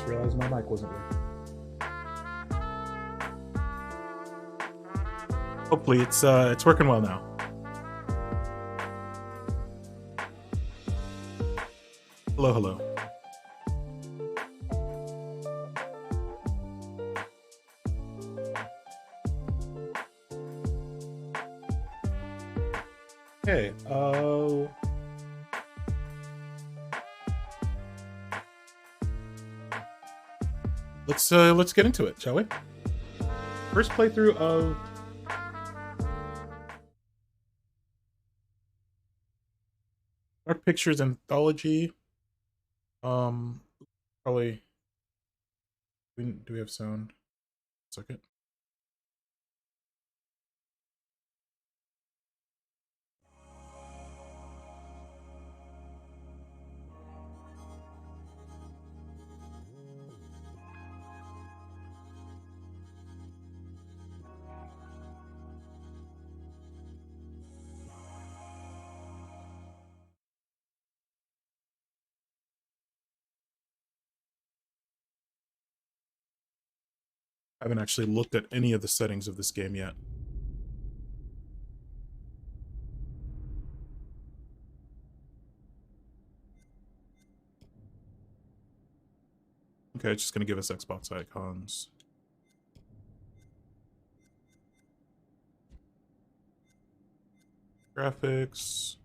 realized my mic wasn't working. Hopefully it's working well now. Hello, hello. Okay, let's get into it, shall we? First playthrough of Dark Pictures Anthology. Probably. Do we have sound? Second. I haven't actually looked at any of the settings of this game yet. Okay, it's just gonna give us Xbox icons. Graphics.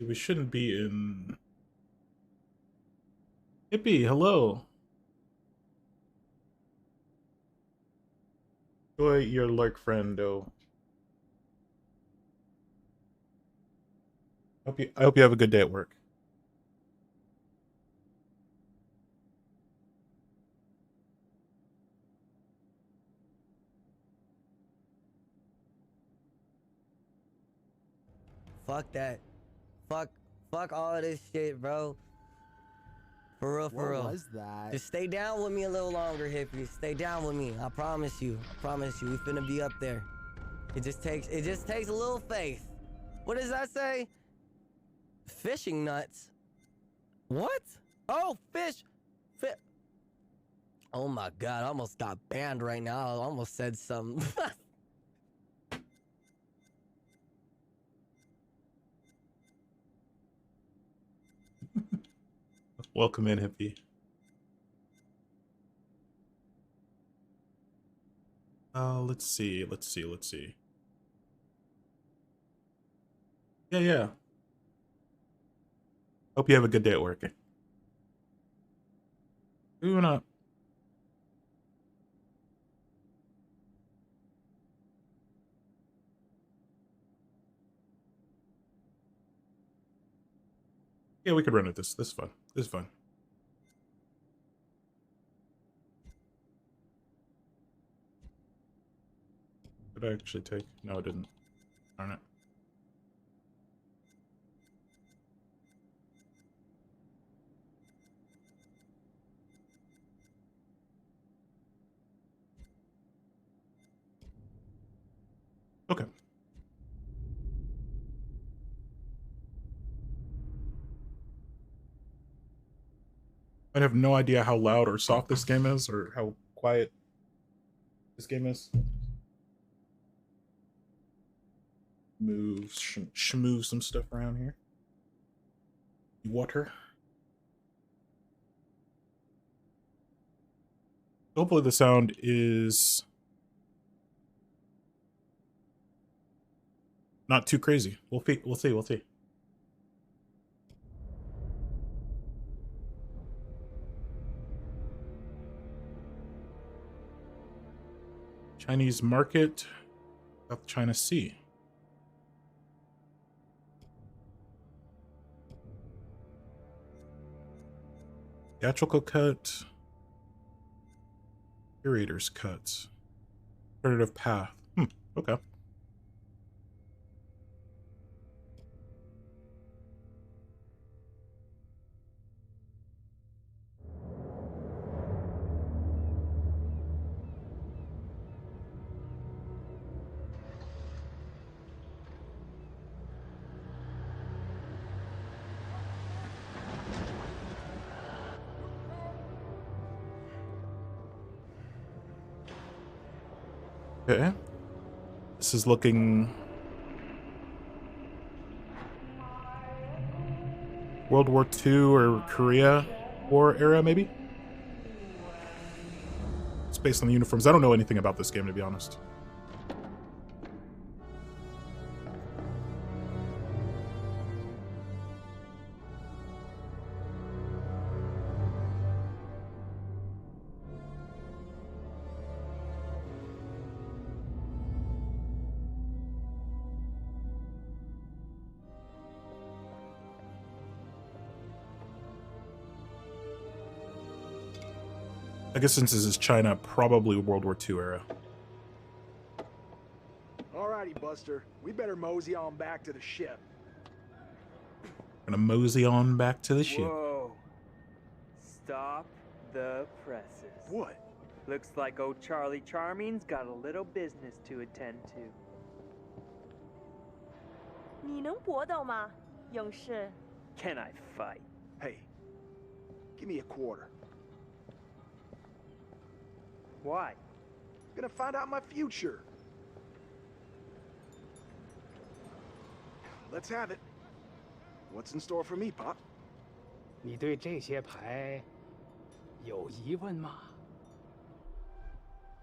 We shouldn't be in... Hippie, hello! Enjoy your lurk, friendo. I hope you have a good day at work. Fuck that. Fuck all of this shit, bro. For real, for real. What was that? Just stay down with me a little longer, hippie. Stay down with me. I promise you. I promise you. We finna be up there. It just takes a little faith. What does that say? Fishing nuts. What? Oh, fish. Oh my god, I almost got banned right now. I almost said something. Welcome in, hippie. Let's see. Yeah. Hope you have a good day at work. We wanna... Yeah, we could run it. This is fun. This is fun. Did I actually take? No, it didn't. Darn it. Okay. I have no idea how loud or soft this game is, or how quiet this game is. Move, shmove some stuff around here. Water. Hopefully the sound is not too crazy. We'll see. Chinese market, South China Sea. Theatrical cut. Curator's cut. Alternative path. Okay. Okay. This is looking World War II or Korea War era, maybe? It's based on the uniforms. I don't know anything about this game, to be honest. I guess since this is China, probably World War II era. Alrighty, Buster. We better mosey on back to the ship. Gonna mosey on back to the ship. Whoa. Stop the presses. What? Looks like old Charlie Charming's got a little business to attend to. 你能搏斗吗，勇士？ Can I fight? Hey, give me a quarter. Why? Gonna find out my future. Let's have it. What's in store for me, Pop? 你对这些牌有疑问吗？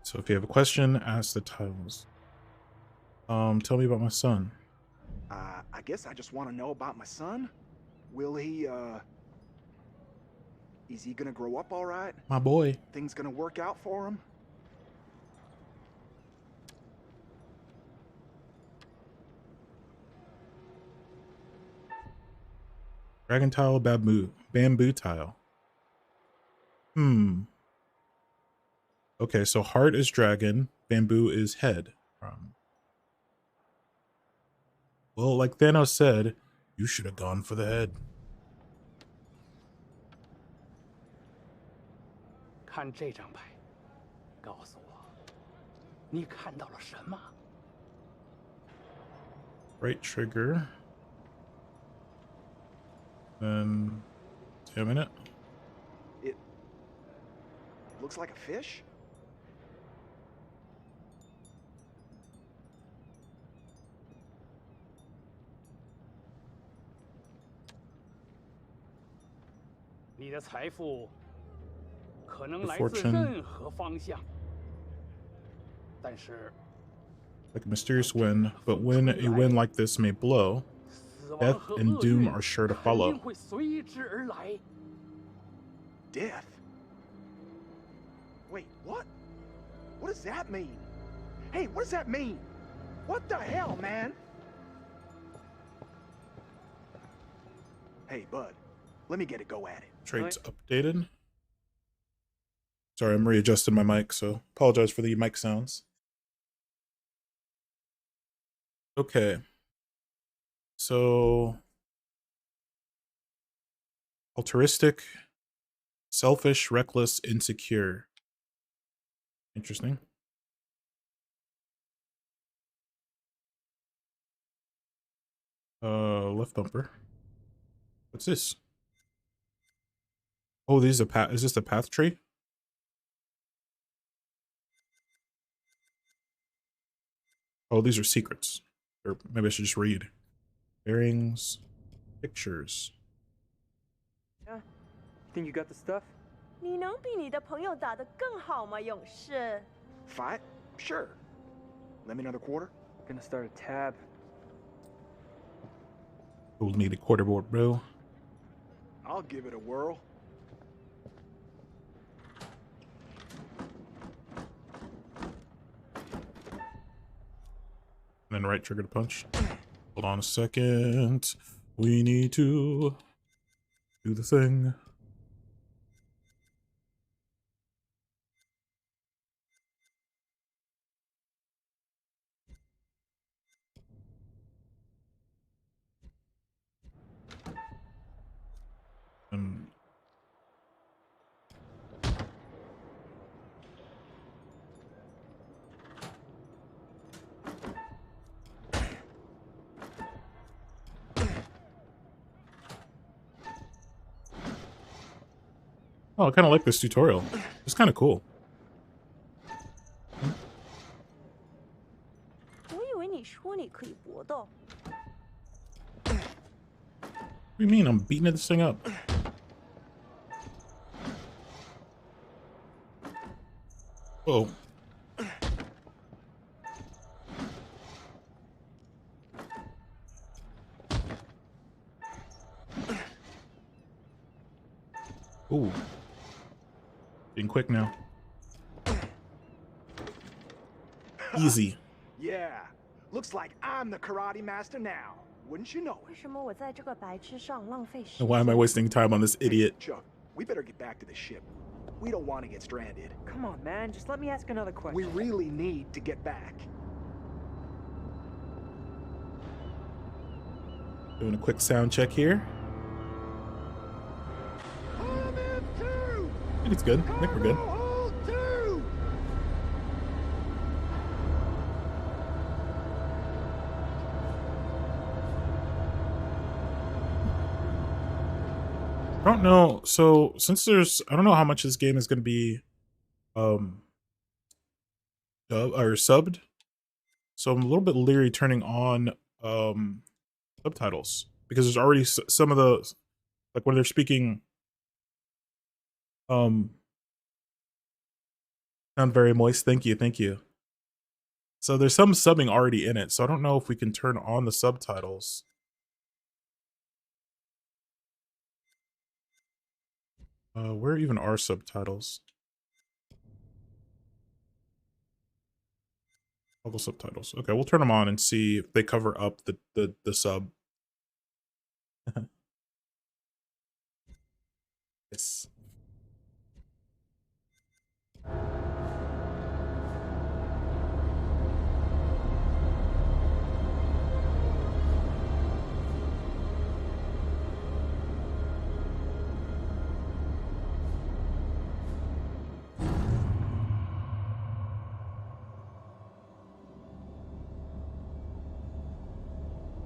So if you have a question, ask the tiles. Tell me about my son. I guess I just want to know about my son. Will he, is he gonna grow up all right? My boy. Things gonna work out for him? Dragon tile, bamboo tile. Okay, so heart is dragon, bamboo is head. Well, like Thanos said, you should have gone for the head. 看这张牌，告诉我，你看到了什么？ Right trigger. Then, damn it. It looks like a fish? "你的财富可能 The 来自 fortune. 任何方向，但是 Like a mysterious wind, but when a wind like this may blow, 死亡 death 和 and 厄 doom 运 are sure to 肯 follow." 定会随之而来。 Death? Wait, what? What does that mean? Hey, what does that mean? What the hell, man? Hey, bud, let me get a go at it. Traits updated. Sorry, I'm readjusting my mic, so apologize for the mic sounds. Okay. So, altruistic, selfish, reckless, insecure. Interesting. Left bumper. What's this? Oh, these are path. Is this the path tree? Oh, these are secrets. Or maybe I should just read. Bearings, pictures. Yeah. Think you got the stuff? 你能比你的朋友打得更好吗，勇士？ Fight? Sure. Let me another quarter. Gonna start a tab. We'll need a quarter board, bro. I'll give it a whirl. And then right trigger to punch. Hold on a second. We need to do the thing. And oh, I kind of like this tutorial. It's kind of cool. 你说你可以搏斗。What do you mean? I'm beating this thing up. Whoa. Ooh. Being quick now. Easy. Yeah, looks like I'm the karate master now. Wouldn't you know 为 it? 什么我在这个白痴上浪费时 And why am I 间？ wasting time on this idiot? Chuck, we better get back to the ship. We don't want to get stranded. Come on, man. Just let me ask another question. We really need to get back. Doing a quick sound check here. I'm in two! I think it's good. I think we're good. Hold two! I don't know. So since I don't know how much this game is going to be, subbed. So I'm a little bit leery turning on subtitles because there's already some of the, like when they're speaking, sound very moist. Thank you. So there's some subbing already in it. So I don't know if we can turn on the subtitles. Where even are subtitles? Toggle subtitles. Okay, we'll turn them on and see if they cover up the sub. Yes.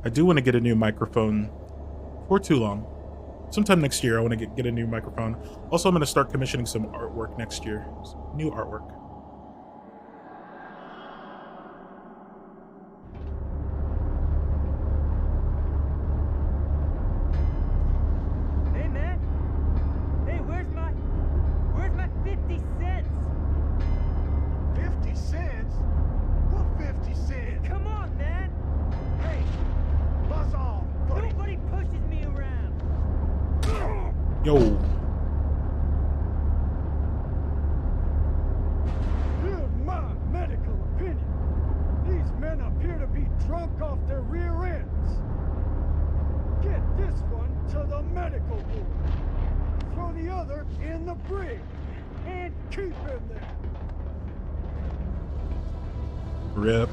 I do want to get a new microphone for too long. Sometime next year, I want to get a new microphone. Also, I'm going to start commissioning some artwork next year. New artwork. Hey, man. Hey, where's my 50 cents? 50 cents? What 50 cents? Come on, man. Hey, buzz off, buddy. Nobody pushes me around. Yo. In my medical opinion, these men appear to be drunk off their rear ends. Get this one to the medical ward. Throw the other in the brig. And keep him there. Rip.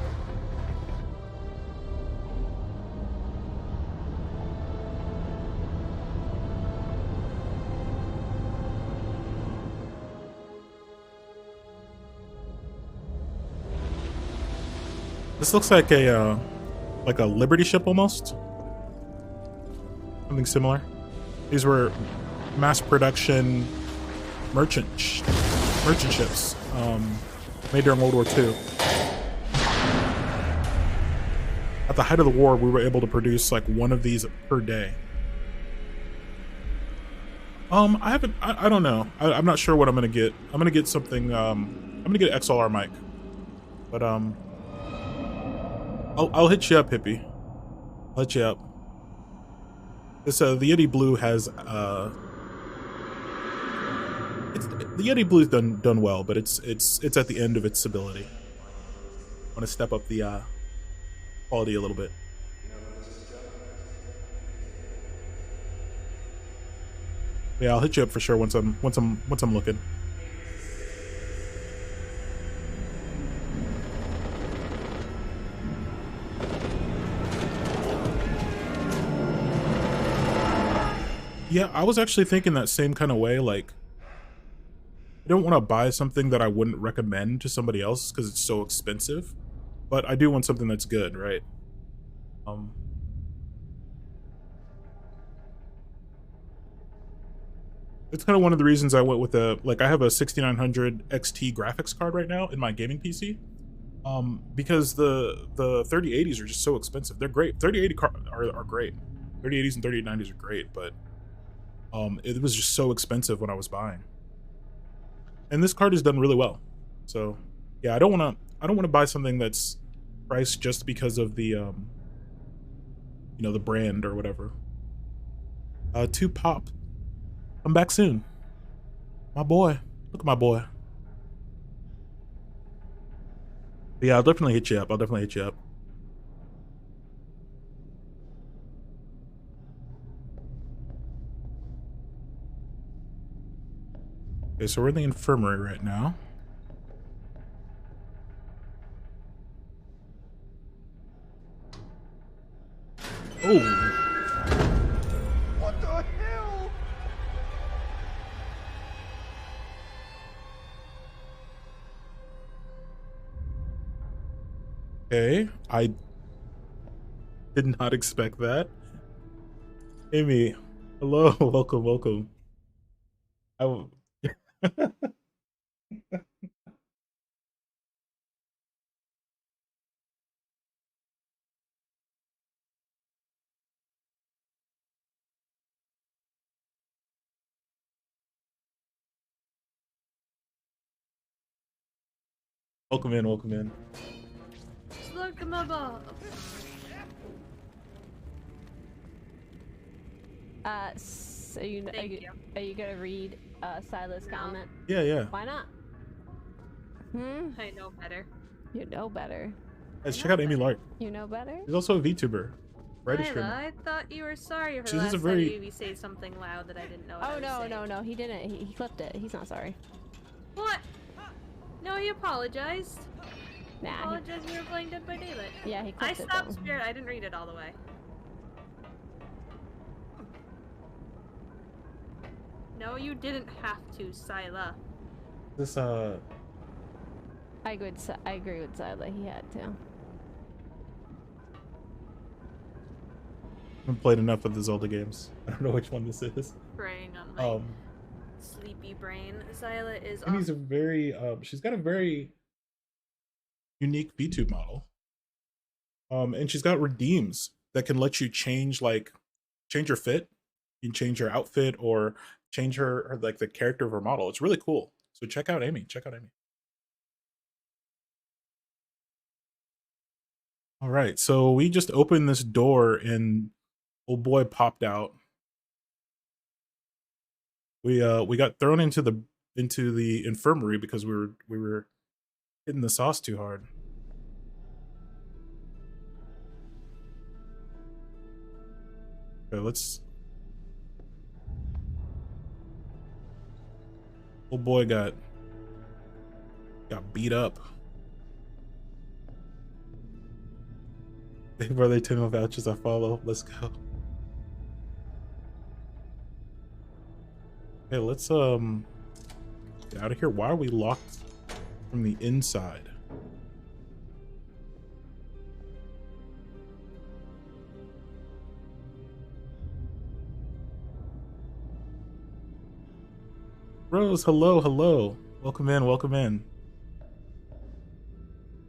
This looks like a Liberty ship almost. Something similar. These were mass production merchant ships made during World War II. At the height of the war, we were able to produce like one of these per day. I don't know. I'm not sure what I'm gonna get. I'm gonna get something. I'm gonna get an XLR mic, but I'll hit you up, hippie. I'll hit you up. This the Yeti Blue has the Yeti Blue's done well, but it's at the end of its stability. I want to step up the quality a little bit. Yeah, I'll hit you up for sure once I'm looking. Yeah, I was actually thinking that same kind of way. Like, I don't want to buy something that I wouldn't recommend to somebody else because it's so expensive, but I do want something that's good, right? It's kind of one of the reasons I went with I have a 6900 XT graphics card right now in my gaming PC, Because the 3080s are just so expensive. They're great. 3080 are great. 3080s and 3090s are great, but it was just so expensive when I was buying. And this card has done really well. So yeah, I don't wanna buy something that's priced just because of the you know, the brand or whatever. 2 pop. Come back soon. My boy. Look at my boy. But yeah, I'll definitely hit you up. I'll definitely hit you up. Okay, so we're in the infirmary right now. Oh. What the hell? Okay, I did not expect that. Amy, hello, welcome, welcome. Welcome in, welcome in. Look at my ball. So are you gonna read Silas' comment? Yeah, yeah. Why not? I know better. You know better. Guys, check out Amy Lark. You know better? She's also a VTuber. Writer Lila, streamer. I thought you were sorry for She the has last a very- time you say something loud that I didn't know what I Oh was no, saying. no, he didn't. He clipped it. He's not sorry. What? No, he apologized. Nah. Apologized we were playing Dead by Daylight. Yeah, he I clipped it. stopped though. Spirit. I didn't read it all the way. No, you didn't have to, Sila. This I agree with Sila. He had to. I haven't played enough of the Zelda games. I don't know which one this is. Preying on my sleepy brain. Sila is Amy's a very she's got a very unique VTube model. And she's got redeems that can let you change your fit. You can change your outfit or change her like the character of her model. It's really cool. So check out Amy. Check out Amy. All right, so we just opened this door and old boy popped out. We got thrown into the infirmary because we were hitting the sauce too hard. Okay, let's. Old boy got beat up. Big brother Tim vouchers I follow. Let's go. Okay, let's get out of here. Why are we locked from the inside? Rose, hello, hello. Welcome in, welcome in.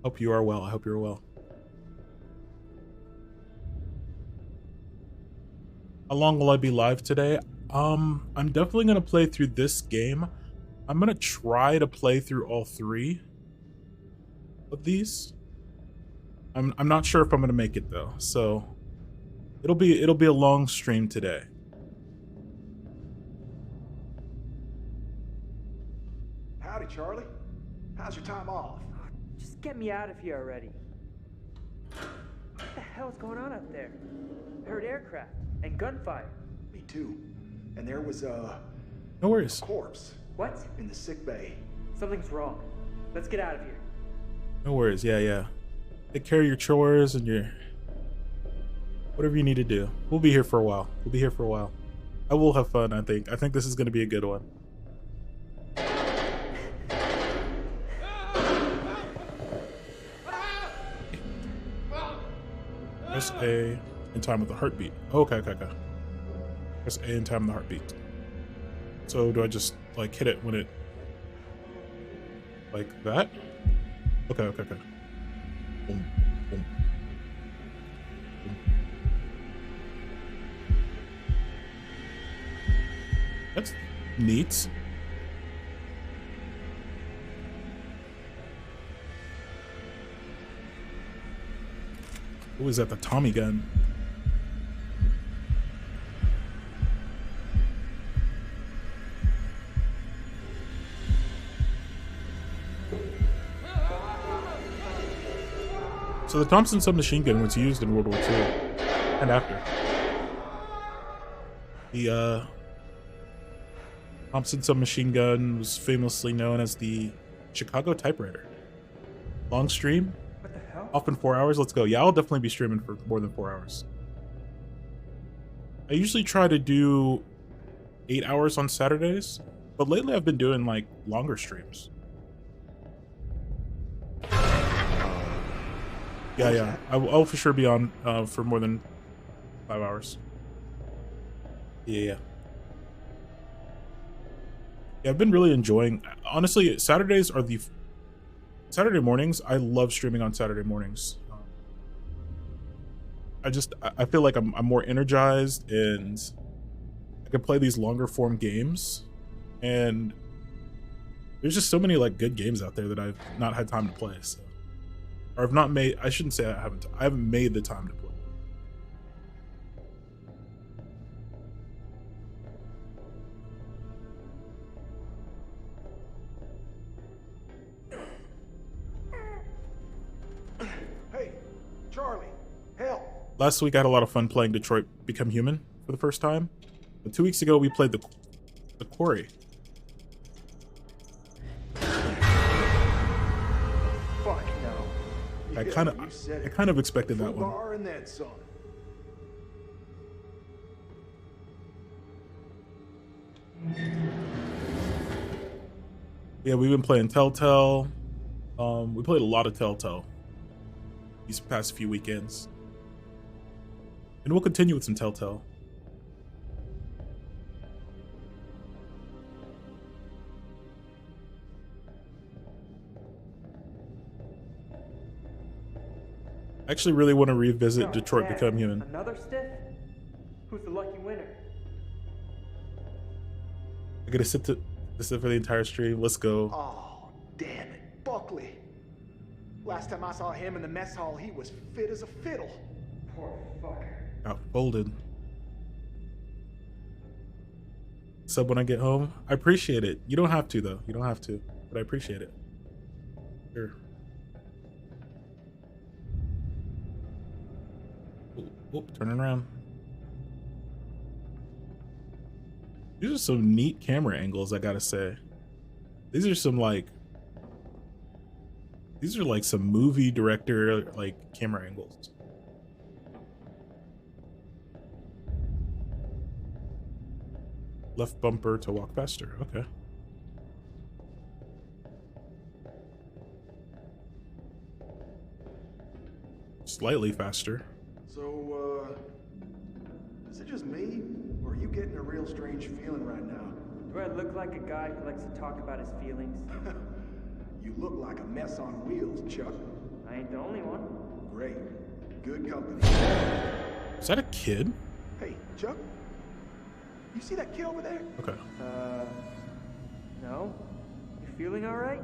Hope you are well. I hope you're well. How long will I be live today? I'm definitely gonna play through this game. I'm gonna try to play through all 3 of these. I'm not sure if I'm gonna make it though, so it'll be a long stream today. Howdy, Charlie. How's your time off? Just get me out of here already. What the hell's going on out there? I heard aircraft and gunfire. Me too. And there was No worries. a corpse What? in the sick bay. Something's wrong. Let's get out of here. No worries. Yeah, yeah. Take care of your chores and your whatever you need to do. We'll be here for a while. We'll be here for a while. I will have fun, I think. I think this is gonna be a good one. Press A in time with the heartbeat. Okay, okay, okay. Press A in time with the heartbeat. So do I just like hit it when it like that? Okay, okay, okay. Boom, boom, boom. That's neat. What was that? The Tommy gun. So the Thompson submachine gun was used in World War II and after. The Thompson submachine gun was famously known as the Chicago typewriter. Long stream, What the hell? often 4 hours. Let's go. Yeah, I'll definitely be streaming for more than 4 hours. I usually try to do 8 hours on Saturdays, but lately I've been doing like longer streams. Yeah. I'll for sure be on for more than 5 hours. Yeah, I've been really enjoying. Honestly, Saturday mornings. I love streaming on Saturday mornings. I feel like I'm more energized and I can play these longer form games. And there's just so many like good games out there that I've not had time to play. So. Or I've not made. I shouldn't say I haven't made the time to play. Hey, Charlie, help! Last week I had a lot of fun playing Detroit Become Human for the first time. But 2 weeks ago we played the Quarry. Fuck no. I Yeah, kind you said it. of expected that Full one. bar and then some. Yeah, we've been playing Telltale. We played a lot of Telltale these past few weekends. And we'll continue with some Telltale. I actually really want to revisit Detroit Dad, Become Human. Another stiff? Who's the lucky winner? I gotta sit for the entire stream. Let's go. Oh, damn it, Buckley. Last time I saw him in the mess hall, he was fit as a fiddle. Poor fucker. Got folded. Sub when I get home. I appreciate it. You don't have to though. You don't have to, but I appreciate it. Sure. Oop, turning around. These are some neat camera angles, I gotta say. These are some like some movie director like camera angles. Left bumper to walk faster. Okay. Slightly faster. So, is it just me, or are you getting a real strange feeling right now? Do I look like a guy who likes to talk about his feelings? You look like a mess on wheels, Chuck. I ain't the only one. Great. Good company. Is that a kid? Hey, Chuck? You see that kid over there? Okay. No? You feeling alright?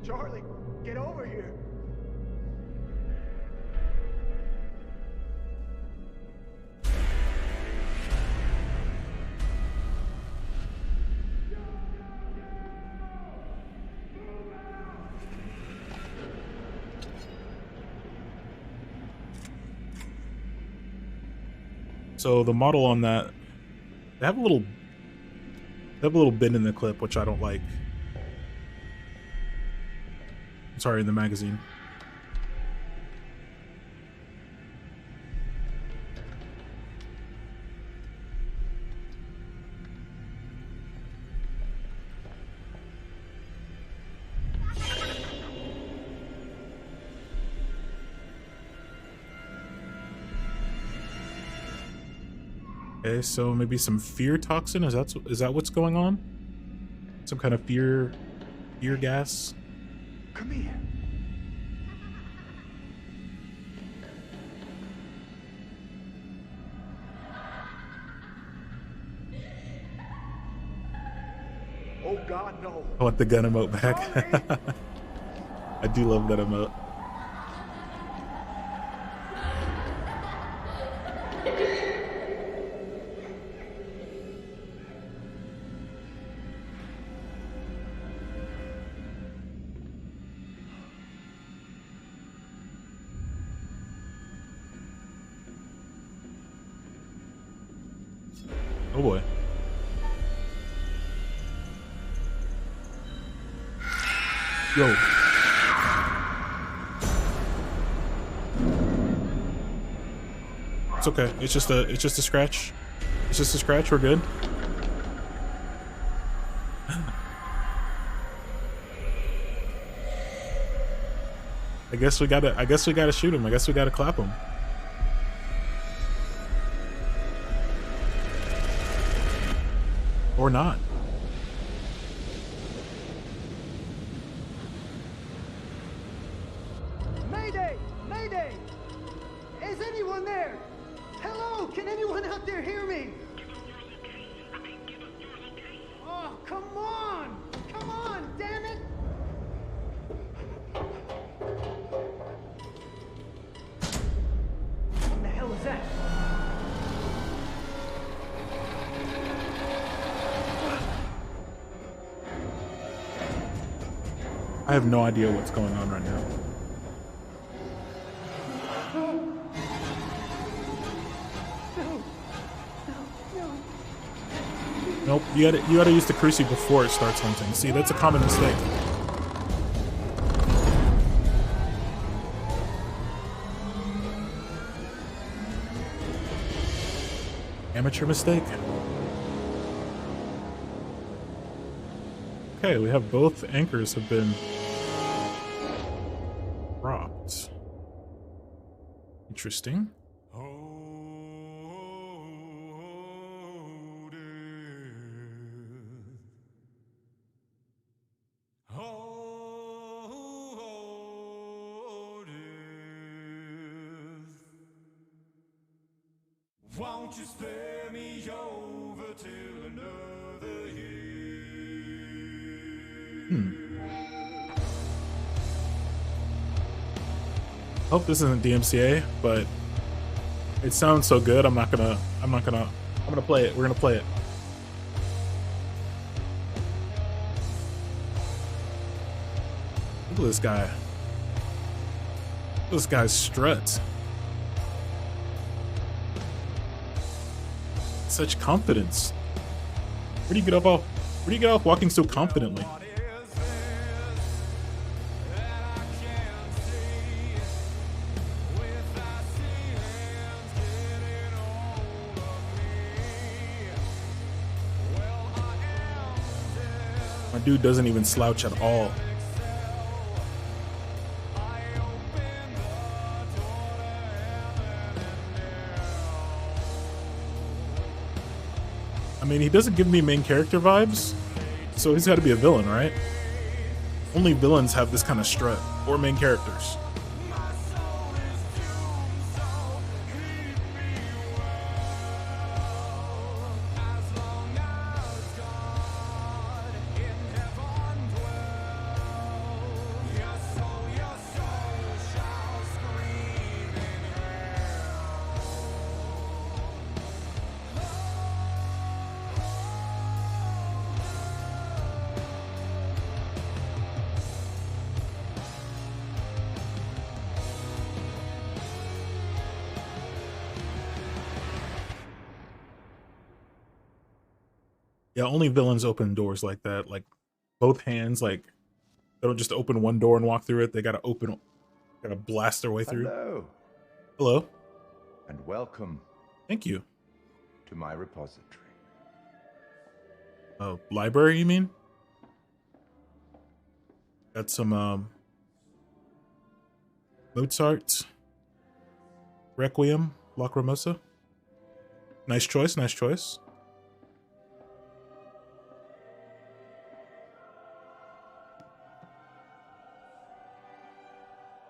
Charlie, get over here. So the model on that, they have a little bend in the clip, which I don't like. Sorry, in the magazine. Okay, so maybe some fear toxin. Is that what's going on? Some kind of fear gas. Come here. Oh God, no. I want the gun emote back. I do love that emote. Oh boy. Yo. It's okay. It's just a scratch. It's just a scratch. We're good. I guess we gotta shoot him. I guess we gotta clap him. Or not. Mayday! Mayday! Is anyone there? Hello? Can anyone out there hear me? Oh, come on! Come on, damn it! What the hell is that? I have no idea what's going on right now. Nope, you gotta use the cruci before it starts hunting. See, that's a common mistake. Amateur mistake. Okay, we have both anchors have been dropped. Interesting. Won't you spare me over till another year? Hope this isn't DMCA, but it sounds so good. I'm gonna play it. We're gonna play it. Look at this guy. Look at this guy's strut. Such confidence. Where do you get off walking so confidently? My dude doesn't even slouch at all. I mean, he doesn't give me main character vibes, so he's got to be a villain, right? Only villains have this kind of strut, or main characters. Yeah, only villains open doors like that. Like, both hands, like, they don't just open one door and walk through it. They gotta blast their way through. Hello. Hello. And welcome. Thank you. To my repository. Oh, library, you mean? Got some, Mozart. Requiem. Lacrimosa. Nice choice, nice choice.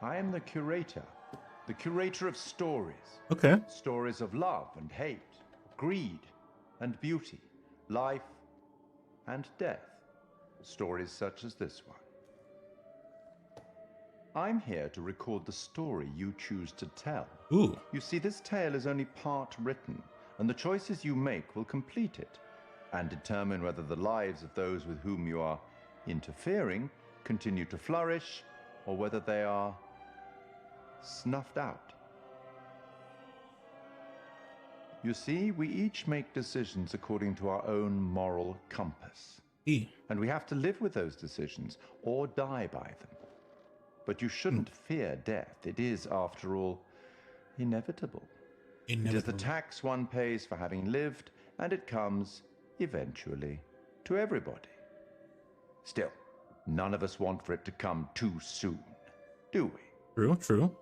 I am the curator of stories. Okay. Stories of love and hate, greed and beauty, life and death. Stories such as this one. I'm here to record the story you choose to tell. Ooh. You see, this tale is only part written, and the choices you make will complete it and determine whether the lives of those with whom you are interfering continue to flourish or whether they are snuffed out. You see, we each make decisions according to our own moral compass. And we have to live with those decisions or die by them. But you shouldn't fear death. It is, after all, inevitable. It is the tax one pays for having lived, and it comes, eventually, to everybody. Still, none of us want for it to come too soon, do we? True, true.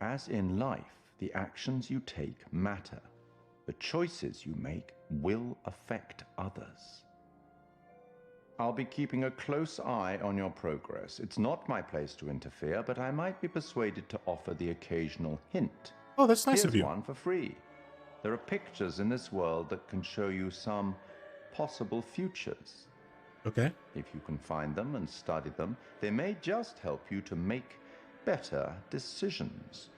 As in life, the actions you take matter. The choices you make will affect others. I'll be keeping a close eye on your progress. It's not my place to interfere, but I might be persuaded to offer the occasional hint. Oh, that's nice Here's of you. one for free. There are pictures in this world that can show you some possible futures. Okay. If you can find them and study them, they may just help you to make better decisions.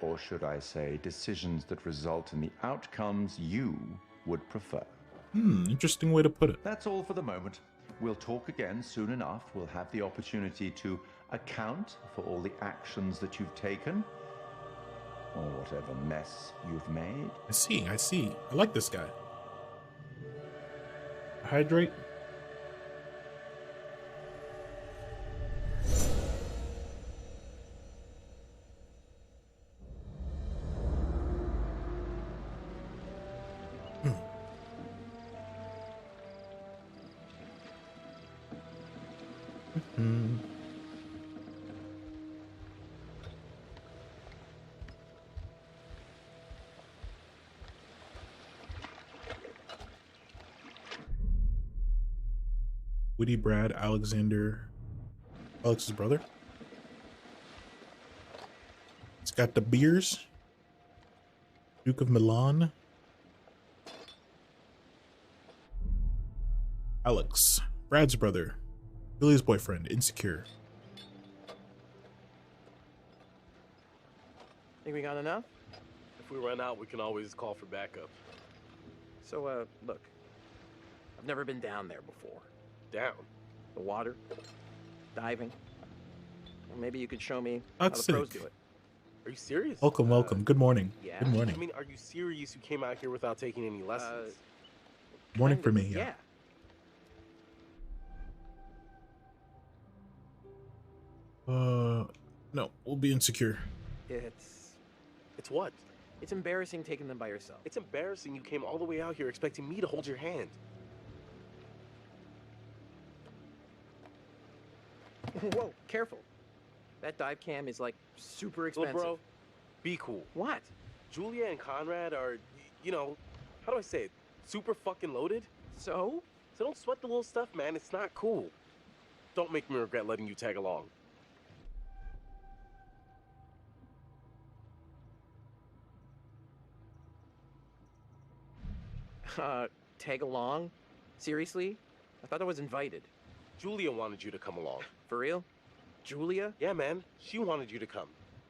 Or should I say, decisions that result in the outcomes you would prefer. Interesting way to put it. That's all for the moment. We'll talk again soon enough. We'll have the opportunity to account for all the actions that you've taken, or whatever mess you've made. I see, I see. I like this guy. Hydrate. Witty Brad Alexander, Alex's brother. It's got the beers. Duke of Milan. Alex, Brad's brother. Billy's boyfriend, insecure. Think we got enough? If we run out, we can always call for backup. So, look. I've never been down there before. Down? The water, diving. Or maybe you could show me how That's the pros sick. do it. Are you serious? Welcome, welcome. Good morning. Yeah. Good morning. I mean, are you serious you came out here without taking any lessons? Morning for me, yeah. No, we'll be insecure. It's what? It's embarrassing taking them by yourself. It's embarrassing you came all the way out here expecting me to hold your hand. Whoa, careful. That dive cam is like super expensive. Little bro, be cool. What? Julia and Conrad are, you know, how do I say it? Super fucking loaded. So? So don't sweat the little stuff, man. It's not cool. Don't make me regret letting you tag along. Tag along? Seriously? I thought I was invited. Julia wanted you to come along. For real? Julia? Yeah, man. She wanted you to come.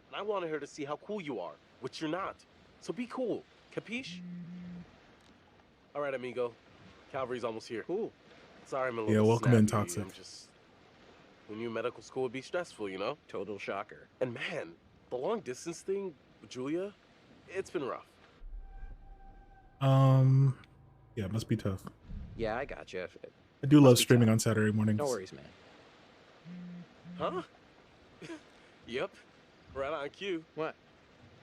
And I wanted her to see how cool you are, which you're not. So be cool. Capiche? All right, amigo. Calvary's almost here. Cool. Sorry, I'm a little Yeah, welcome in, snappy. Toxic. I'm just... We knew medical school would be stressful, you know? Total shocker. And man, the long distance thing with Julia, it's been rough. Yeah, it must be tough. Yeah, I gotcha. I do love streaming on Saturday mornings. No worries, man. Huh? Yep. Right on cue. What?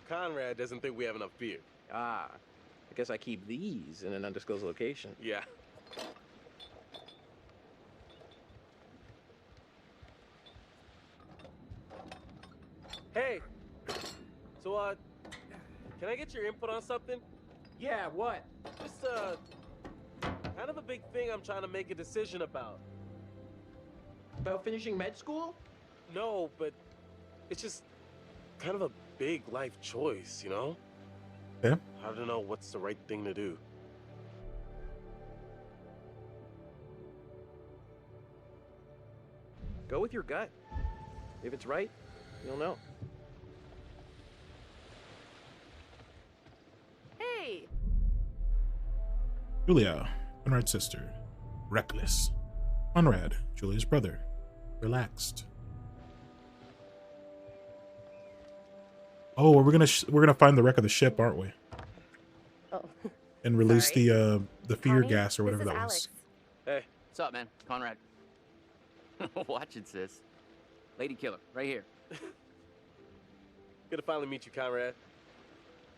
Conrad doesn't think we have enough beer. Ah, I guess I keep these in an undisclosed location. Yeah. Hey! So, Can I get your input on something? Yeah, what? Just kind of a big thing I'm trying to make a decision about. About finishing med school? No, but it's just kind of a big life choice, you know? Yeah. I don't know what's the right thing to do. Go with your gut. If it's right, you'll know. Hey! Julia, Conrad's sister. Reckless. Conrad, Julia's brother. Relaxed. Oh, we're gonna find the wreck of the ship, aren't we? Oh. And release Sorry. the fear Connie, gas or whatever this is that Alex. was. Hey. What's up, man? Conrad. Watch it, sis. Lady killer, right here. Good to finally meet you, Conrad.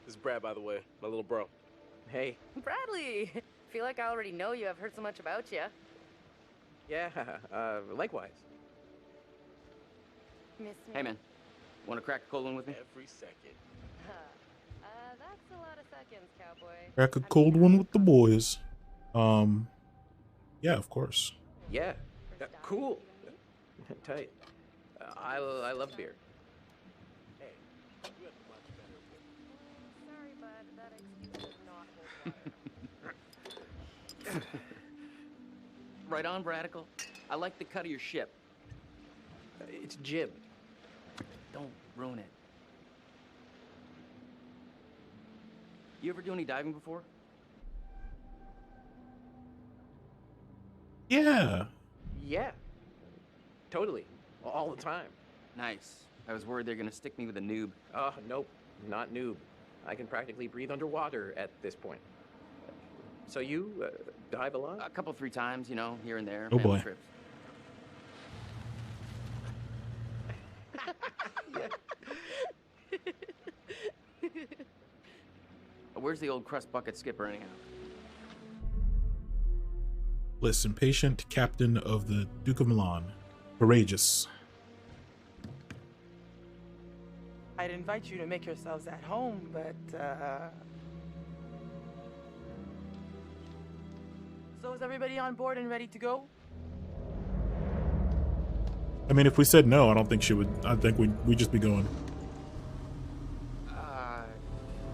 This is Brad, by the way, my little bro. Hey. Bradley! Feel like I already know you. I've heard so much about you. Yeah, likewise. Miss me? Hey, man. Want to crack a cold one with me? Every second. That's a lot of seconds, cowboy. Crack a cold one with the boys. Yeah, of course. Yeah, cool. Tight. I love beer. Hey, you have much better with. Sorry, bud. That excuse does not hold water. Right on, Bradical. I like the cut of your ship. It's jib. Don't ruin it. You ever do any diving before? Yeah. Yeah. Totally. All the time. Nice. I was worried they're gonna stick me with a noob. Nope. Not noob. I can practically breathe underwater at this point. So you dive a lot? A couple, 3 times, you know, here and there. Oh, family boy. Trips. Where's the old crust bucket skipper anyhow? Listen, patient captain of the Duke of Milan. Courageous. I'd invite you to make yourselves at home, but, So is everybody on board and ready to go? I mean, if we said no, I don't think she would. I think we'd just be going.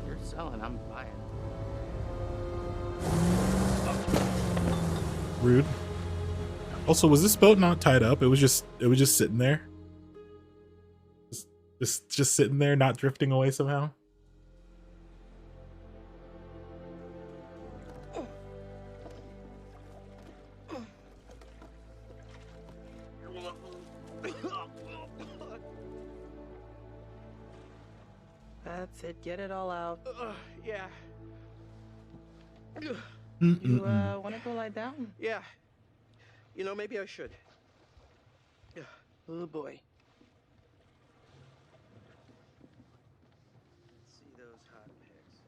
You're selling, I'm buying. Rude. Also, was this boat not tied up? It was just sitting there. Just sitting there, not drifting away somehow. That's it. Get it all out. Yeah. You, want to go lie down? Yeah. You know, maybe I should. Oh, boy. See those hot pics.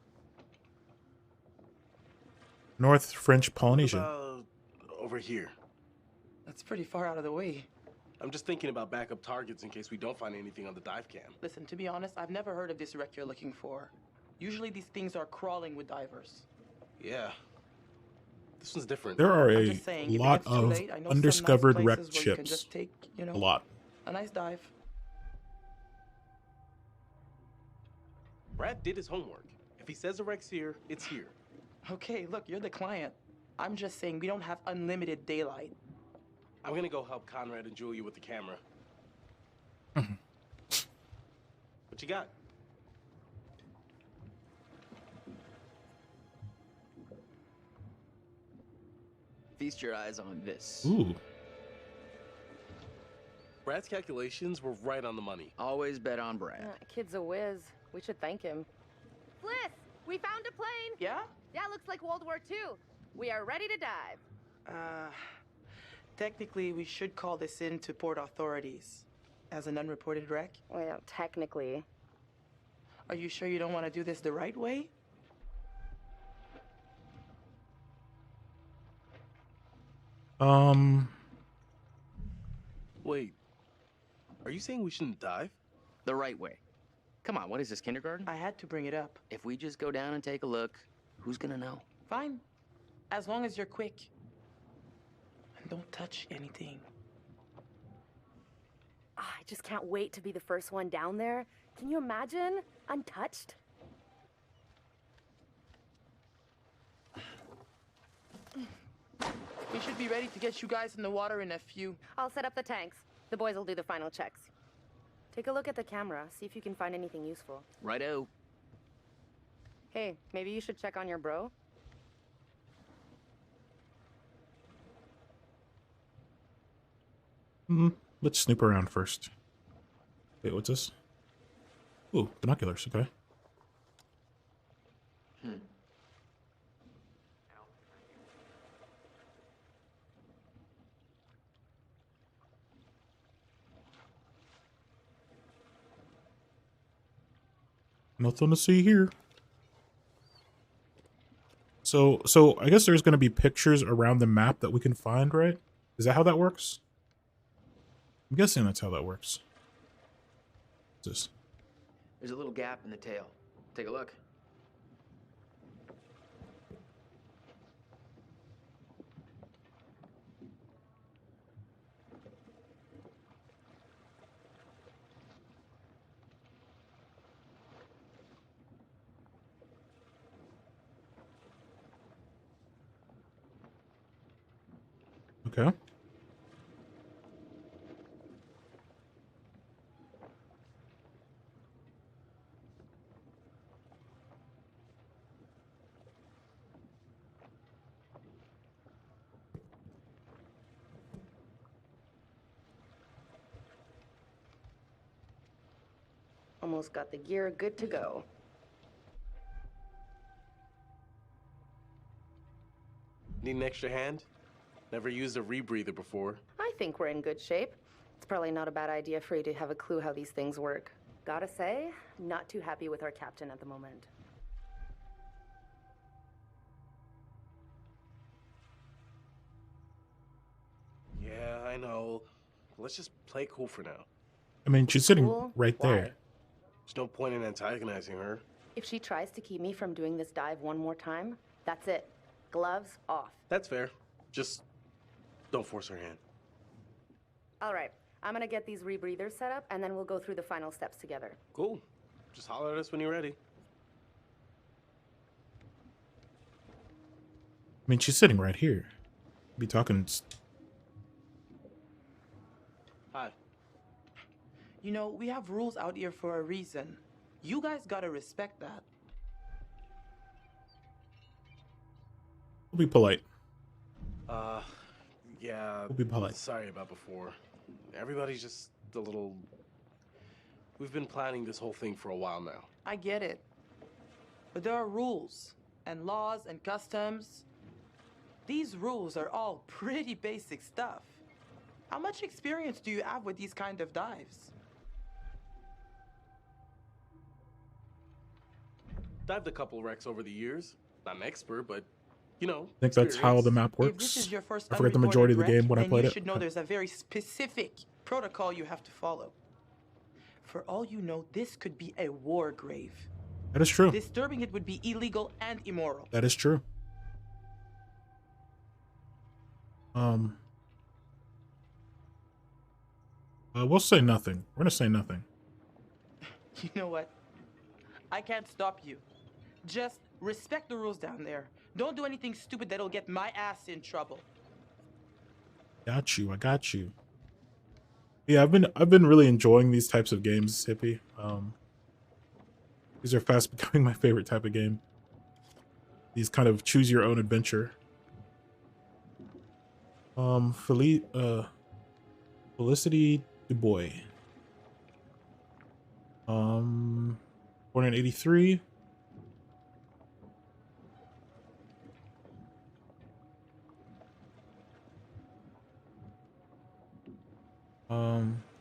North French Polynesia. Over here. That's pretty far out of the way. I'm just thinking about backup targets in case we don't find anything on the dive cam. Listen, to be honest, I've never heard of this wreck you're looking for. Usually these things are crawling with divers. Yeah. This one's different. There are I'm a just saying, if it lot gets too of late, I know some undiscovered nice wrecked places where you can ships. just take, you know, A lot. a nice dive. Brad did his homework. If he says the wreck's here, it's here. Okay, look, you're the client. I'm just saying we don't have unlimited daylight. I'm gonna go help Conrad and Julia with the camera. What you got? Feast your eyes on this. Ooh. Brad's calculations were right on the money. Always bet on Brad. Kid's a whiz. We should thank him. Bliss, we found a plane. Yeah? Yeah, looks like World War II. We are ready to dive. Technically, we should call this in to port authorities as an unreported wreck. Well, technically. Are you sure you don't want to do this the right way? Wait. Are you saying we shouldn't dive? The right way. Come on, what is this, kindergarten? I had to bring it up. If we just go down and take a look, who's gonna know? Fine. As long as you're quick. And don't touch anything. I just can't wait to be the first one down there. Can you imagine? Untouched? We should be ready to get you guys in the water in a few. I'll set up the tanks. The boys will do the final checks. Take a look at the camera, see if you can find anything useful. Righto. Hey, maybe you should check on your bro? Let's snoop around first. Wait, what's this? Ooh, binoculars, okay. Nothing to see here. So I guess there's going to be pictures around the map that we can find, right? Is that how that works? I'm guessing that's how that works. What's this? There's a little gap in the tail. Take a look. Okay. Almost got the gear good to go. Need an extra hand? Never used a rebreather before. I think we're in good shape. It's probably not a bad idea for you to have a clue how these things work. Gotta say, not too happy with our captain at the moment. Yeah, I know. Let's just play cool for now. I mean, she's sitting Cool? right there. Why? There's no point in antagonizing her. If she tries to keep me from doing this dive one more time, that's it. Gloves off. That's fair. Just don't force her hand. All right, I'm gonna get these rebreathers set up, and then we'll go through the final steps together. Cool. Just holler at us when you're ready. I mean, she's sitting right here. Be talking. Hi. You know, we have rules out here for a reason. You guys gotta respect that. We'll be polite. Yeah. We'll be polite. Sorry about before. Everybody's just a little... We've been planning this whole thing for a while now. I get it. But there are rules, and laws, and customs. These rules are all pretty basic stuff. How much experience do you have with these kind of dives? Dived a couple wrecks over the years. Not an expert, but, you know... I think that's how the map If this works. is your first I forgot the majority of the unrecorded game when I wreck, played then you it. should know there's a very specific protocol you have to follow. For all you know, this could be a war grave. That is true. Disturbing it would be illegal and immoral. That is true. We'll say nothing. We're gonna say nothing. You know what? I can't stop you. Just respect the rules down there. Don't do anything stupid that'll get my ass in trouble. Got you. I got you. Yeah, I've been really enjoying these types of games, Hippie. These are fast becoming my favorite type of game. These kind of choose your own adventure. Felicity Dubois. Born in '83.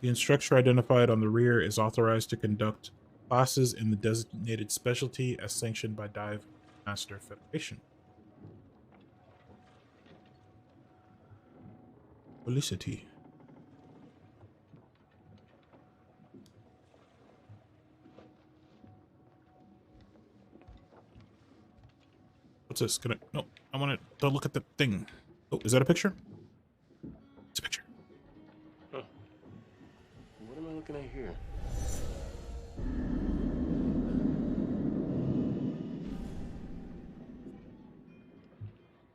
The instructor identified on the rear is authorized to conduct classes in the designated specialty as sanctioned by Dive Master Federation. Felicity. What's this? Can I? No, I want to look at the thing. Oh, is that a picture? It's a picture. Huh. What am I looking at here?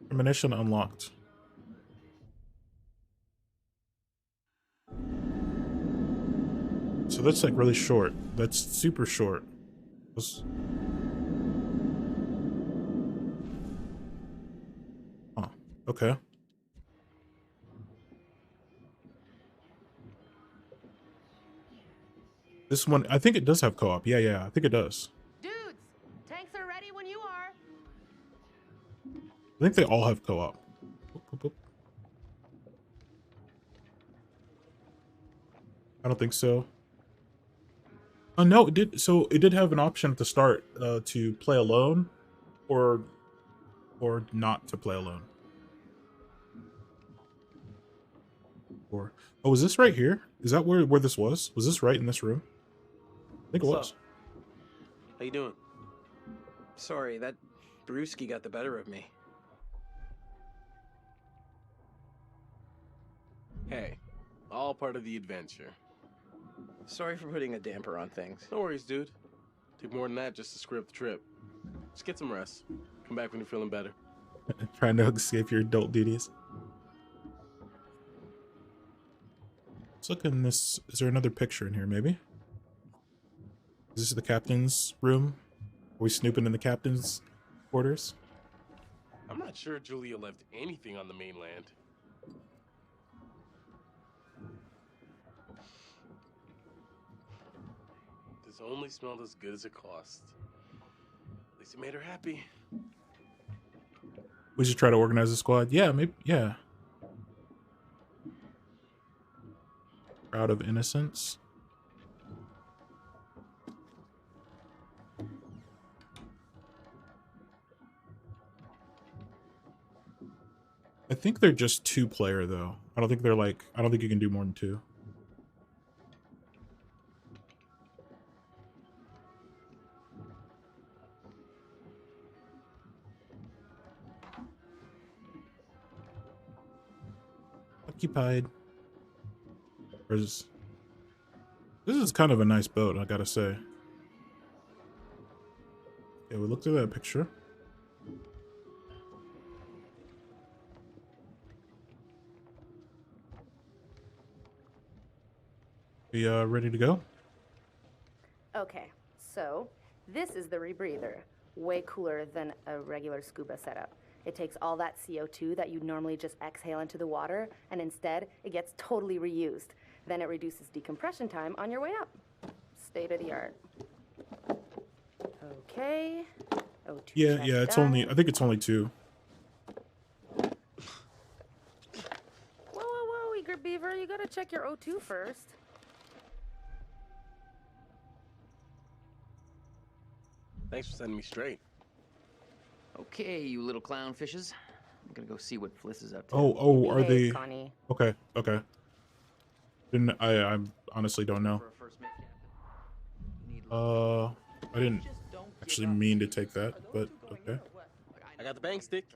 Premonition unlocked. So that's like really short. That's super short. Oh, okay. This one, I think it does have co-op. Yeah, I think it does. Dudes, tanks are ready when you are. I think they all have co-op. I don't think so. Oh no, it did. So it did have an option at the start to play alone, or not to play alone. Or oh, is this right here? Is that where this was? Was this right in this room? I think it was. How you doing? Sorry, that brewski got the better of me. Hey, all part of the adventure. Sorry for putting a damper on things. No worries, dude. Took more than that just to screw up the trip. Just get some rest. Come back when you're feeling better. Trying to escape your adult duties. Let's look in this. Is there another picture in here, maybe? Is this the captain's room? Are we snooping in the captain's quarters? I'm not sure Julia left anything on the mainland. This only smelled as good as it cost. At least it made her happy. We should try to organize a squad. Yeah, maybe. Yeah. Proud of innocence. I think they're just 2-player though. I don't think they're like, I don't think you can do more than 2. Occupied. This is kind of a nice boat, I gotta say. Yeah, we looked at that picture. We ready to go? Okay, so this is the rebreather. Way cooler than a regular scuba setup. It takes all that CO2 that you'd normally just exhale into the water, and instead, it gets totally reused. Then it reduces decompression time on your way up. State of the art. Okay. O2 Yeah, check it's done. only, I think it's only 2. Whoa, eager beaver, you gotta check your O2 first. Thanks for setting me straight. Okay, you little clownfishes. I'm gonna go see what Fliss is up to. Oh, are they? Connie. Okay. Didn't I honestly don't know. I didn't actually mean to take that, but okay. I got the bang stick.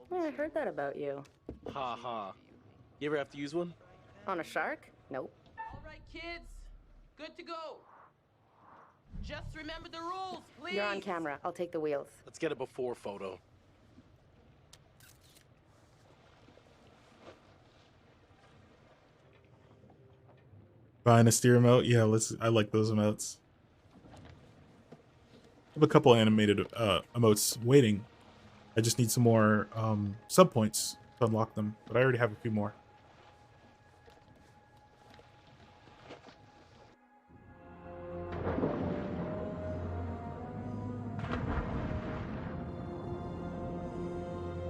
Yeah, I heard that about you. Ha ha. You ever have to use one? On a shark? Nope. All right, kids. Good to go. Just remember the rules, please. You're on camera. I'll take the wheels. Let's get a before photo. Buying a steer emote? Yeah, I like those emotes. I have a couple animated emotes waiting. I just need some more sub points to unlock them, but I already have a few more.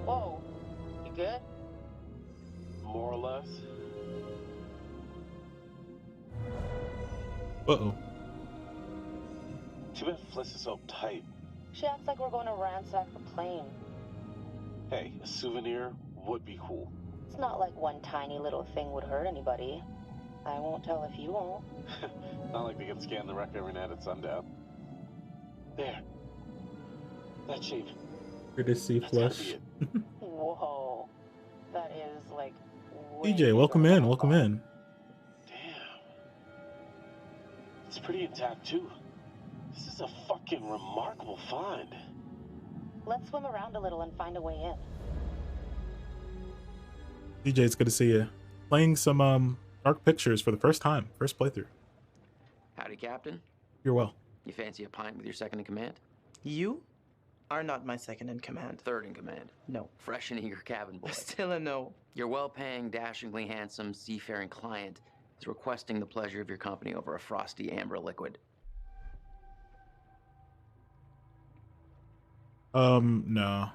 Whoa. You good? More or less. Uh-oh. Too bad Fliss is so tight. She acts like we're going to ransack the plane. Hey, a souvenir would be cool. It's not like one tiny little thing would hurt anybody. I won't tell if you won't. Not like they can scan the wreck every night at sundown. There. That shape. Good to see Flush. Whoa. That is like DJ, welcome in, welcome in. It's pretty intact too. This is a fucking remarkable find. Let's swim around a little and find a way in. DJ, it's good to see you. Playing some Dark Pictures for the first time, first playthrough. Howdy, Captain. You're well. You fancy a pint with your second in command? You are not my second in command. Third in command. No. Fresh and eager cabin boy. Still a no. Your well-paying, dashingly handsome, seafaring client is requesting the pleasure of your company over a frosty amber liquid. No.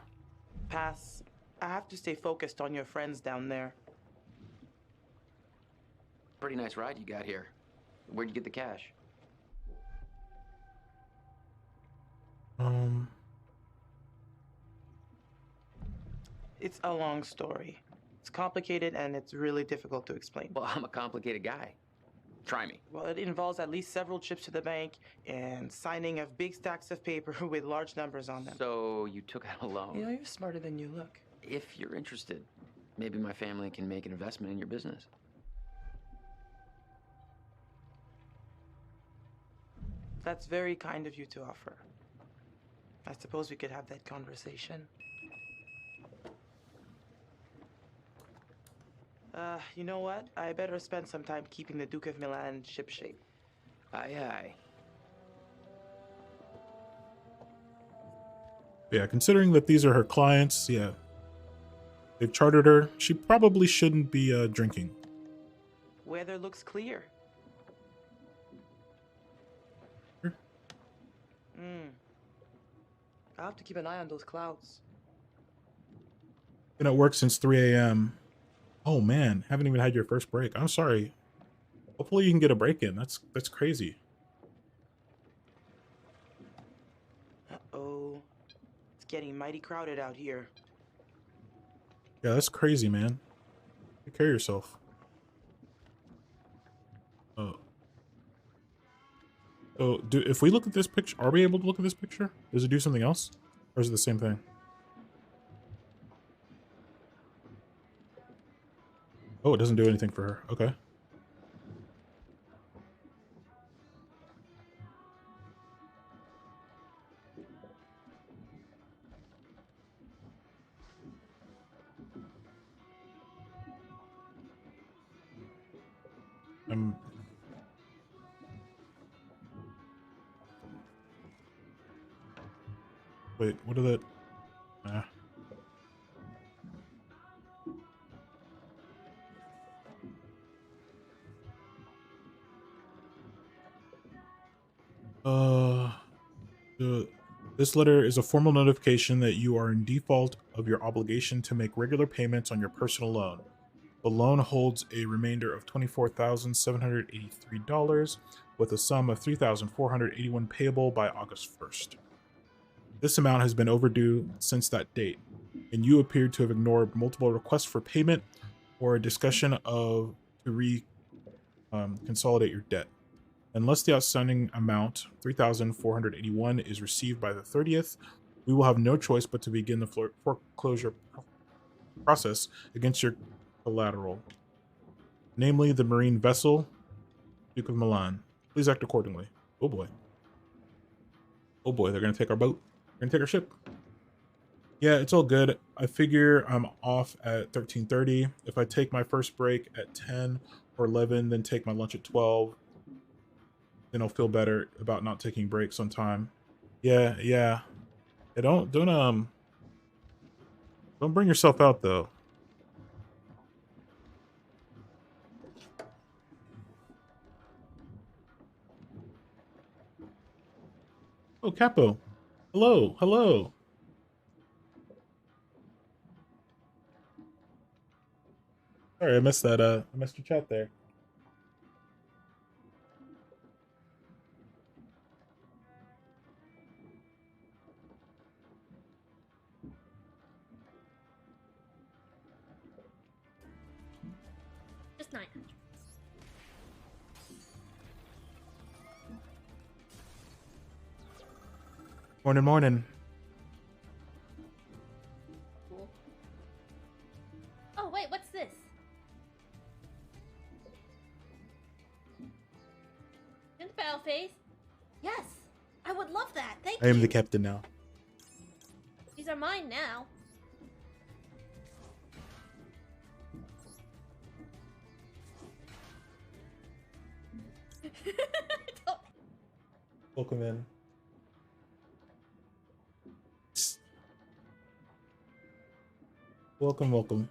Pass. I have to stay focused on your friends down there. Pretty nice ride you got here. Where'd you get the cash? It's a long story. It's complicated and it's really difficult to explain. Well, I'm a complicated guy. Try me. Well, it involves at least several trips to the bank and signing of big stacks of paper with large numbers on them. So you took out a loan? You know, you're smarter than you look. If you're interested, maybe my family can make an investment in your business. That's very kind of you to offer. I suppose we could have that conversation. You know what? I better spend some time keeping the Duke of Milan shipshape. Aye, aye. Yeah, considering that these are her clients, yeah. They've chartered her. She probably shouldn't be drinking. Weather looks clear. Sure. I'll have to keep an eye on those clouds. Been at work since 3 a.m. Oh man, haven't even had your first break. I'm sorry. Hopefully you can get a break in. That's crazy. Uh-oh. It's getting mighty crowded out here. Yeah, that's crazy, man. Take care of yourself. Oh. So, if we look at this picture, are we able to look at this picture? Does it do something else? Or is it the same thing? Oh, it doesn't do anything for her. Okay. Wait, what are the... This letter is a formal notification that you are in default of your obligation to make regular payments on your personal loan. The loan holds a remainder of $24,783 with a sum of $3,481 payable by August 1st. This amount has been overdue since that date, and you appear to have ignored multiple requests for payment or a discussion of to consolidate your debt. Unless the outstanding amount, $3,481, is received by the 30th, we will have no choice but to begin the foreclosure process against your collateral, namely the marine vessel, Duke of Milan. Please act accordingly. Oh boy. Oh boy, they're going to take our boat. They're going to take our ship. Yeah, it's all good. I figure I'm off at 13:30. If I take my first break at 10 or 11, then take my lunch at 12, then I'll feel better about not taking breaks on time. Yeah. Yeah, don't bring yourself out though. Oh, Capo. Hello, hello. Sorry, I missed that. I missed your chat there. Just 900. Morning, morning. Paleface. Yes, I would love that. Thank I you. am the captain now. These are mine now. Welcome in. Welcome, welcome.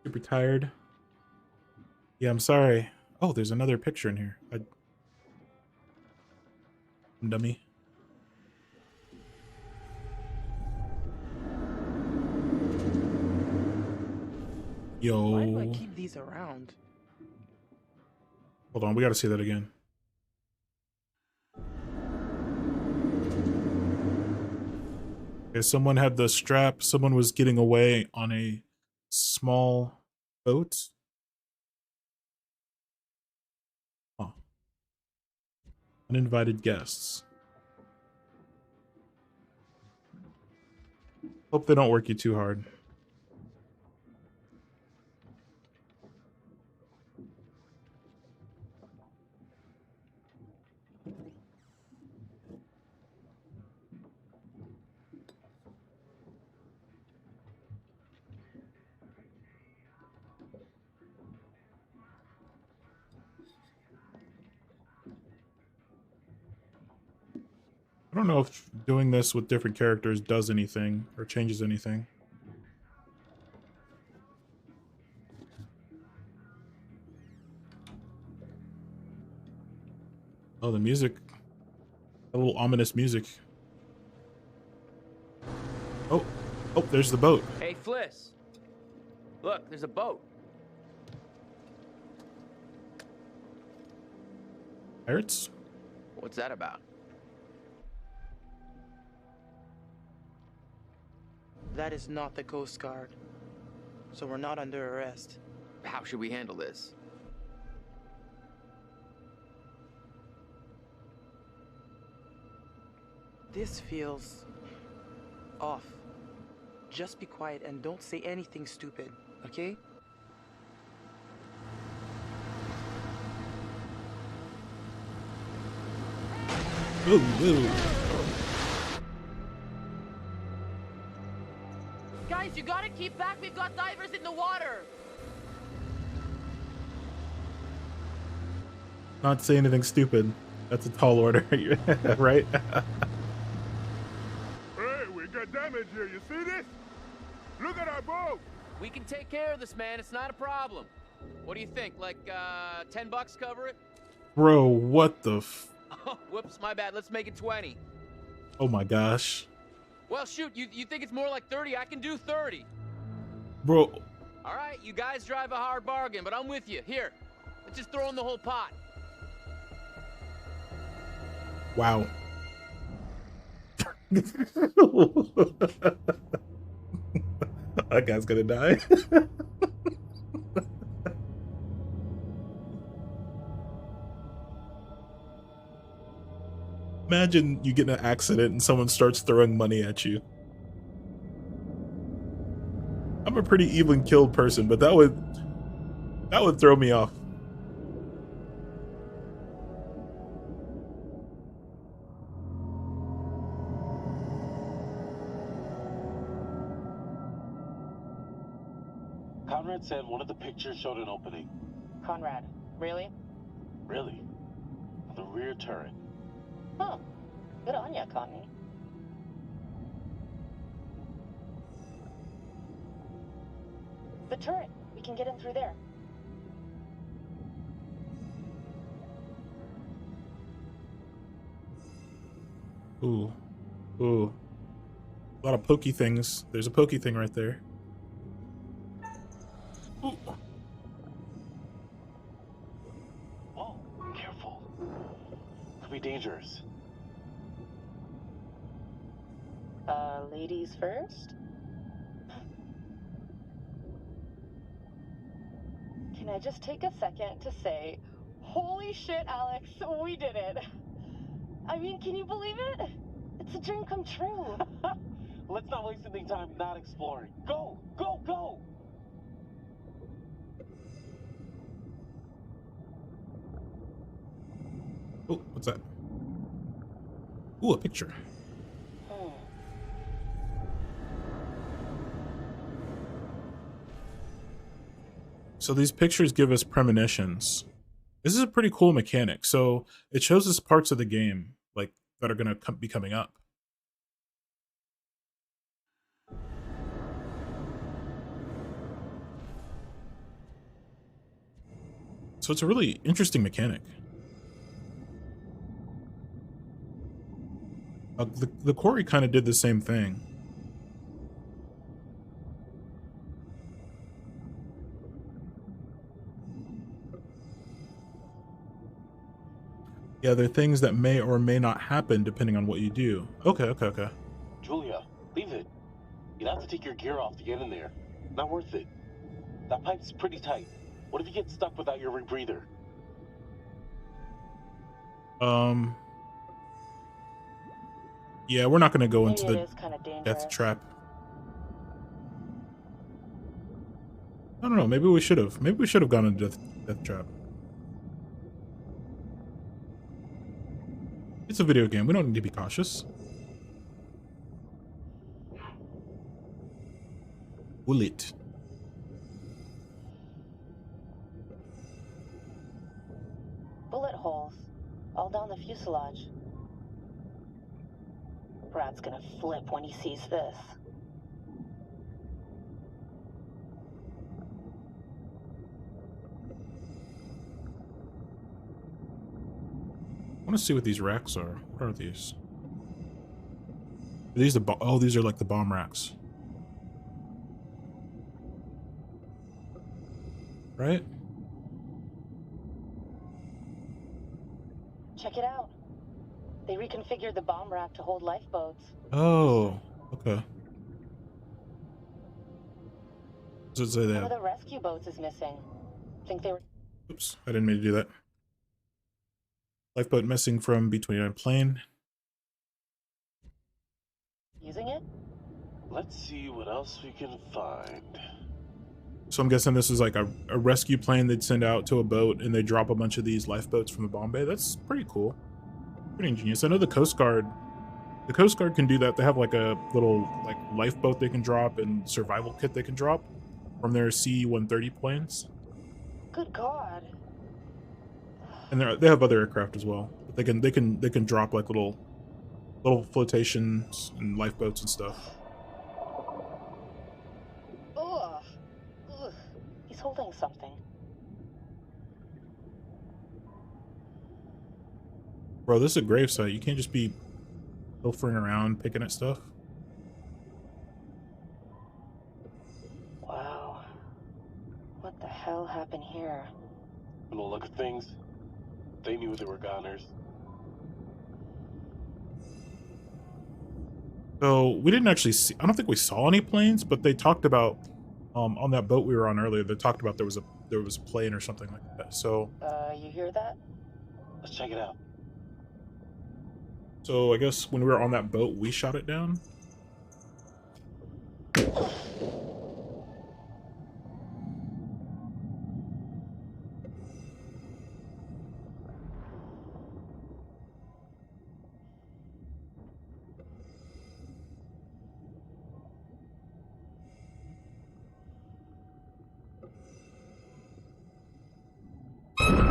Super tired. Yeah, I'm sorry. Oh, there's another picture in here. I'm dummy. Yo. Why do I keep these around? Hold on, we gotta see that again. Okay, someone had the strap. Someone was getting away on a small boat. Huh. Uninvited guests. Hope they don't work you too hard. I don't know if doing this with different characters does anything or changes anything. Oh, the music. A little ominous music. Oh, oh, there's the boat. Hey, Fliss. Look, there's a boat. Pirates? What's that about? That is not the Coast Guard. So we're not under arrest. How should we handle this? This feels off. Just be quiet and don't say anything stupid, okay? Ooh, ooh. Guys, you gotta keep back. We've got divers in the water. Not say anything stupid. That's a tall order, right? Hey, we got damage here. You see this? Look at our boat. We can take care of this, man. It's not a problem. What do you think? Like, $10 cover it? Bro, what the f... Oh, whoops, my bad. Let's make it 20. Oh my gosh. Well, shoot, you think it's more like 30? I can do 30. Bro. All right, you guys drive a hard bargain, but I'm with you. Here, let's just throw in the whole pot. Wow. That guy's gonna die. Imagine you get in an accident and someone starts throwing money at you. I'm a pretty even killed person, but that would throw me off. Conrad said one of the pictures showed an opening. Conrad, really? Really? On the rear turret. Huh. Good on ya, Connie. The turret. We can get in through there. Ooh. Ooh. A lot of pokey things. There's a pokey thing right there. Ooh. Whoa, careful. Could be dangerous. Ladies first? Can I just take a second to say, holy shit, Alex, we did it. I mean, can you believe it? It's a dream come true. Let's not waste any time not exploring. Go, go, go! Oh, what's that? Ooh, a picture. So these pictures give us premonitions. This is a pretty cool mechanic. So it shows us parts of the game like that are going to be coming up. So it's a really interesting mechanic. The quarry kind of did the same thing. Yeah, there are things that may or may not happen depending on what you do. Okay. Julia, leave it. You'd have to take your gear off to get in there. Not worth it. That pipe's pretty tight. What if you get stuck without your rebreather? Yeah, we're not going to go into the death trap. I don't know. Maybe we should have. Maybe we should have gone into death trap. It's a video game. We don't need to be cautious. Bullet. Bullet holes all down the fuselage. Brad's gonna flip when he sees this. I want to see what these racks are. What are these? Are these the oh, these are like the bomb racks. Right? Check it out. They reconfigured the bomb rack to hold lifeboats. Oh, okay. Does it say One that? of the rescue boats is missing. Think they were... Oops, I didn't mean to do that. Lifeboat missing from between a plane. using it? Let's see what else we can find. So I'm guessing this is like a rescue plane they'd send out to a boat and they drop a bunch of these lifeboats from the bomb bay. That's pretty cool. Pretty ingenious. I know the Coast Guard can do that. They have like a little like lifeboat they can drop and survival kit they can drop from their C-130 planes. Good God. And they have other aircraft as well. But they can drop like little flotations and lifeboats and stuff. Ugh. Ugh. He's holding something. Bro, this is a gravesite. You can't just be pilfering around picking at stuff. Wow. What the hell happened here? From the look of things, they knew they were goners. So we didn't actually see, I don't think we saw any planes, but they talked about on that boat we were on earlier, they talked about there was a plane or something like that. So you hear that? Let's check it out. So I guess when we were on that boat, we shot it down.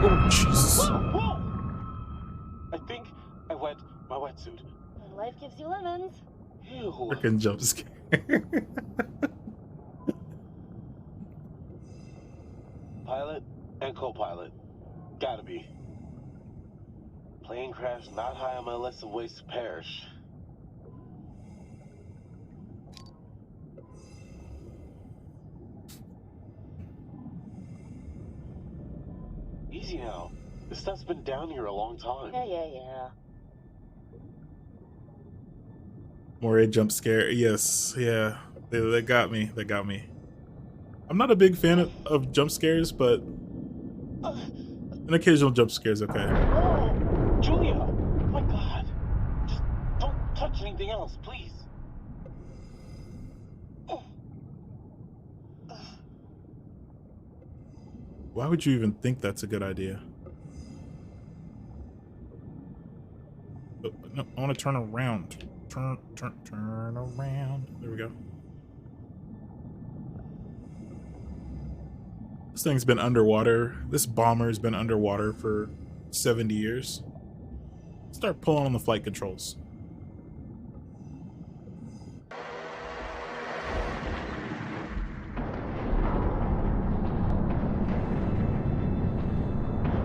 Oh, Jesus. Whoa! I think I wet my wetsuit. When life gives you lemons. Ew. Freaking jump scare. Pilot and co-pilot. Gotta be. Plane crash not high on my list of ways to perish. Easy now. This stuff's been down here a long time. Yeah. More jump scare. Yes, yeah. They got me. They got me. I'm not a big fan of jump scares, but an occasional jump scare is okay. Oh, Julia! Oh my God! Just don't touch anything else, please. Why would you even think that's a good idea? No, I want to turn around. Turn around. There we go. This thing's been underwater. This bomber's been underwater for 70 years. Start pulling on the flight controls.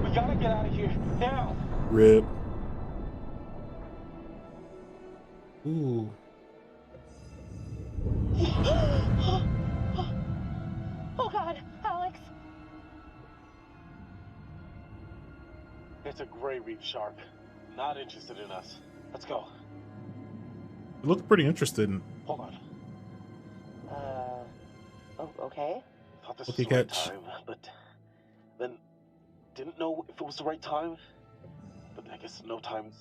We gotta get out of here now. Rip. Ooh. Oh God, Alex. It's a gray reef shark. Not interested in us. Let's go. You look pretty interested in. Hold on. Oh, okay. Thought this Okay, was the right catch. time, but then didn't know if it was the right time. But I guess no time's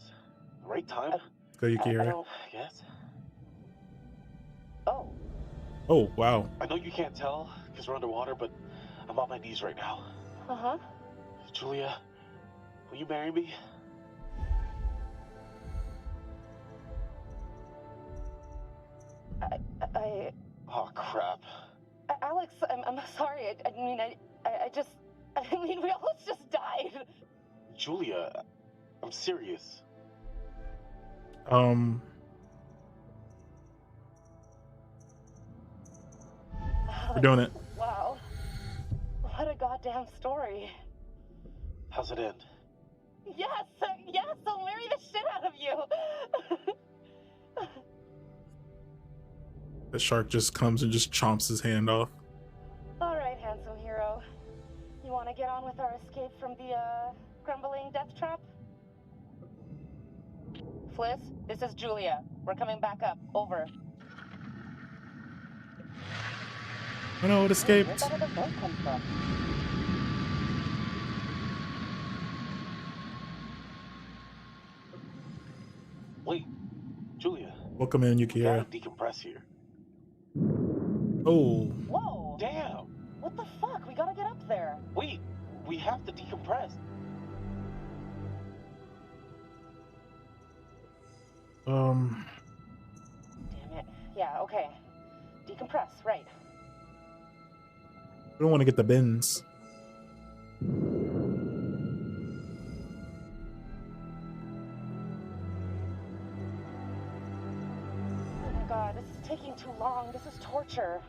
the right time. Go, Yukihira. I guess. Oh. Oh, wow. I know you can't tell because we're underwater, but I'm on my knees right now. Uh-huh. Julia, will you marry me? Oh, crap. Alex, I'm sorry. I mean, we almost just died. Julia, I'm serious. We're doing it. Wow. What a goddamn story. How's it end? Yes, I'll marry the shit out of you. The shark just comes and just chomps his hand off. All right, handsome hero. You want to get on with our escape from the, crumbling death trap? Fliss, this is Julia. We're coming back up. Over. I know it escaped. Where did the boat come from? Wait, Julia. Welcome in, We Yukihira. gotta decompress here. Oh. Whoa! Damn! What the fuck? We gotta get up there. Wait, we have to decompress. Damn it. Yeah, okay. Decompress, right. We don't want to get the bins. Oh my god, this is taking too long. This is torture.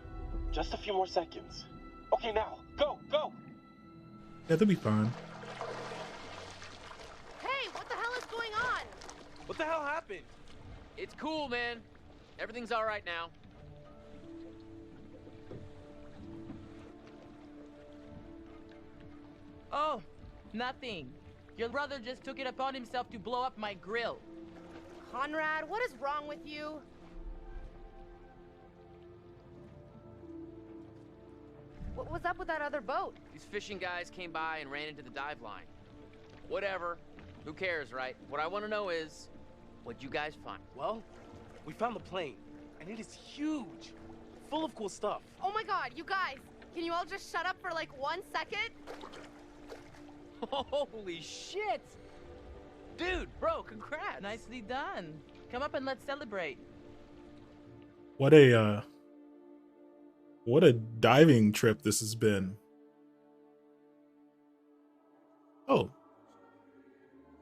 Just a few more seconds. Okay, now, go, go! Yeah, they'll be fine. Hey, what the hell is going on? What the hell happened? It's cool, man. Everything's all right now. Oh, nothing. Your brother just took it upon himself to blow up my grill. Conrad, what is wrong with you? What was up with that other boat? These fishing guys came by and ran into the dive line. Whatever. Who cares, right? What I want to know is, what'd you guys find? Well, we found the plane, and it is huge. Full of cool stuff. Oh my god, you guys! Can you all just shut up for like 1 second? Holy shit! Dude, bro, congrats! Nicely done. Come up and let's celebrate. What a diving trip this has been. Oh.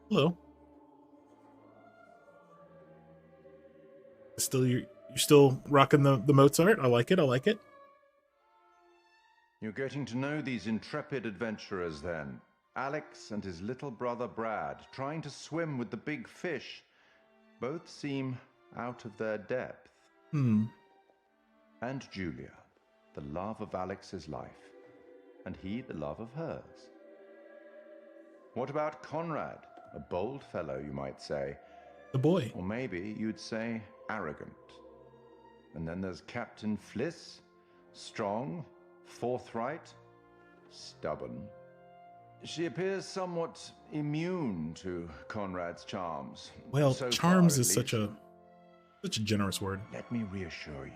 Hello. You're still rocking the Mozart? I like it, I like it. You're getting to know these intrepid adventurers then. Alex and his little brother Brad, trying to swim with the big fish. Both seem out of their depth. Hmm. And Julia, the love of Alex's life, and he the love of hers. What about Conrad? A bold fellow, you might say. The boy. Or maybe you'd say arrogant. And then there's Captain Fliss, strong, forthright, stubborn. She appears somewhat immune to Conrad's charms. Well, So charms far, is at such a generous word. Let me reassure you.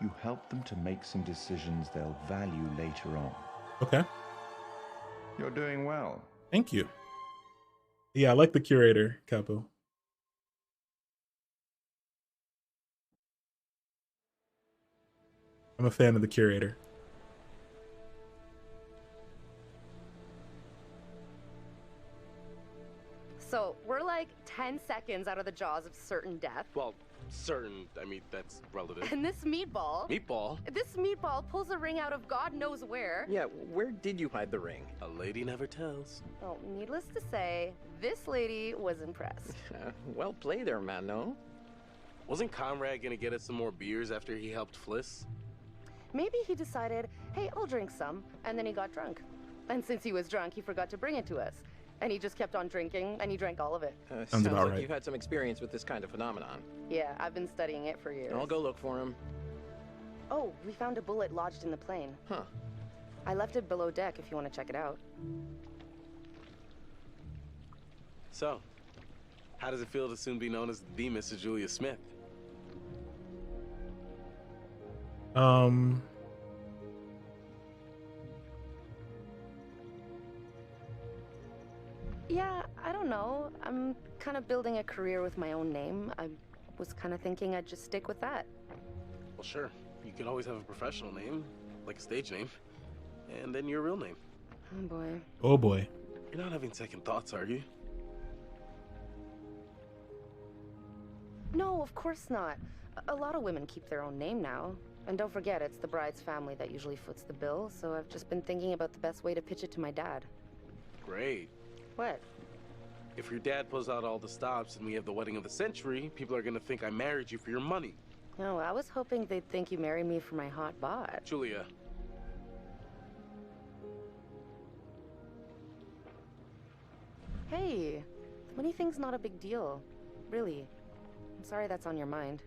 You help them to make some decisions they'll value later on. Okay. You're doing well. Thank you. Yeah, I like the curator, Capo. I'm a fan of the curator. So, we're like 10 seconds out of the jaws of certain death. Well, certain, I mean, that's relative. And this meatball... Meatball? This meatball pulls a ring out of God knows where. Yeah, where did you hide the ring? A lady never tells. Well, needless to say, this lady was impressed. Well played there, man, no? Wasn't Conrad gonna get us some more beers after he helped Fliss? Maybe he decided, hey, I'll drink some, and then he got drunk. And since he was drunk, he forgot to bring it to us. And he just kept on drinking, and he drank all of it. Sounds about like right. You've had some experience with this kind of phenomenon. Yeah, I've been studying it for years. I'll go look for him. Oh, we found a bullet lodged in the plane. Huh. I left it below deck if you want to check it out. So, how does it feel to soon be known as the Mrs. Julia Smith? Yeah, I don't know. I'm kind of building a career with my own name. I was kind of thinking I'd just stick with that. Well, sure. You could always have a professional name, like a stage name, and then your real name. Oh, boy. Oh, boy. You're not having second thoughts, are you? No, of course not. A lot of women keep their own name now. And don't forget, it's the bride's family that usually foots the bill, so I've just been thinking about the best way to pitch it to my dad. Great. What? If your dad pulls out all the stops and we have the wedding of the century, people are gonna think I married you for your money. No, I was hoping they'd think you married me for my hot bod. Julia. Hey, the money thing's not a big deal. Really. I'm sorry that's on your mind.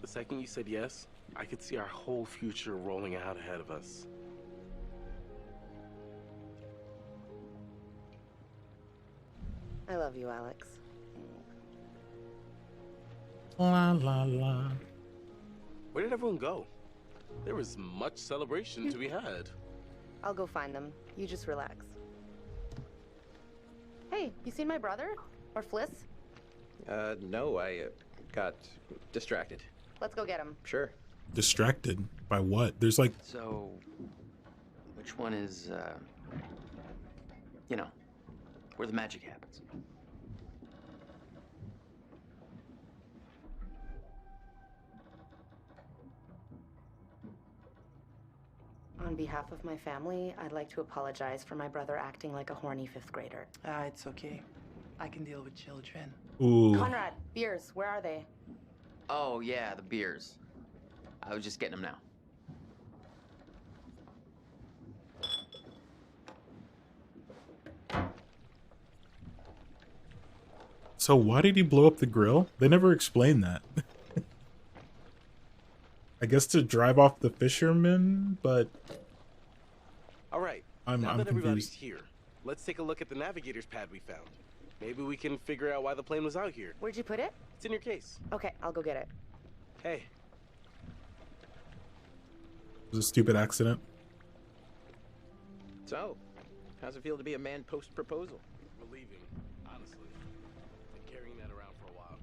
The second you said yes, I could see our whole future rolling out ahead of us. I love you, Alex. La la la. Where did everyone go? There was much celebration to be had. I'll go find them. You just relax. Hey, you seen my brother? Or Fliss? No, I got distracted. Let's go get him. Sure. Distracted? By what? There's like... So, which one is, you know, where the magic happens? On behalf of my family, I'd like to apologize for my brother acting like a horny 5th grader. It's okay. I can deal with children. Ooh. Conrad, beers, where are they? Oh, yeah, the beers. I was just getting them now. So why did he blow up the grill? They never explained that. I guess to drive off the fishermen, but... All right, now that everybody's here, let's take a look at the navigator's pad we found. Maybe we can figure out why the plane was out here. Where'd you put it? It's in your case. Okay, I'll go get it. Hey. It was a stupid accident. So, how's it feel to be a man post-proposal? Relieving, honestly. Been carrying that around for a while.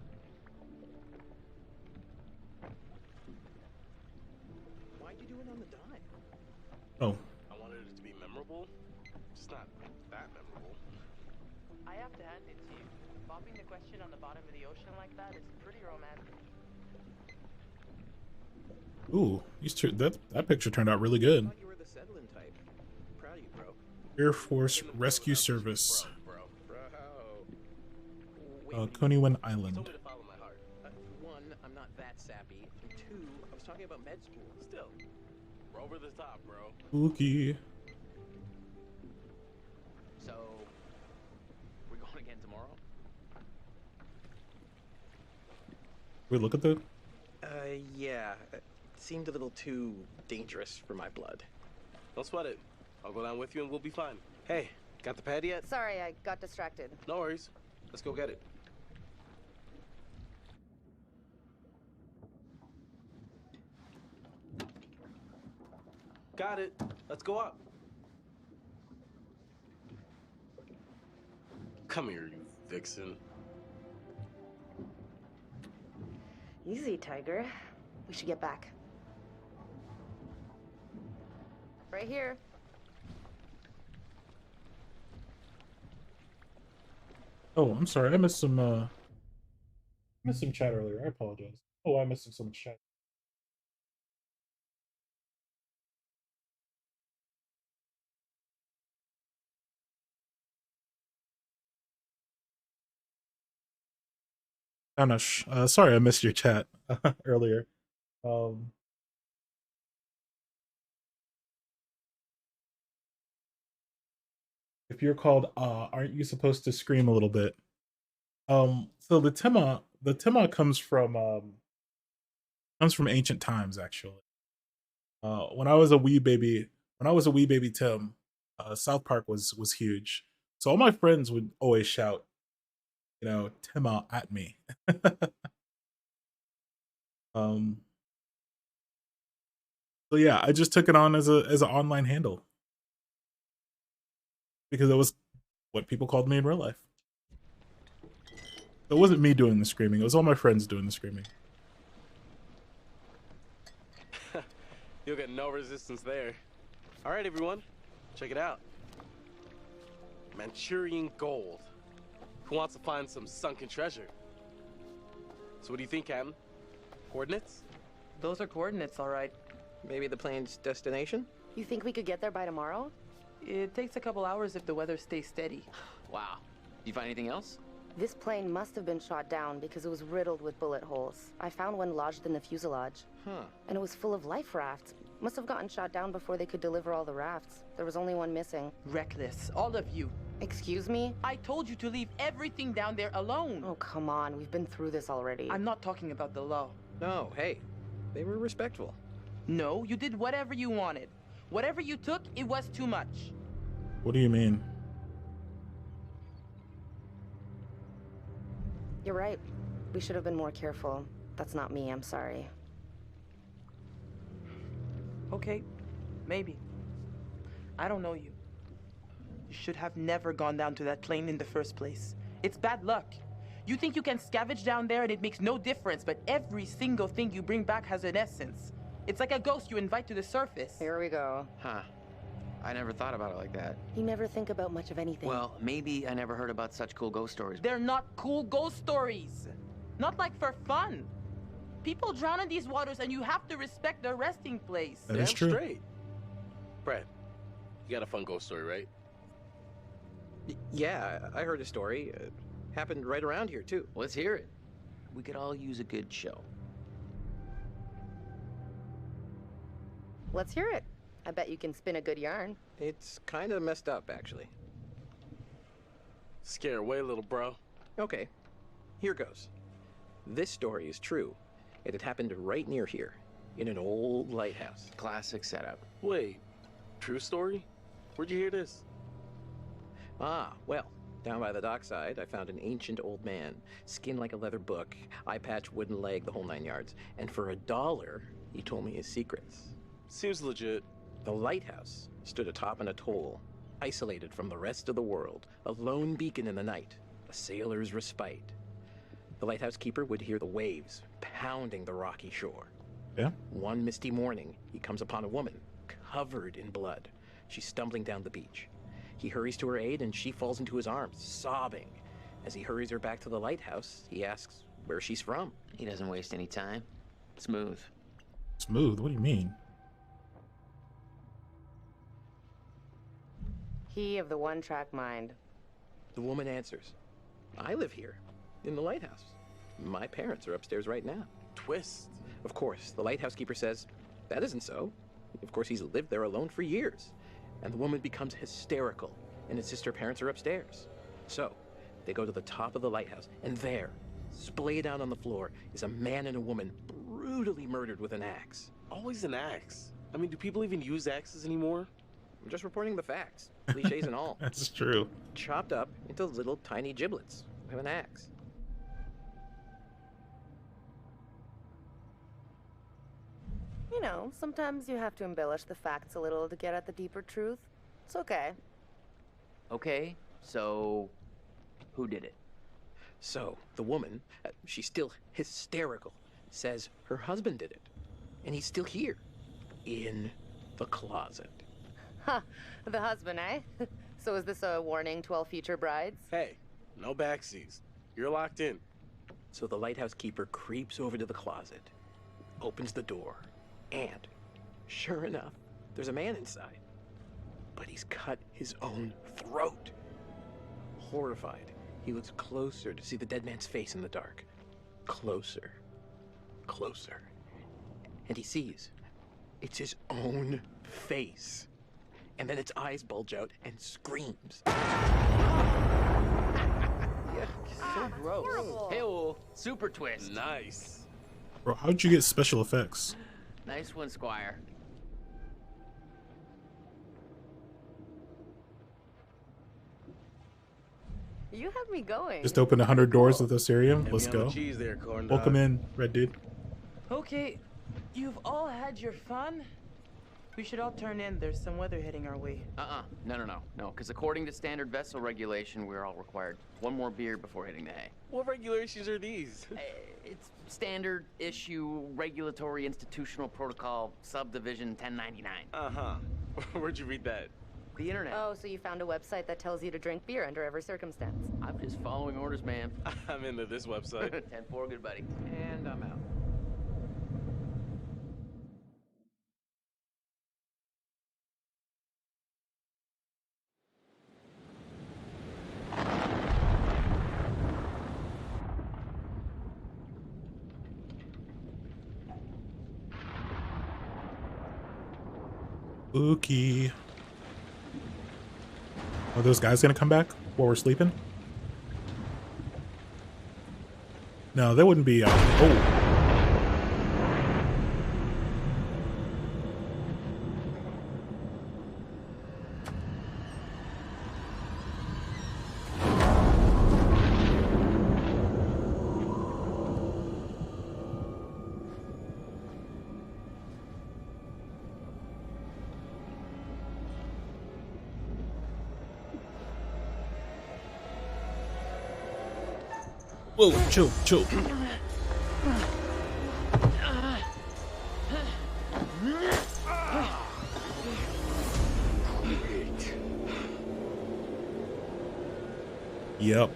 Why'd you do it on the dime? Oh. I wanted it to be memorable, just not that memorable. I have to hand it to you. Popping the question on the bottom of the ocean like that is pretty romantic. Ooh, that picture turned out really good. I thought you were the settling type. Proud of you, bro. Air Force Rescue Service. Bro. Coneywen You Island. told me to follow my heart. One, I'm not that sappy. And two, I was talking about med school. Still, we're over the top, bro. Spooky. So, we're going again tomorrow? Wait, look at the... Yeah. It seemed a little too dangerous for my blood. Don't sweat it. I'll go down with you and we'll be fine. Hey, got the pad yet? Sorry, I got distracted. No worries. Let's go get it. Got it. Let's go up. Come here, you vixen. Easy, Tiger. We should get back. Right here. Oh, I'm sorry. I missed some chat earlier. I apologize. Oh, I missed some chat. Anish, sorry I missed your chat earlier. Um, if you're called aren't you supposed to scream a little bit? So the tema comes from ancient times actually. When I was a wee baby, Tim, South Park was huge. So all my friends would always shout, Tima at me. um, so yeah, I just took it on as an online handle because it was what people called me in real life. It wasn't me doing the screaming; it was all my friends doing the screaming. You'll get no resistance there. All right, everyone, check it out. Manchurian gold. Who wants to find some sunken treasure? So what do you think, Captain? Coordinates? Those are coordinates, all right. Maybe the plane's destination? You think we could get there by tomorrow? It takes a couple hours if the weather stays steady. Wow. You find anything else? This plane must have been shot down because it was riddled with bullet holes. I found one lodged in the fuselage. Huh. And it was full of life rafts. Must have gotten shot down before they could deliver all the rafts. There was only one missing. Reckless, all of you. Excuse me? I told you to leave everything down there alone. Oh, come on. We've been through this already. I'm not talking about the law. No, hey, they were respectful. No, you did whatever you wanted. Whatever you took, it was too much. What do you mean? You're right. We should have been more careful. That's not me, I'm sorry. Okay, maybe. I don't know you. You should have never gone down to that plane in the first place. It's bad luck. You think you can scavenge down there and it makes no difference, but every single thing you bring back has an essence. It's like a ghost you invite to the surface. Here we go. Huh. I never thought about it like that. You never think about much of anything. Well, maybe I never heard about such cool ghost stories. They're not cool ghost stories. Not like for fun. People drown in these waters and you have to respect their resting place. That is true. Straight. Brad, you got a fun ghost story, right? Yeah, I heard a story. Happened right around here, too. Let's hear it. We could all use a good show. Let's hear it. I bet you can spin a good yarn. It's kind of messed up, actually. Scare away, little bro. Okay, here goes. This story is true. It had happened right near here, in an old lighthouse. Classic setup. Wait, true story? Where'd you hear this? Ah, well, down by the dockside, I found an ancient old man, skin like a leather book, eye patch, wooden leg, the whole 9 yards. And for $1, he told me his secrets. Seems legit. The lighthouse stood atop an atoll, isolated from the rest of the world, a lone beacon in the night, a sailor's respite. The lighthouse keeper would hear the waves pounding the rocky shore. Yeah. One misty morning, he comes upon a woman, covered in blood. She's stumbling down the beach. He hurries to her aid, and she falls into his arms, sobbing. As he hurries her back to the lighthouse, he asks where she's from. He doesn't waste any time. Smooth. Smooth? What do you mean? He of the one-track mind. The woman answers, I live here, in the lighthouse. My parents are upstairs right now. Twist. Of course, the lighthouse keeper says, that isn't so. Of course, he's lived there alone for years. And the woman becomes hysterical and insists her parents are upstairs. So, they go to the top of the lighthouse, and there, splayed out on the floor, is a man and a woman brutally murdered with an axe. Always an axe. I mean, do people even use axes anymore? I'm just reporting the facts, cliches and all. That's true. Chopped up into little tiny giblets with an axe. You know, sometimes you have to embellish the facts a little to get at the deeper truth. It's okay. Okay, so who did it? So, the woman, she's still hysterical, says her husband did it. And he's still here, in the closet. Ha, the husband, eh? So is this a warning to all future brides? Hey, no backseas. You're locked in. So the lighthouse keeper creeps over to the closet, opens the door, and sure enough, there's a man inside. But he's cut his own throat. Horrified, he looks closer to see the dead man's face in the dark. Closer. Closer. And he sees it's his own face. And then its eyes bulge out and screams. So gross. Hey, super twist. Nice. Bro, how'd you get special effects? Nice one, Squire. You have me going. Just open 100 doors of this area. Let's Yummy go. cheese there, corn dog. Welcome in, red dude. Okay, you've all had your fun. We should all turn in. There's some weather hitting our way. No. Because according to standard vessel regulation, we're all required one more beer before hitting the hay. What regulations are these? It's standard issue regulatory institutional protocol subdivision 1099. Uh-huh. Where'd you read that? The internet. Oh, so you found a website that tells you to drink beer under every circumstance. I'm just following orders, ma'am. I'm into this website. 10-4, good buddy. And I'm out. Spooky. Are those guys gonna come back while we're sleeping? No, they wouldn't be. Oh. Whoa, chill. Yep.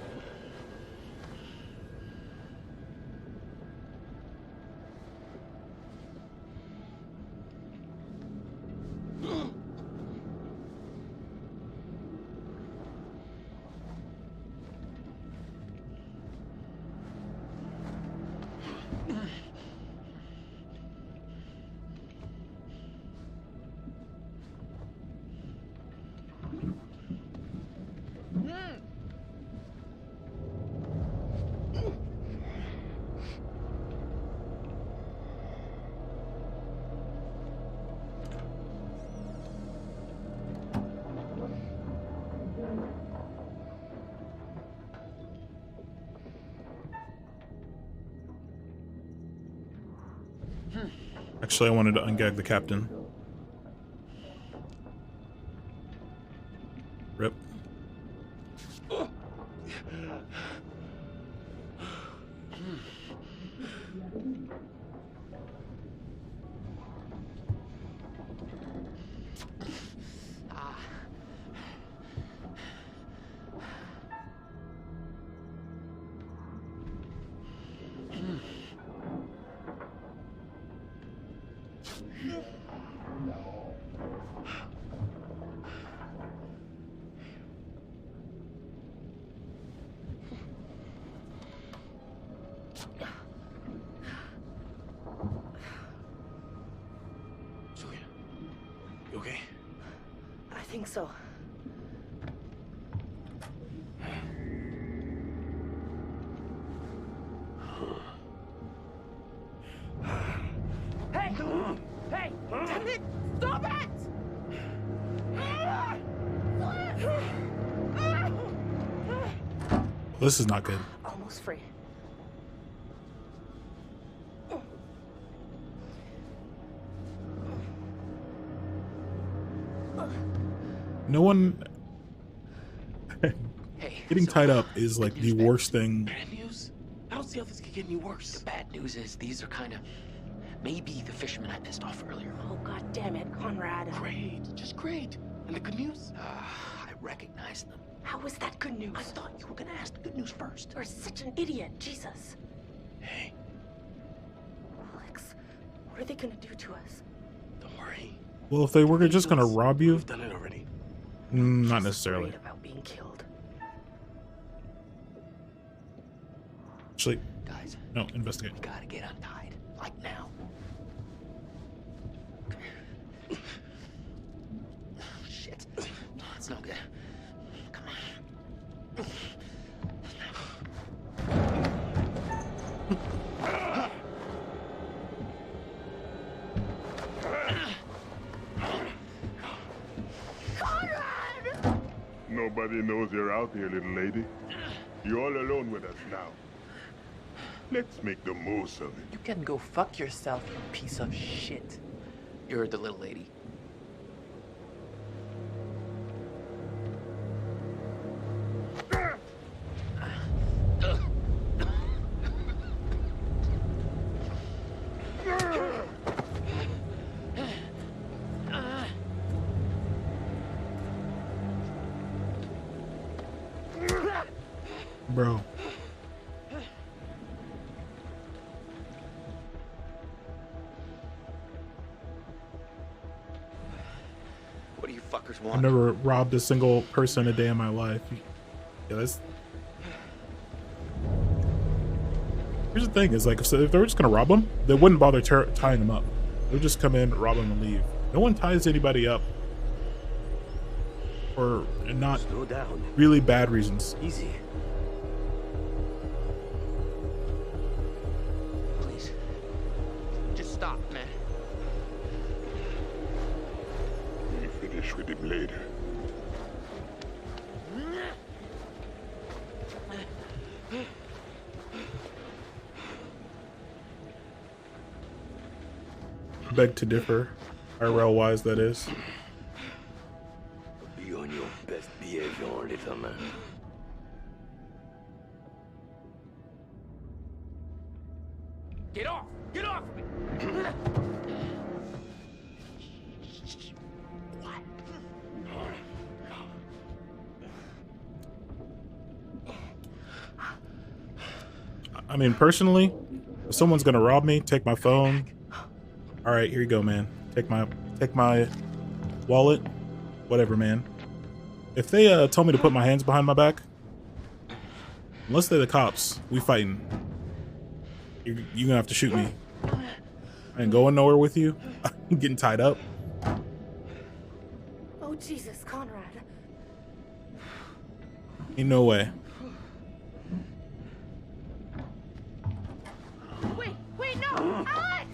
Actually, I wanted to ungag the captain. Rip. You okay? I think so. Hey! Hey! Damn it! Stop it! This is not good. Almost free. No one. Getting tied up is like the worst thing. Bad news? I don't see how this could get any worse. The bad news is these are kind of maybe the fishermen I pissed off earlier. Oh, god damn it, Conrad. Great, just great. And And the good news? I recognize them. How was that good news? I thought you were gonna ask the good news first. You're such an idiot, Jesus. Hey. Alex, what are they gonna do to us? Don't worry. Well, if they were just gonna rob you, We've done it already. Not necessarily. Worried about being killed. Actually, guys, no, investigate. We gotta get untied, like now. Shit, it's no good. Come on. Nobody knows you're out here, little lady. You're all alone with us now. Let's make the most of it. You can go fuck yourself, you piece of shit. You're the little lady. Bro. What do you fuckers I've want? never robbed a single person a day in my life. Yeah, that's... Here's the thing, is like, if they were just gonna rob them, they wouldn't bother tying them up. They would just come in, rob them, and leave. No one ties anybody up for not Slow down. really bad reasons. Easy. Please. Just stop, man. We'll finish with him later. Beg to differ. IRL wise, that is. Be on your best behavior, little man. Get off! Get off me! I mean, personally, if someone's gonna rob me, take my phone. All right, here you go, man. Take my wallet, whatever, man. If they tell me to put my hands behind my back, unless they're the cops, we fighting. You're gonna have to shoot me. I ain't going nowhere with you. I'm getting tied up. Oh, Jesus, Conrad. Ain't no way. Wait, no! Alex!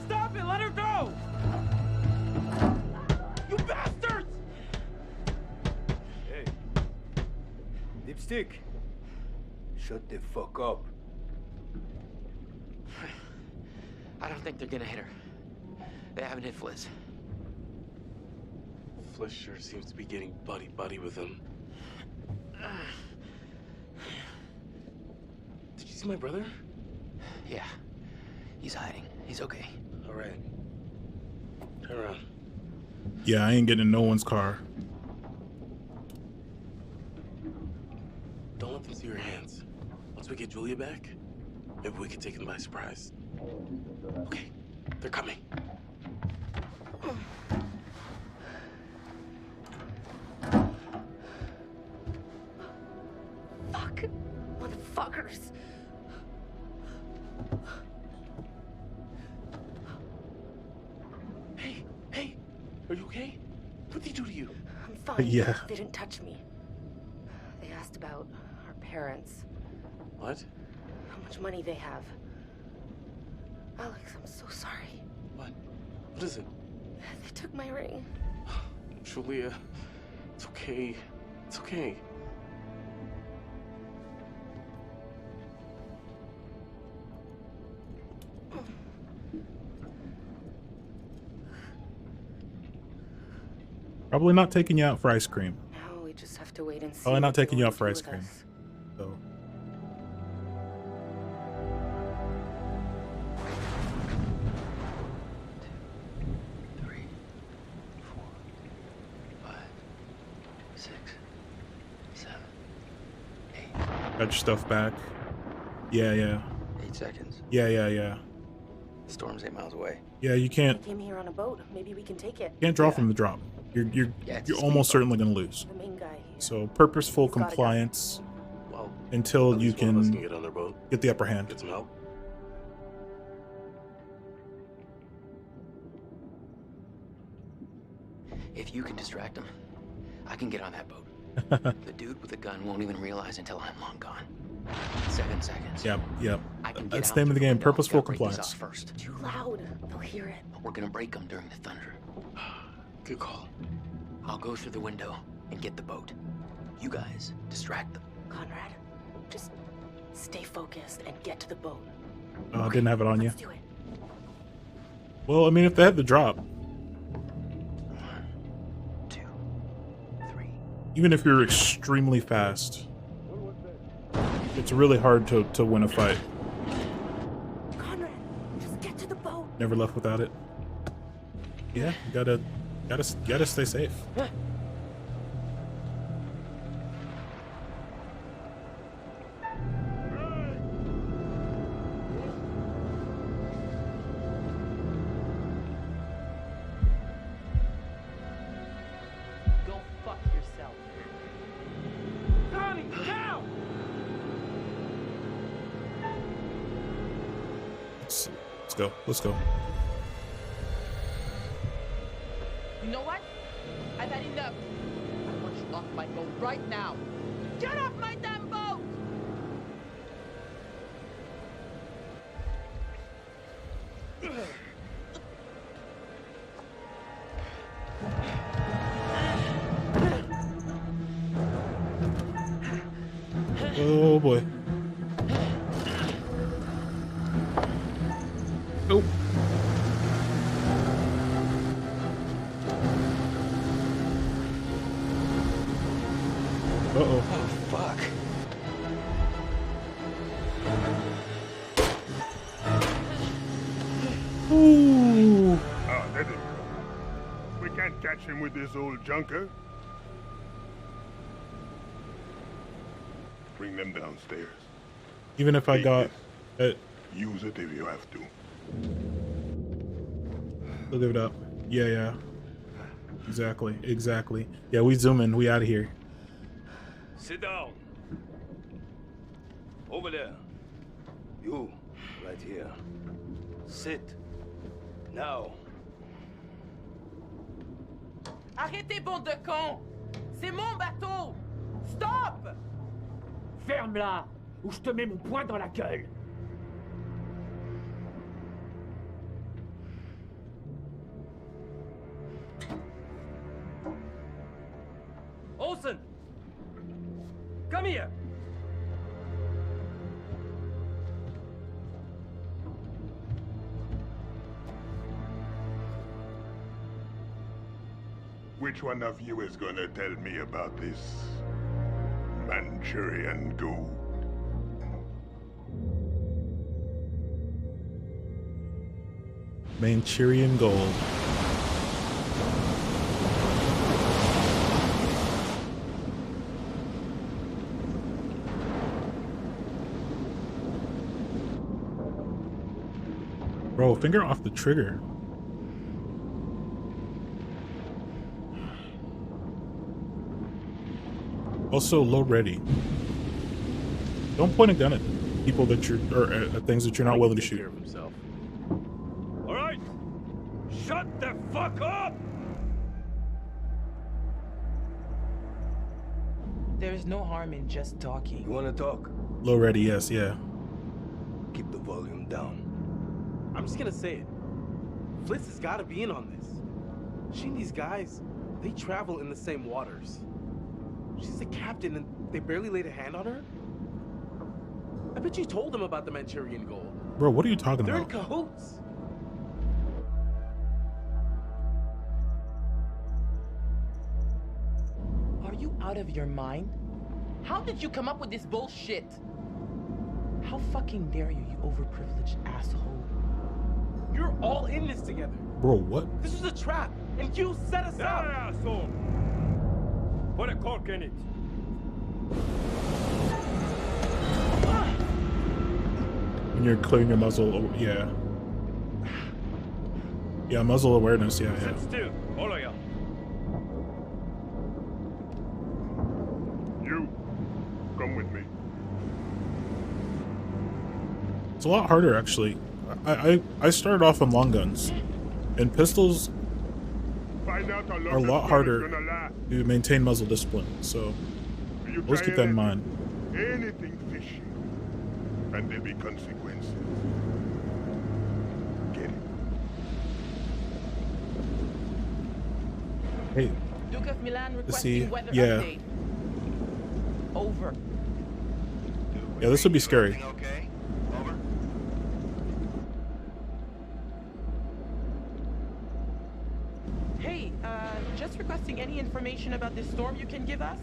Stop it! Let her go! You bastards! Hey. Dipstick. Shut the fuck up. I don't think they're gonna hit her. They haven't hit Fliss. Fliss sure seems to be getting buddy-buddy with him. Did you see my brother? Yeah. He's hiding. He's okay. All right. Turn around. Yeah, I ain't getting in no one's car. Don't let them see your hands. Once we get Julia back, maybe we can take them by surprise. Okay, they're coming. Fuck. Motherfuckers. Hey, are you okay? What did they do to you? I'm fine. Yeah. They didn't touch me. They asked about our parents. What? How much money they have. Alex, I'm so sorry. What is it? They took my ring. Julia, it's okay. It's okay. Probably not taking you out for ice cream. Now we just have to wait and see. Probably not what they taking you want out for to ice do cream. with us. So. Got your stuff back. Yeah, yeah. 8 seconds. Yeah, yeah, yeah. The storm's 8 miles away. Yeah, you can't. I came here on a boat. Maybe we can take it. Can't draw from the drop. You're almost certainly gonna lose. The main guy. So purposeful compliance until you can get the upper hand. Get some help. If you can distract him, I can get on that boat. The dude with the gun won't even realize until I'm long gone. 7 seconds. Yep, yep. I can get That's out the name of the through game. window. Purposeful Gotta break this compliance. off first. Too loud. They'll hear it. We're gonna break them during the thunder. Good call. I'll go through the window and get the boat. You guys distract them. Conrad, just stay focused and get to the boat. Didn't have it on you. Let's do it. Well, I mean, if they had the drop. 1, 2, 3. Even if you're extremely fast, it's really hard to win a fight. Conrad, just get to the boat. Never left without it. Yeah, you gotta stay safe. Go fuck yourself. Connie, down! Let's go. Let's go. You know what? I've had enough. I want you off my boat right now. Get off my damn boat! Oh boy. Nope. Uh-oh. Oh, fuck. Ooh. Ah, let him go. We can't catch him with this old junker. Bring them downstairs. Even if I got it. Use it if you have to. Look it up. Yeah, yeah. Exactly. Exactly. Yeah, we zoom in. We out of here. Sit down. Over there. You, right here. Sit. Now. Arrêtez, bande de cons! C'est mon bateau! Stop! Ferme-la, ou je te mets mon poing dans la gueule. Olsen! Come here! Which one of you is gonna tell me about this Manchurian gold? Manchurian gold. Bro, finger off the trigger. Also, load ready. Don't point a gun at people that you're, or at things that you're not willing to shoot. All right. Shut the fuck up! There's no harm in just talking. You want to talk? Low ready, yes, yeah. Keep the volume down. I'm just gonna say it. Fliss has gotta be in on this. She and these guys, they travel in the same waters. She's a captain and they barely laid a hand on her? I bet you told them about the Manchurian gold. Bro, what are you talking They're in about? cahoots. Are you out of your mind? How did you come up with this bullshit? How fucking dare you, you overprivileged asshole? You're all in this together. Bro, what? This was a trap, and you set us up. Asshole! Put a cork in it. When you're clearing your muzzle, yeah. Yeah, muzzle awareness, yeah. Sit still, all of you. You, come with me. It's a lot harder, actually. I started off on long guns, and pistols are a lot harder to maintain muzzle discipline, so always keep that in mind. Anything fishy, and there'll be consequences. Get it? Hey, Duke of Milan let's see. requesting weather Yeah. update. Over. Yeah, this would be scary. Okay. Over. Hey, just requesting any information about this storm you can give us?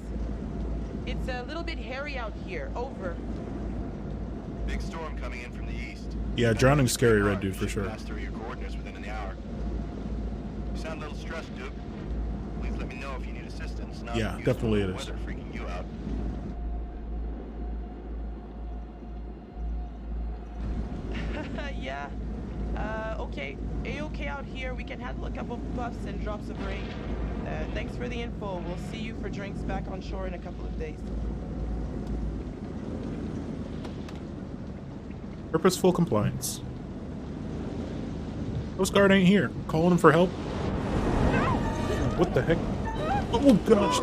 It's a little bit hairy out here. Over. Big storm coming in from the east. Yeah, drowning's scary, Red Dude, for sure. Pass through your coordinates within an hour. You sound a little stressed, Duke. Please let me know if you need assistance. Not Yeah, useful definitely it is. weather freaking you out. Yeah. Okay. A-okay out here. We can handle a couple of puffs and drops of rain. Thanks for the info. We'll see you for drinks back on shore in a couple of days. Purposeful compliance. Coast Guard ain't here. Calling him for help. What the heck? Oh gosh.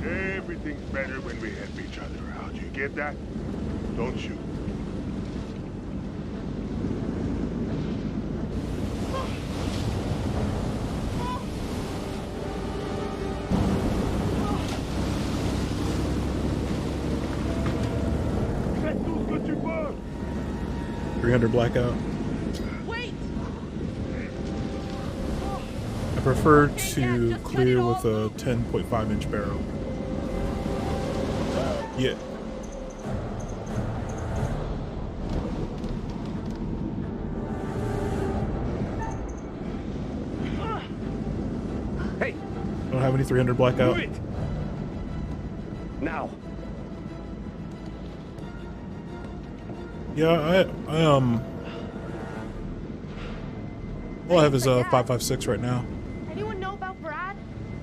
Everything's better when we help each other out. You get that? Don't you? Faites tout ce que tu peux. 300 blackout. Wait. I prefer to clear with a 10.5 inch barrel. Yeah. Hey. Don't have any 300 blackout. Move it. Now. Yeah, all I have is a 5.56 right now, Anyone know about Brad?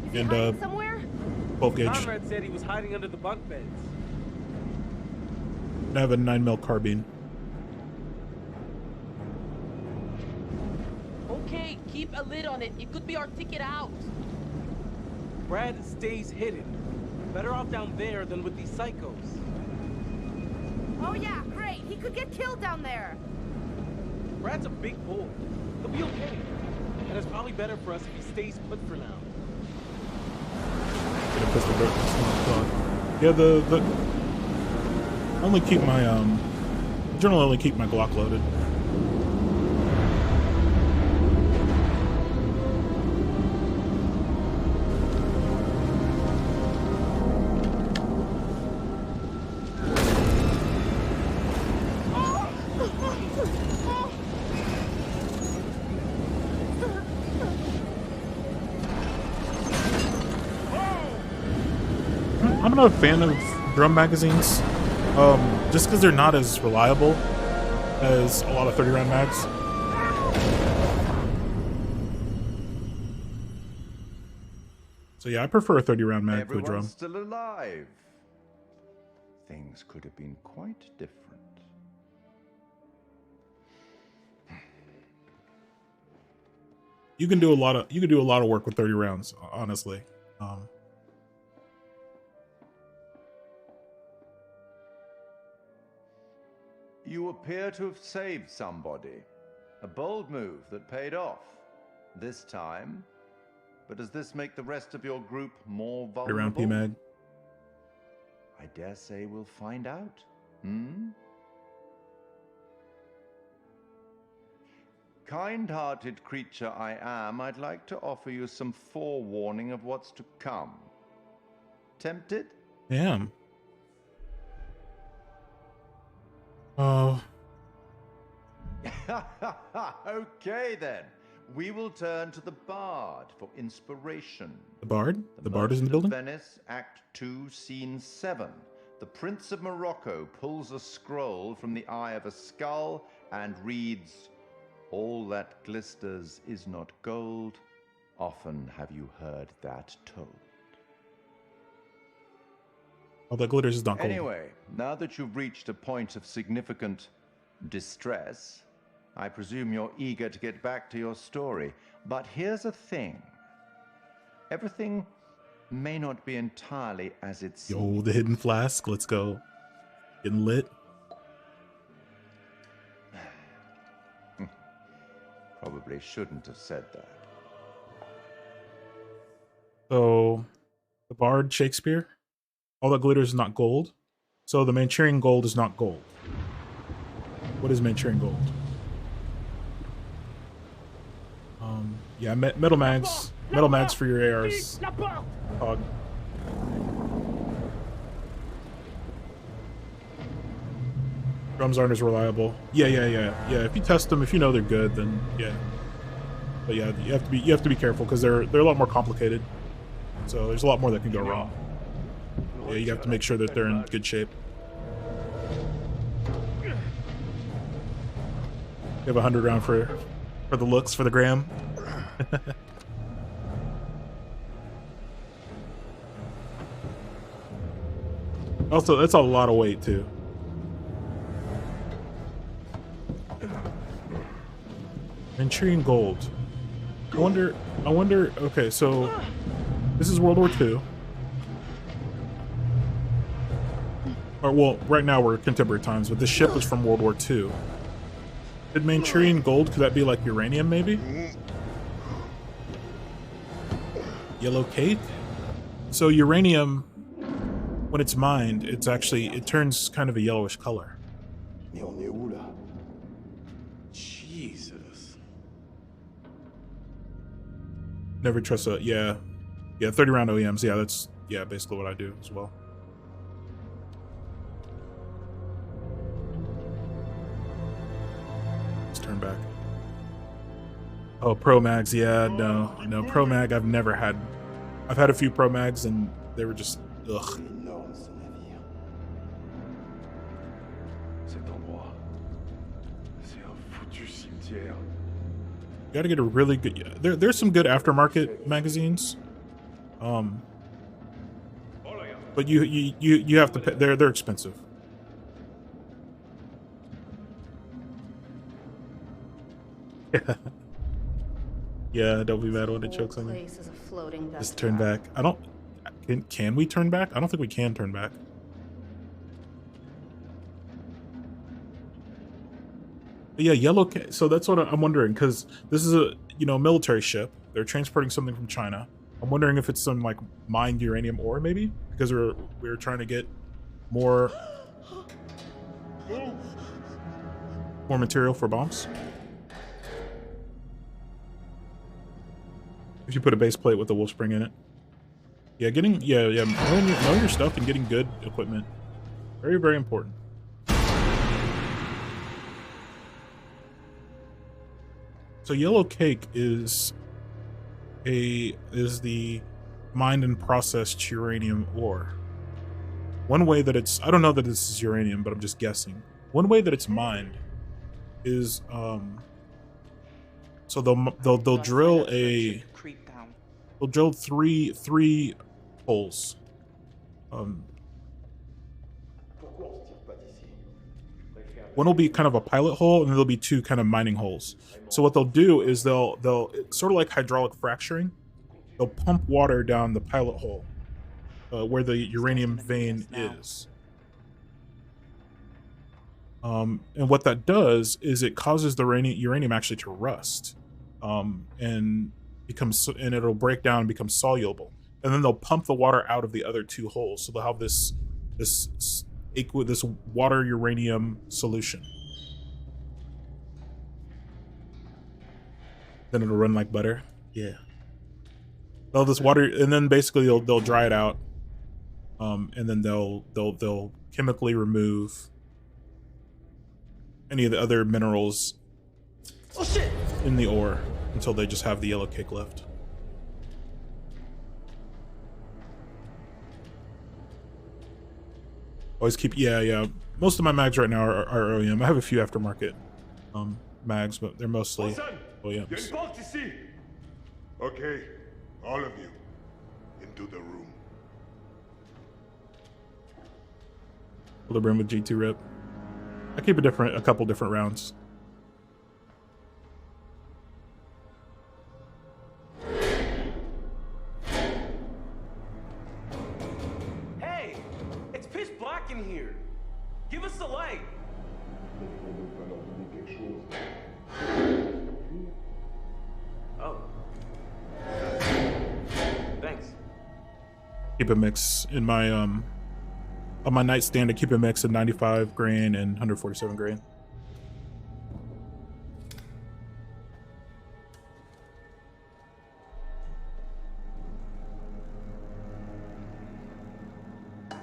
Is he and hiding somewhere? 12 gauge. Conrad said he was hiding under the bunk beds. I have a 9mm carbine. Okay, keep a lid on it. It could be our ticket out. Brad stays hidden. Better off down there than with these psychos. Oh yeah, great. He could get killed down there. Brad's a big boy. He'll be okay. And it's probably better for us if he stays put for now. Get a pistol grip. Yeah, the I only keep my generally only keep my Glock loaded. I'm not a fan of drum magazines, just because they're not as reliable as a lot of 30-round mags. So yeah, I prefer a 30-round mag for the drum. Everyone's still alive. Things could have been quite different. You can do a lot of work with 30 rounds, honestly. You appear to have saved somebody. A bold move that paid off. This time. But does this make the rest of your group more vulnerable? Around PMag. I dare say we'll find out. Hmm? Kind-hearted creature I am, I'd like to offer you some forewarning of what's to come. Tempted? Damn. Oh. Okay then. we will turn to the Bard for inspiration. The Bard? The Bard is in the building? Venice, Act 2, Scene 7. The Prince of Morocco pulls a scroll from the eye of a skull and reads, "All that glisters is not gold. Often have you heard that told." All that glitters is not gold. Anyway, now that you've reached a point of significant distress, I presume you're eager to get back to your story. But here's the thing. Everything may not be entirely as it seems. Yo, the hidden flask. Let's go. Getting lit. Probably shouldn't have said that. So, the Bard, Shakespeare. All that glitters is not gold. So the Manchurian gold is not gold. What is Manchurian gold? Yeah, metal mags. Metal mags for your ARs. Hog. Drums aren't as reliable. Yeah. If you test them, if you know they're good, then yeah. But yeah, you have to be careful because they're a lot more complicated. So there's a lot more that can go wrong. Yeah, you have to make sure that they're in good shape. You have 100 round for the looks, for the gram. Also, that's a lot of weight too. Manchurian gold. I wonder. Okay, so this is World War II. Or well, right now we're contemporary times, but this ship is from World War II. Did Manchurian gold, could that be like uranium maybe? Yellow cake? So uranium, when it's mined, it turns kind of a yellowish color. Jesus. Never trust a, yeah, 30 round OEMs, yeah, that's, yeah, basically what I do as well. Let's turn back. Oh, Pro Mags, yeah, no, Pro Mag I've never had. I've had a few Pro Mags and they were just, ugh. You gotta get a really good, yeah, there's some good aftermarket magazines. But you have to pay, they're expensive. Yeah. Yeah, don't be mad when it chokes on you. Just turn back. I don't, can we turn back? I don't think we can turn back. But yeah, yellow, so that's what I'm wondering, because this is a, military ship. They're transporting something from China. I'm wondering if it's some like mined uranium ore maybe, because we're trying to get more material for bombs. If you put a base plate with a wolf spring in it. Yeah, knowing your stuff and getting good equipment. Very, very important. So yellow cake is the mined and processed uranium ore. One way that it's, I don't know that this is uranium, but I'm just guessing. One way that it's mined is so they'll drill three holes. One will be kind of a pilot hole, and there'll be two kind of mining holes. So what they'll do is they'll sort of like hydraulic fracturing. They'll pump water down the pilot hole where the uranium vein is. And what that does is it causes the uranium actually to rust, and it'll break down and become soluble. And then they'll pump the water out of the other two holes, so they'll have this water uranium solution. Then it'll run like butter. Yeah. They'll this water, and then basically they'll dry it out, and then they'll chemically remove any of the other minerals in the ore. until they just have the yellow cake left. Always keep, yeah. Most of my mags right now are OEM. I have a few aftermarket mags, but they're mostly OEMs. Okay, all of you, into the room. Equilibrium with G2 rip. I keep a couple different rounds. Hey, it's pitch black in here. Give us the light. Oh. Thanks. Keep a mix in my on my nightstand. I keep a mix of 95 grain and 147 grain.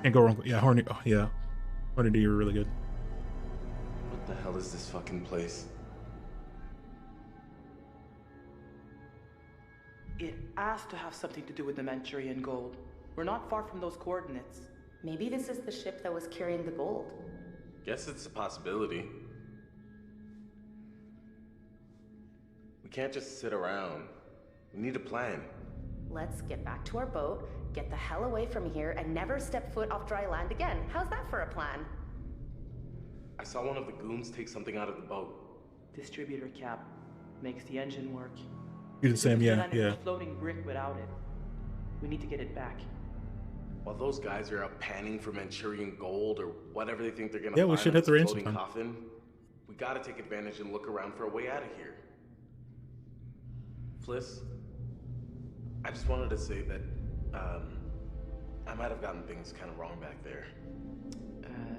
Can't go wrong. Yeah, Horny. Oh, yeah, Horny D, you're really good. What the hell is this fucking place? It has to have something to do with the Manchurian gold. We're not far from those coordinates. Maybe this is the ship that was carrying the gold. Guess it's a possibility. We can't just sit around. We need a plan. Let's get back to our boat, get the hell away from here, and never step foot off dry land again. How's that for a plan? I saw one of the goons take something out of the boat. Distributor cap makes the engine work. You did the same, yeah. A floating brick without it. We need to get it back. While those guys are out panning for Manchurian gold or whatever they think they're gonna Yeah, find we should in hit the this range floating sometime. coffin, we gotta take advantage and look around for a way out of here. Fliss, I just wanted to say that I might have gotten things kind of wrong back there.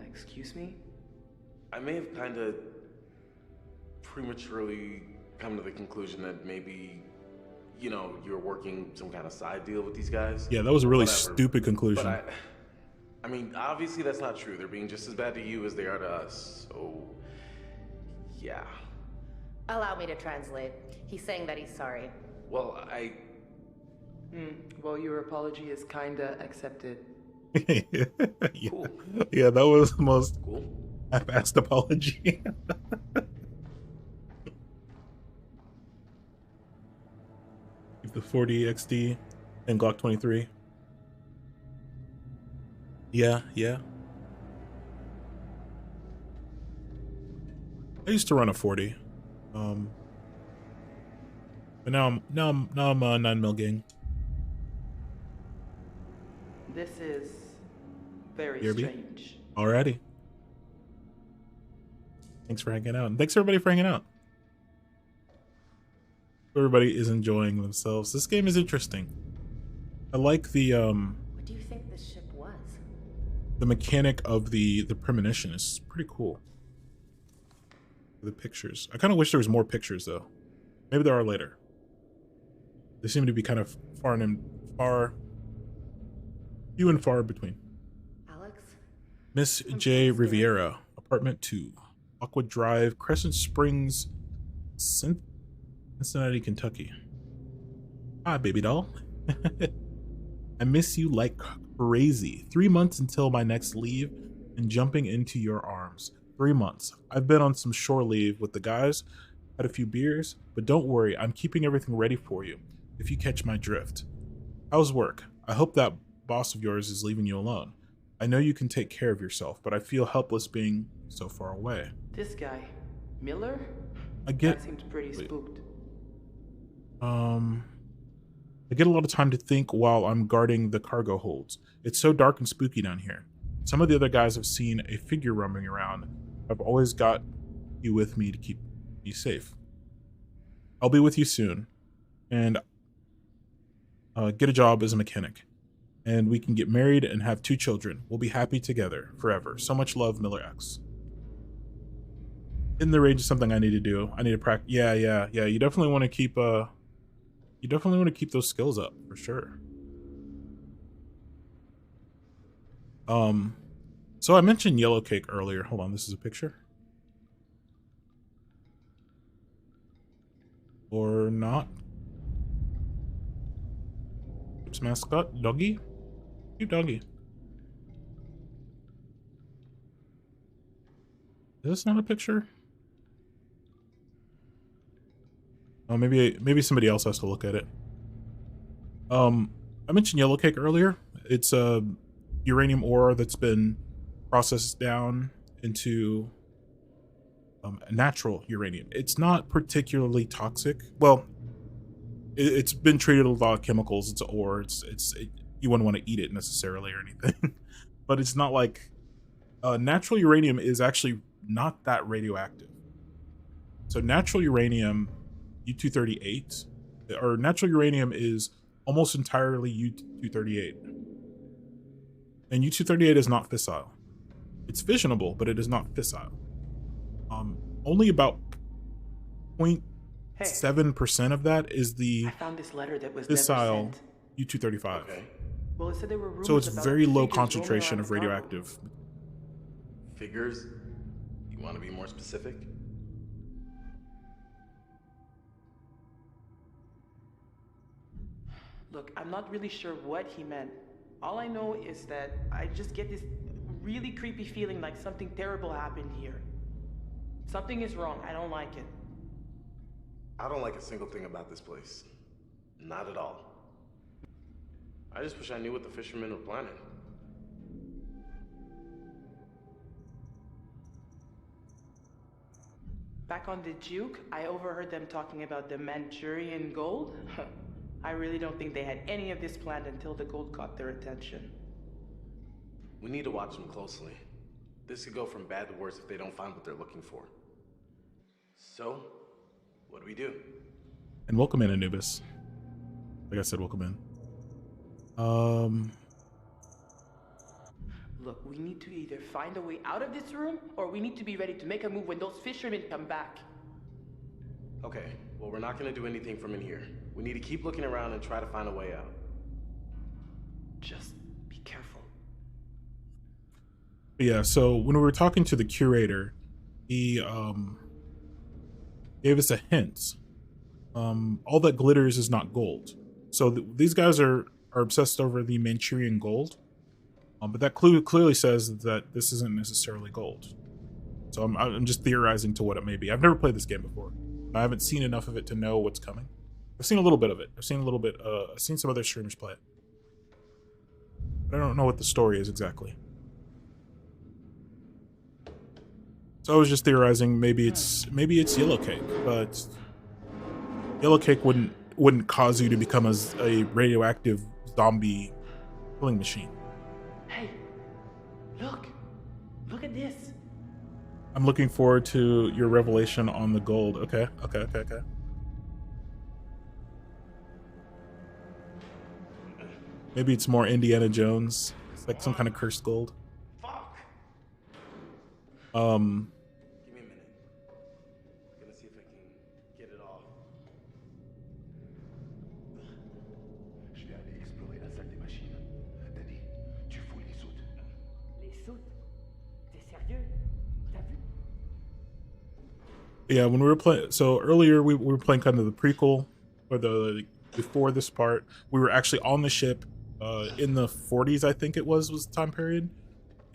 Excuse me? I may have kind of prematurely come to the conclusion that maybe, you know, you're working some kind of side deal with these guys. Yeah, that was a really Whatever. stupid conclusion. But I mean, obviously that's not true. They're being just as bad to you as they are to us. So, yeah. Allow me to translate. He's saying that he's sorry. Well, Well, your apology is kinda accepted. Yeah. Cool. Yeah, that was the most Cool. half-assed apology. Keep the 40 XD and Glock 23. Yeah. I used to run a 40. But now I'm a 9mm gang. This is very BRB? strange. Alrighty. Thanks for hanging out. And thanks everybody for hanging out. Everybody is enjoying themselves. This game is interesting. I like the What do you think this ship was? the mechanic of the premonition is pretty cool. The pictures. I kind of wish there was more pictures though. Maybe there are later. They seem to be kind of few and far between. Alex? Miss J. Riviera, apartment 2, Aqua Drive, Crescent Springs, Cincinnati, Kentucky. Hi, baby doll. I miss you like crazy. 3 months until my next leave and jumping into your arms. 3 months. I've been on some shore leave with the guys, had a few beers, but don't worry, I'm keeping everything ready for you, if you catch my drift. How's work? I hope that boss of yours is leaving you alone. I know you can take care of yourself, but I feel helpless being so far away. This guy, Miller? I get... That seems pretty spooked. I get a lot of time to think while I'm guarding the cargo holds. It's so dark and spooky down here. Some of the other guys have seen a figure roaming around. I've always got you with me to keep you safe. I'll be with you soon. And get a job as a mechanic. And we can get married and have 2 children. We'll be happy together forever. So much love, Miller X. In the range is something I need to do. I need to practice. Yeah. You definitely want to keep those skills up for sure. So I mentioned yellow cake earlier. Hold on, this is a picture. Or not. Ship's mascot, doggy. Cute doggy. Is this not a picture? Oh, maybe somebody else has to look at it. I mentioned yellow cake earlier. It's a uranium ore that's been processed down into natural uranium. It's not particularly toxic. Well, it's been treated with a lot of chemicals. It's ore. You wouldn't want to eat it necessarily or anything, but it's not like natural uranium is actually not that radioactive. So natural uranium, U-238, or natural uranium is almost entirely U-238. And U-238 is not fissile. It's fissionable, but it is not fissile. Only about 0.7% of that is the I found this letter that was fissile U-235. Okay. Well, it said there were rumors So it's about very low figures concentration roaming of around radioactive. Figures? You want to be more specific? Look, I'm not really sure what he meant. All I know is that I just get this really creepy feeling like something terrible happened here. Something is wrong. I don't like it. I don't like a single thing about this place. Not at all. I just wish I knew what the fishermen were planning. Back on the Juke, I overheard them talking about the Manchurian gold. I really don't think they had any of this planned until the gold caught their attention. We need to watch them closely. This could go from bad to worse if they don't find what they're looking for. So, what do we do? And welcome in, Anubis. Like I said, welcome in. Look, we need to either find a way out of this room, or we need to be ready to make a move when those fishermen come back. Okay, well, we're not gonna do anything from in here. We need to keep looking around and try to find a way out. Just be careful. Yeah, so when we were talking to the curator, he gave us a hint. All that glitters is not gold. So these guys are obsessed over the Manchurian gold. But that clearly says that this isn't necessarily gold. So I'm just theorizing to what it may be. I've never played this game before. I haven't seen enough of it to know what's coming. I've seen a little bit of it. I've seen some other streamers play it. But I don't know what the story is exactly. So I was just theorizing maybe it's yellow cake, but yellow cake wouldn't cause you to become a radioactive zombie killing machine. Hey, look at this. I'm looking forward to your revelation on the gold. Okay. Maybe it's more Indiana Jones. It's like some kind of cursed gold. Fuck! Give me a minute. I'm gonna see if I can get it off. Je vais aller explorer la salle des machines. Daddy, tu fouilles les soutes. Les soutes? T'es sérieux? T'as vu? Yeah, when we were playing, so earlier we were playing kind of the prequel, or before this part, we were actually on the ship in the 40s, I think it was the time period,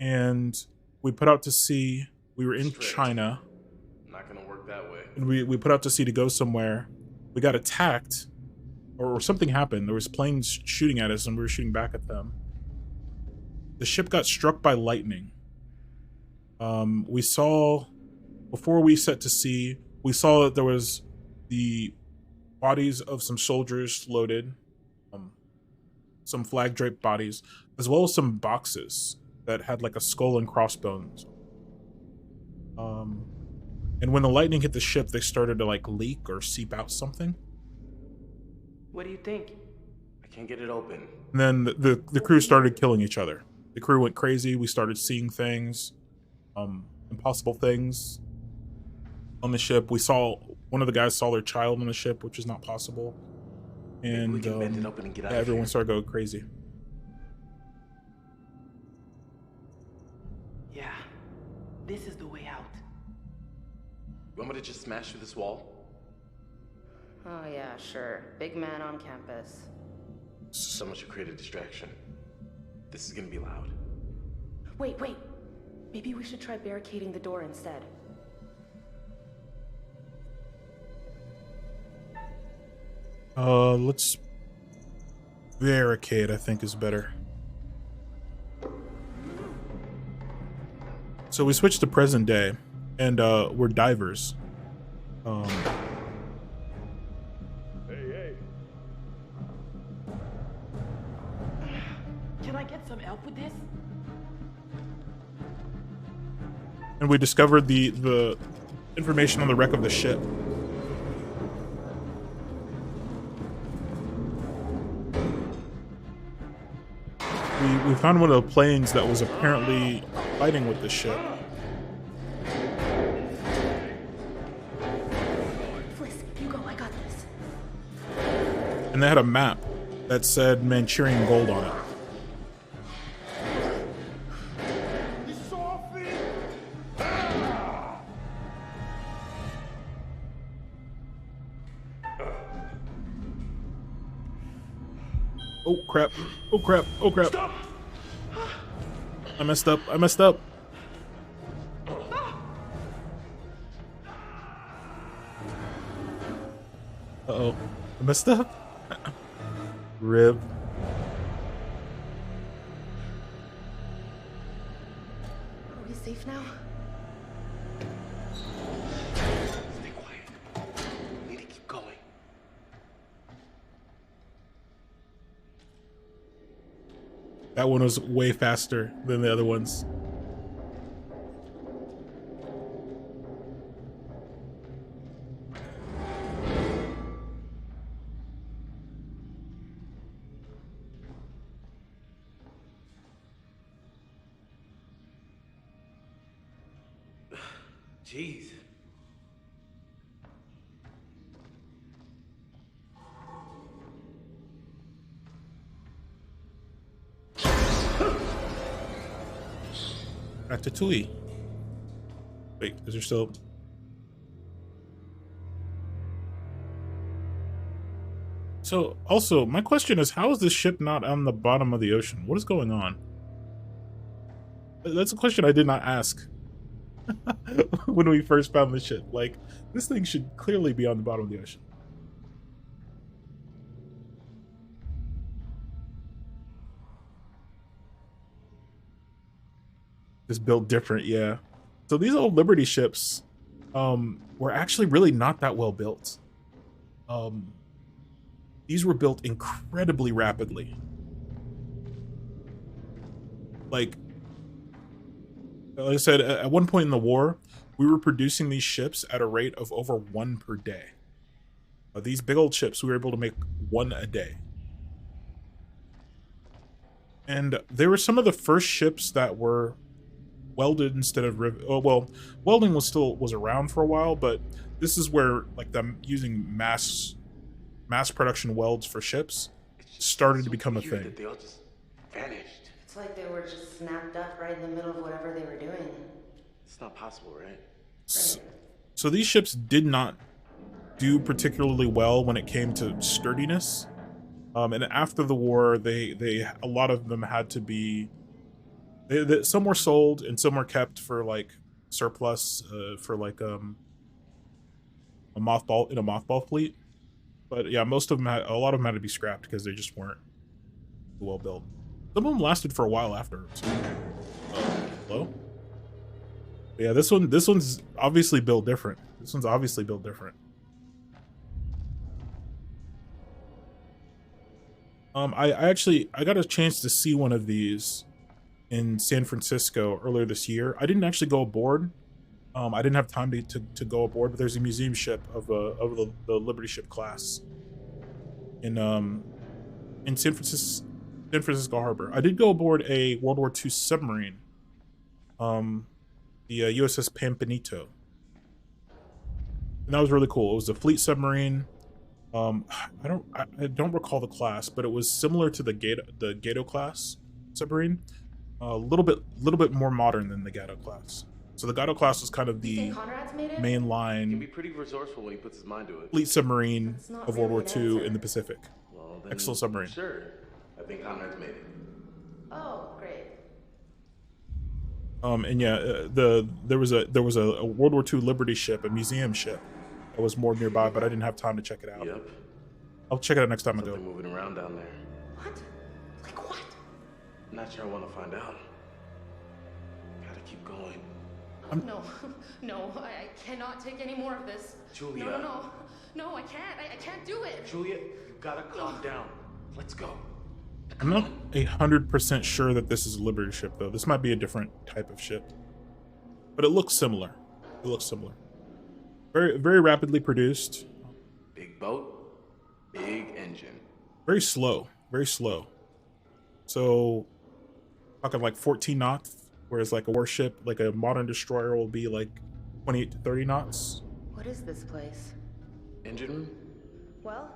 and we put out to sea. We were in China. Not gonna work that way. And we put out to sea to go somewhere. We got attacked, or something happened. There was planes shooting at us, and we were shooting back at them. The ship got struck by lightning. We saw, before we set to sea, we saw that there was the bodies of some soldiers loaded, some flag draped bodies, as well as some boxes that had like a skull and crossbones. And when the lightning hit the ship, they started to like leak or seep out something. What do you think? I can't get it open. And then the crew started killing each other. The crew went crazy. We started seeing things, impossible things on the ship. One of the guys saw their child on the ship, which is not possible. And we can bend it open and get out of everyone here. started going crazy. Yeah, this is the way out. You want me to just smash through this wall? Oh yeah, sure. Big man on campus. Someone should create a distraction. This is gonna be loud. Wait. Maybe we should try barricading the door instead. Let's barricade, I think, is better. So we switched to present day, and we're divers. Hey. Can I get some help with this? And we discovered the information on the wreck of the ship. We found one of the planes that was apparently fighting with the ship. Fliss, you go, I got this. And they had a map that said Manchurian gold on it. Oh crap. Oh crap. Oh crap. Stop! I messed up. I messed up. Uh-oh. I messed up. Rib. Are we safe now? Stay quiet. We need to keep going. That one was way faster than the other ones. Jeez. Ratatouille. Wait, is there still... So, also, my question is, how is this ship not on the bottom of the ocean? What is going on? That's a question I did not ask when we first found the ship. Like, this thing should clearly be on the bottom of the ocean. Just built different, yeah. So these old Liberty ships were actually really not that well built. These were built incredibly rapidly. Like I said, at one point in the war, we were producing these ships at a rate of over 1 per day. These big old ships, we were able to make 1 a day. And they were some of the first ships that were welded instead of well, welding was around for a while, but this is where like them using mass production welds for ships started to become a thing. They all just vanished. It's like they were just snapped up right in the middle of whatever they were doing. It's not possible, right? So these ships did not do particularly well when it came to sturdiness. And after the war, a lot of them had to be. Some were sold and some were kept for like surplus for like a mothball fleet. But yeah, a lot of them had to be scrapped because they just weren't well built. Some of them lasted for a while afterwards. Hello? Yeah, this one's obviously built different. I got a chance to see one of these in San Francisco earlier this year. I didn't actually go aboard. I didn't have time to go aboard, but there's a museum ship of the Liberty ship class in San Francisco Harbor. I did go aboard a World War II submarine, the USS Pampanito, and that was really cool. It was a fleet submarine. I don't recall the class, but it was similar to the Gato class submarine. A little bit more modern than the Gato class. So the Gato class was kind of the main line. Can be pretty resourceful when he puts his mind to it. Fleet submarine of World War really an II answer. in the Pacific. Well, then, Excellent submarine. Sure. I think Conrad's made it. Oh, great. And yeah, there was a World War II Liberty ship, a museum ship, that was moored nearby, but I didn't have time to check it out. Yep. I'll check it out next time I go. Something moving around down there. What? Like what? I'm not sure I want to find out. Gotta keep going. No, no, I cannot take any more of this. Julia. No, I can't. I can't do it. Julia, you gotta calm down. Let's go. I'm not 100% sure that this is a Liberty ship, though. This might be a different type of ship, but it looks similar. It looks similar. Very, very rapidly produced. Big boat, big engine. Very slow. Very slow. So, talking like 14 knots, whereas like a warship, like a modern destroyer, will be like 28 to 30 knots. What is this place? Engine room? Well,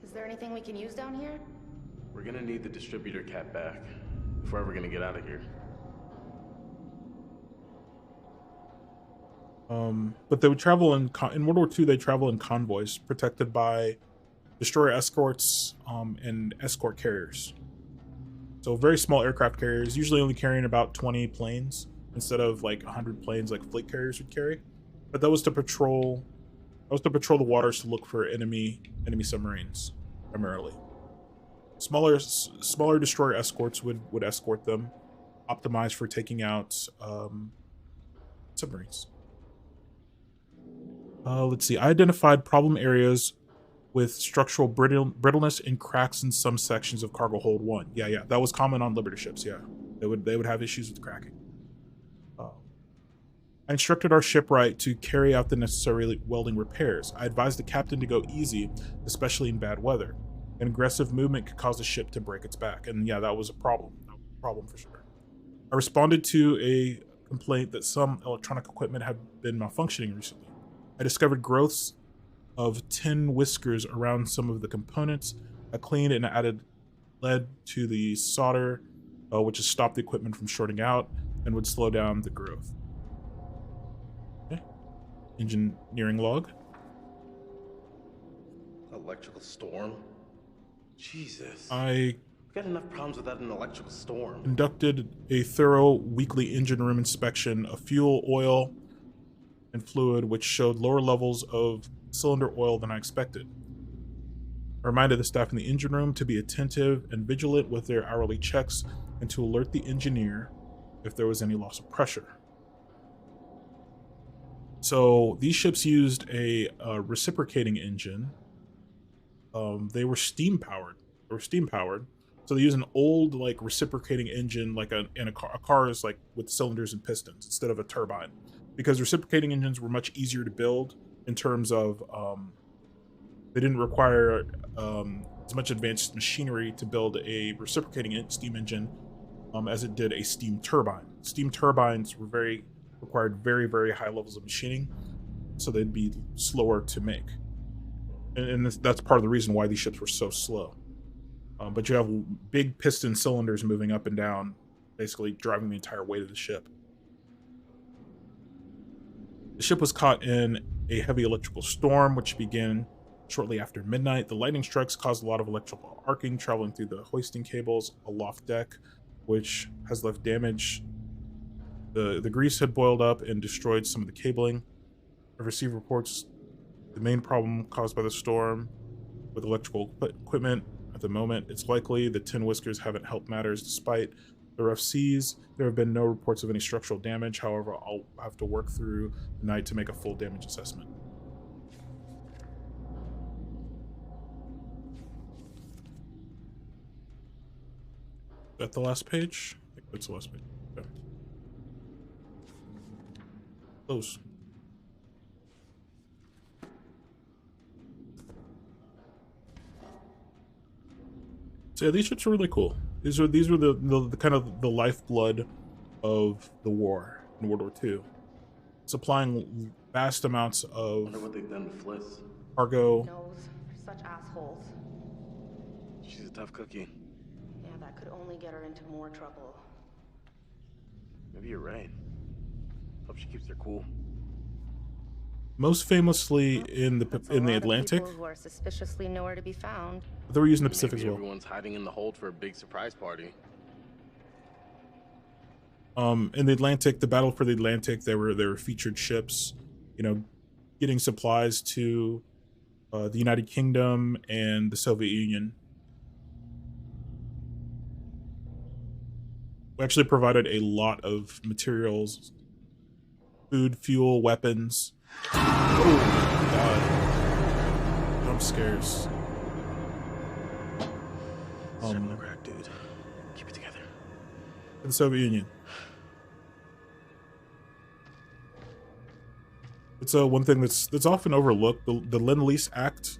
is there anything we can use down here? We're gonna need the distributor cap back if we're ever gonna get out of here. But they would travel in World War II. They travel in convoys protected by destroyer escorts and escort carriers. So very small aircraft carriers, usually only carrying about 20 planes instead of like 100 planes like fleet carriers would carry. But that was to patrol. That was to patrol the waters to look for enemy submarines primarily. Smaller destroyer escorts would escort them, optimized for taking out submarines. Let's see. I identified problem areas with structural brittleness and cracks in some sections of cargo hold 1. Yeah, that was common on Liberty ships. Yeah, they would have issues with cracking. I instructed our shipwright to carry out the necessary welding repairs. I advised the captain to go easy, especially in bad weather. An aggressive movement could cause the ship to break its back, and yeah, that was a problem. That was a problem for sure. I responded to a complaint that some electronic equipment had been malfunctioning recently. I discovered growths of tin whiskers around some of the components. I cleaned and added lead to the solder, which has stopped the equipment from shorting out and would slow down the growth. Okay. Engineering log. Electrical storm? Jesus. I We've got enough problems without an electrical storm. conducted a thorough weekly engine room inspection of fuel, oil, and fluid, which showed lower levels of cylinder oil than I expected. I reminded the staff in the engine room to be attentive and vigilant with their hourly checks and to alert the engineer if there was any loss of pressure. So these ships used a reciprocating engine. They were steam powered. So they use an old like reciprocating engine, like a car is like with cylinders and pistons instead of a turbine, because reciprocating engines were much easier to build in terms of they didn't require as much advanced machinery to build a reciprocating steam engine as it did a steam turbine. Steam turbines required very, very high levels of machining, so they'd be slower to make. And that's part of the reason why these ships were so slow. But you have big piston cylinders moving up and down, basically driving the entire weight of the ship. The ship was caught in a heavy electrical storm, which began shortly after midnight. The lightning strikes caused a lot of electrical arcing traveling through the hoisting cables aloft deck, which has left damage. The grease had boiled up and destroyed some of the cabling. I've received reports the main problem caused by the storm with electrical equipment. At the moment, it's likely the tin whiskers haven't helped matters despite the rough seas. There have been no reports of any structural damage. However, I'll have to work through the night to make a full damage assessment. Is that the last page? I think that's the last page. Okay. Close. So yeah, these ships are really cool. These were the kind of the lifeblood of the war in World War II, supplying vast amounts of I wonder what they've done to Fliss. cargo. Knows. They're such assholes. She's a tough cookie. Yeah, that could only get her into more trouble. Maybe you're right. Hope she keeps her cool. Most famously in the Atlantic. People who are suspiciously nowhere to be found. They were using the Pacific as well. Everyone's hiding in the hold for a big surprise party. In the Atlantic, the battle for the Atlantic, there were featured ships, you know, getting supplies to the United Kingdom and the Soviet Union. We actually provided a lot of materials, food, fuel, weapons. Oh god. Jump scares. Crack, dude. Keep it together. The Soviet Union. It's one thing that's often overlooked. The Lend-Lease Act.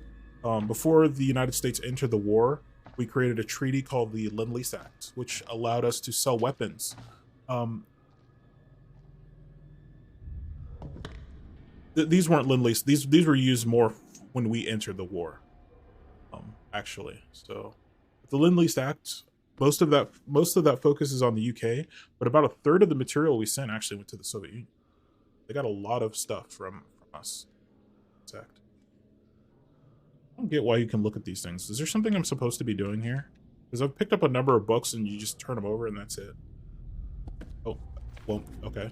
Before the United States entered the war, we created a treaty called the Lend-Lease Act, which allowed us to sell weapons. These weren't Lend-Lease. These were used more when we entered the war. Actually, so the Lend-Lease Act, most of that focuses on the UK, but about a third of the material we sent actually went to the Soviet Union. They got a lot of stuff from us. Act. I don't get why you can look at these things. Is there something I'm supposed to be doing here? Because I've picked up a number of books and you just turn them over and that's it. Oh, well, okay.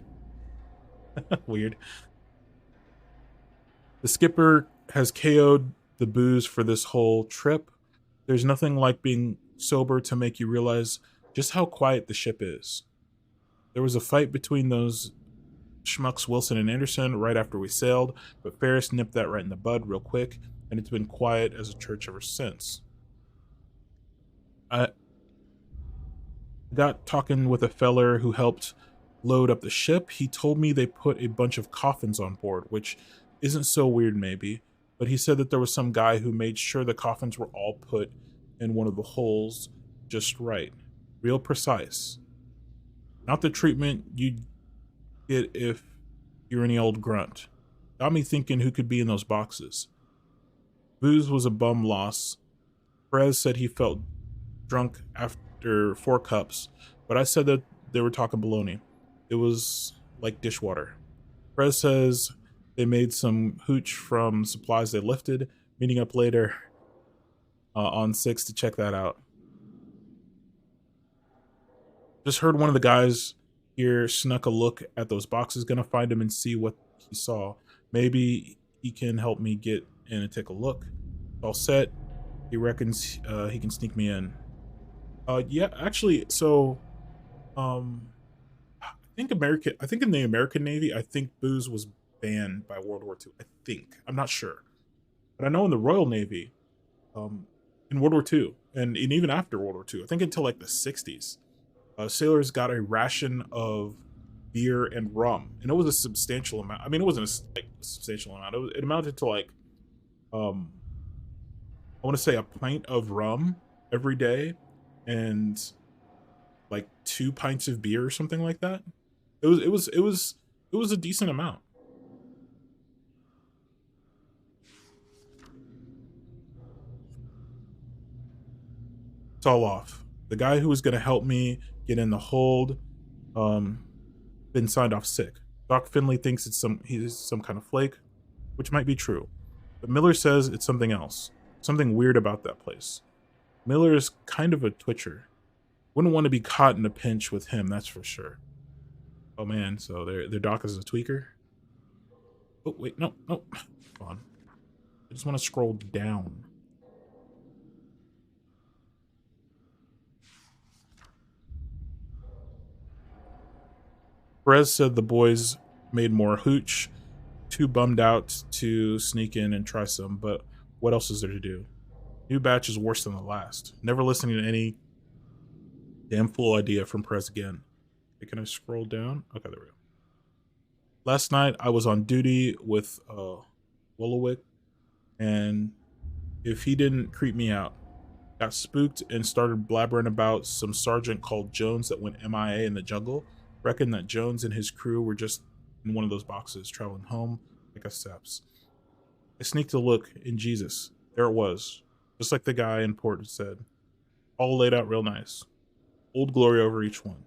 Weird. The skipper has KO'd the booze for this whole trip. There's nothing like being sober to make you realize just how quiet the ship is. There was a fight between those schmucks Wilson and Anderson right after we sailed, but Ferris nipped that right in the bud real quick, and it's been quiet as a church ever since. I got talking with a feller who helped load up the ship. He told me they put a bunch of coffins on board, which isn't so weird maybe, but he said that there was some guy who made sure the coffins were all put in one of the holes just right. Real precise. Not the treatment you'd get if you're any old grunt. Got me thinking who could be in those boxes. Booze was a bum loss. Perez said he felt drunk after 4 cups, but I said that they were talking baloney. It was like dishwater. Perez says they made some hooch from supplies they lifted. Meeting up later on 6 to check that out. Just heard one of the guys here snuck a look at those boxes. Gonna find him and see what he saw. Maybe he can help me get in and take a look. All set. He reckons he can sneak me in. Yeah, actually, so I think in the American Navy, I think booze was banned by World War II. I think. I'm not sure. But I know in the Royal Navy, in World War II, and even after World War II, I think until like the 60s, sailors got a ration of beer and rum, and it was a substantial amount. I mean, it wasn't a substantial amount. It amounted to like, I want to say a pint of rum every day, and like 2 pints of beer or something like that. It was a decent amount. It's all off. The guy who was going to help me get in the hold, been signed off sick. Doc Finley thinks he's some kind of flake, which might be true. But Miller says it's something else. Something weird about that place. Miller is kind of a twitcher. Wouldn't want to be caught in a pinch with him, that's for sure. Oh man, so their Doc is a tweaker? Oh, wait, no. Come on. I just want to scroll down. Perez said the boys made more hooch, too bummed out to sneak in and try some, but what else is there to do? New batch is worse than the last. Never listening to any damn fool idea from Perez again. Okay, can I scroll down? Okay, there we go. Last night I was on duty with Wolowick, and if he didn't creep me out, got spooked and started blabbering about some sergeant called Jones that went MIA in the jungle. Reckon that Jones and his crew were just in one of those boxes traveling home like a Seps. I sneaked a look, and Jesus, there it was, just like the guy in port said. All laid out real nice. Old Glory over each one.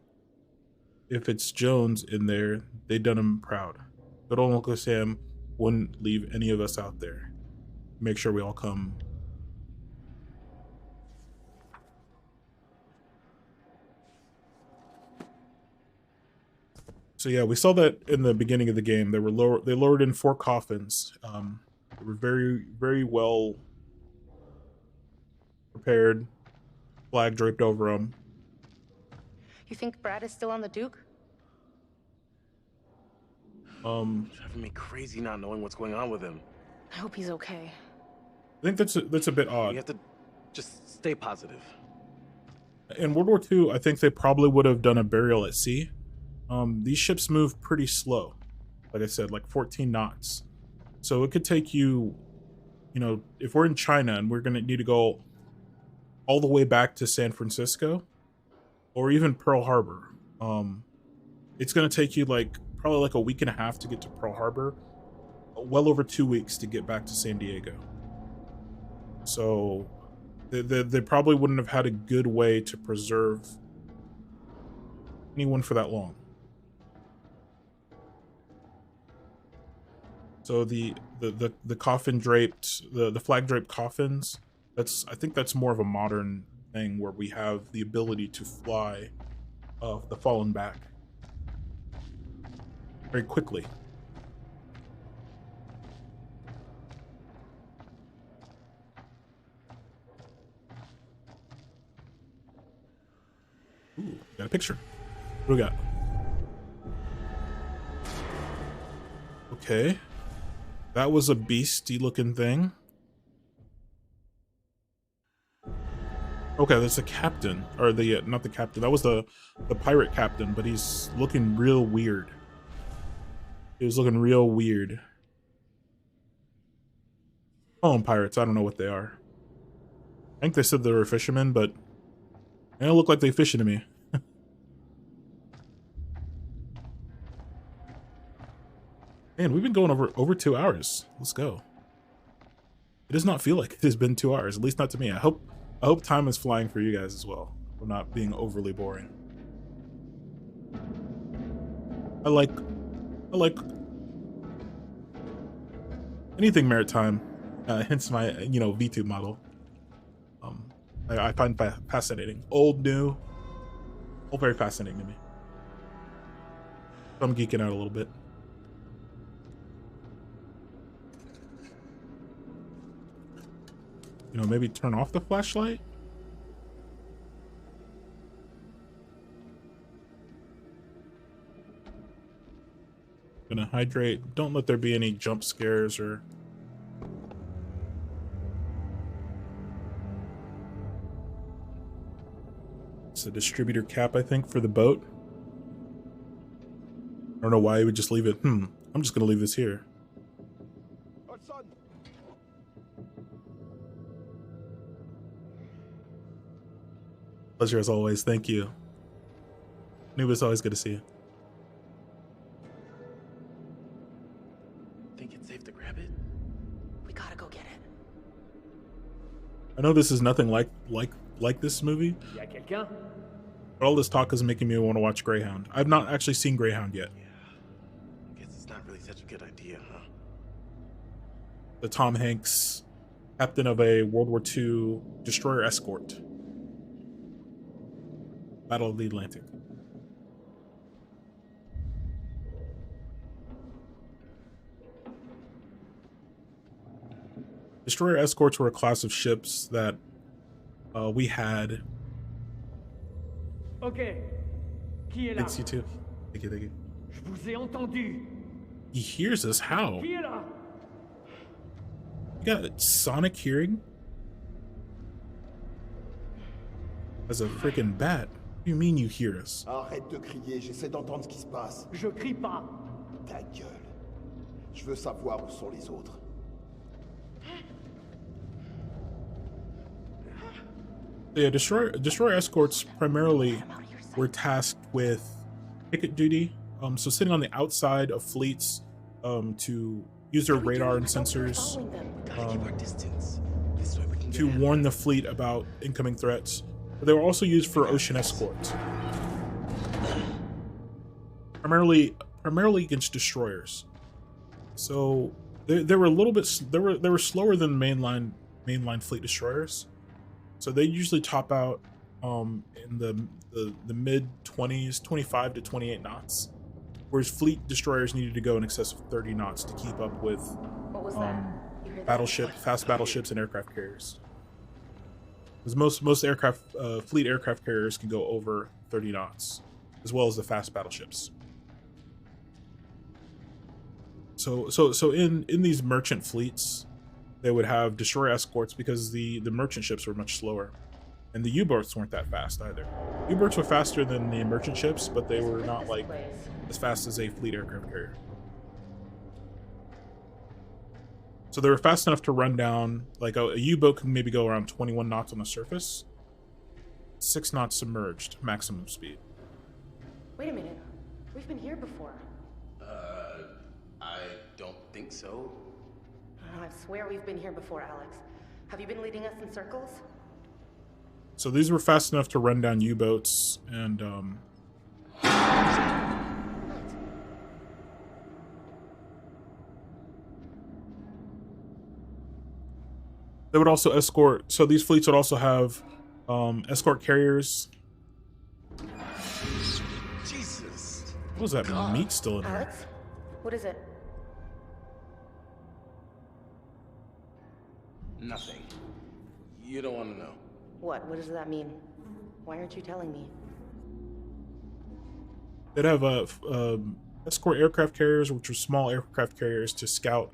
if it's Jones in there, they done him proud. Good old Uncle Sam wouldn't leave any of us out there. Make sure we all come. So yeah, we saw that in the beginning of the game. They lowered in 4 coffins. They were very, very well prepared. Flag draped over them. You think Brad is still on the Duke? Driving me crazy not knowing what's going on with him. I hope he's okay. I think that's a bit odd. You have to just stay positive. In World War II, I think they probably would have done a burial at sea. These ships move pretty slow. Like I said, like 14 knots. So it could take you, if we're in China and we're going to need to go all the way back to San Francisco or even Pearl Harbor, it's going to take you probably like a week and a half to get to Pearl Harbor, well over 2 weeks to get back to San Diego. So they probably wouldn't have had a good way to preserve anyone for that long. So the coffin draped, the flag draped coffins, I think that's more of a modern thing where we have the ability to fly the fallen back very quickly. Ooh, got a picture. What do we got? Okay. That was a beastie looking thing. Okay, that's the captain. Or not the captain. That was the pirate captain, but he's looking real weird. He was looking real weird. Oh, and pirates. I don't know what they are. I think they said they were fishermen, but they don't look like they fishing to me. Man, we've been going over 2 hours. Let's go. It does not feel like it has been 2 hours, at least not to me. I hope time is flying for you guys as well. We're not being overly boring. I like anything maritime. Hence my V2 model. I find fascinating. Old, new, all very fascinating to me. So I'm geeking out a little bit. Maybe turn off the flashlight? Gonna hydrate. Don't let there be any jump scares or... It's a distributor cap, I think, for the boat. I don't know why you would just leave it. I'm just gonna leave this here. Pleasure as always. Thank you. It was always good to see you. Think it's safe to grab it? We gotta go get it. I know this is nothing like this movie, but all this talk is making me want to watch Greyhound. I've not actually seen Greyhound yet. Yeah. I guess it's not really such a good idea, huh? The Tom Hanks, captain of a World War II destroyer escort. Battle of the Atlantic. Destroyer escorts were a class of ships that we had. Okay. Qui est là? Thanks, you too. Thank you, thank you. Je vous ai entendu. He hears us? How? Qui est là? You got sonic hearing? As a freaking bat. What do you mean you hear us? Arrête de crier, j'essaie d'entendre ce qui se passe. Je crie pas. Ta gueule. Je veux savoir où sont les autres. Yeah, destroyer escorts primarily were tasked with picket duty. So sitting on the outside of fleets to use their radar and sensors to warn the fleet about incoming threats. But they were also used for ocean escorts. primarily against destroyers. So they were a little bit they were slower than mainline fleet destroyers. So they usually top out in the mid 20s, 25 to 28 knots, whereas fleet destroyers needed to go in excess of 30 knots to keep up with fast battleships and aircraft carriers. Because most aircraft fleet aircraft carriers can go over 30 knots, as well as the fast battleships. So in these merchant fleets, they would have destroyer escorts because the merchant ships were much slower. And the U-boats weren't that fast either. U-boats were faster than the merchant ships, but they were not like as fast as a fleet aircraft carrier. So they were fast enough to run down, like a U-boat can maybe go around 21 knots on the surface, 6 knots submerged, maximum speed. Wait a minute, we've been here before. I don't think so. Oh, I swear we've been here before, Alex. Have you been leading us in circles? So these were fast enough to run down U-boats and they would also escort. So these fleets would also have escort carriers. Jesus. What was that meat still in there? Alex, what is it? Nothing. You don't want to know. What? What does that mean? Why aren't you telling me? They'd have escort aircraft carriers, which were small aircraft carriers to scout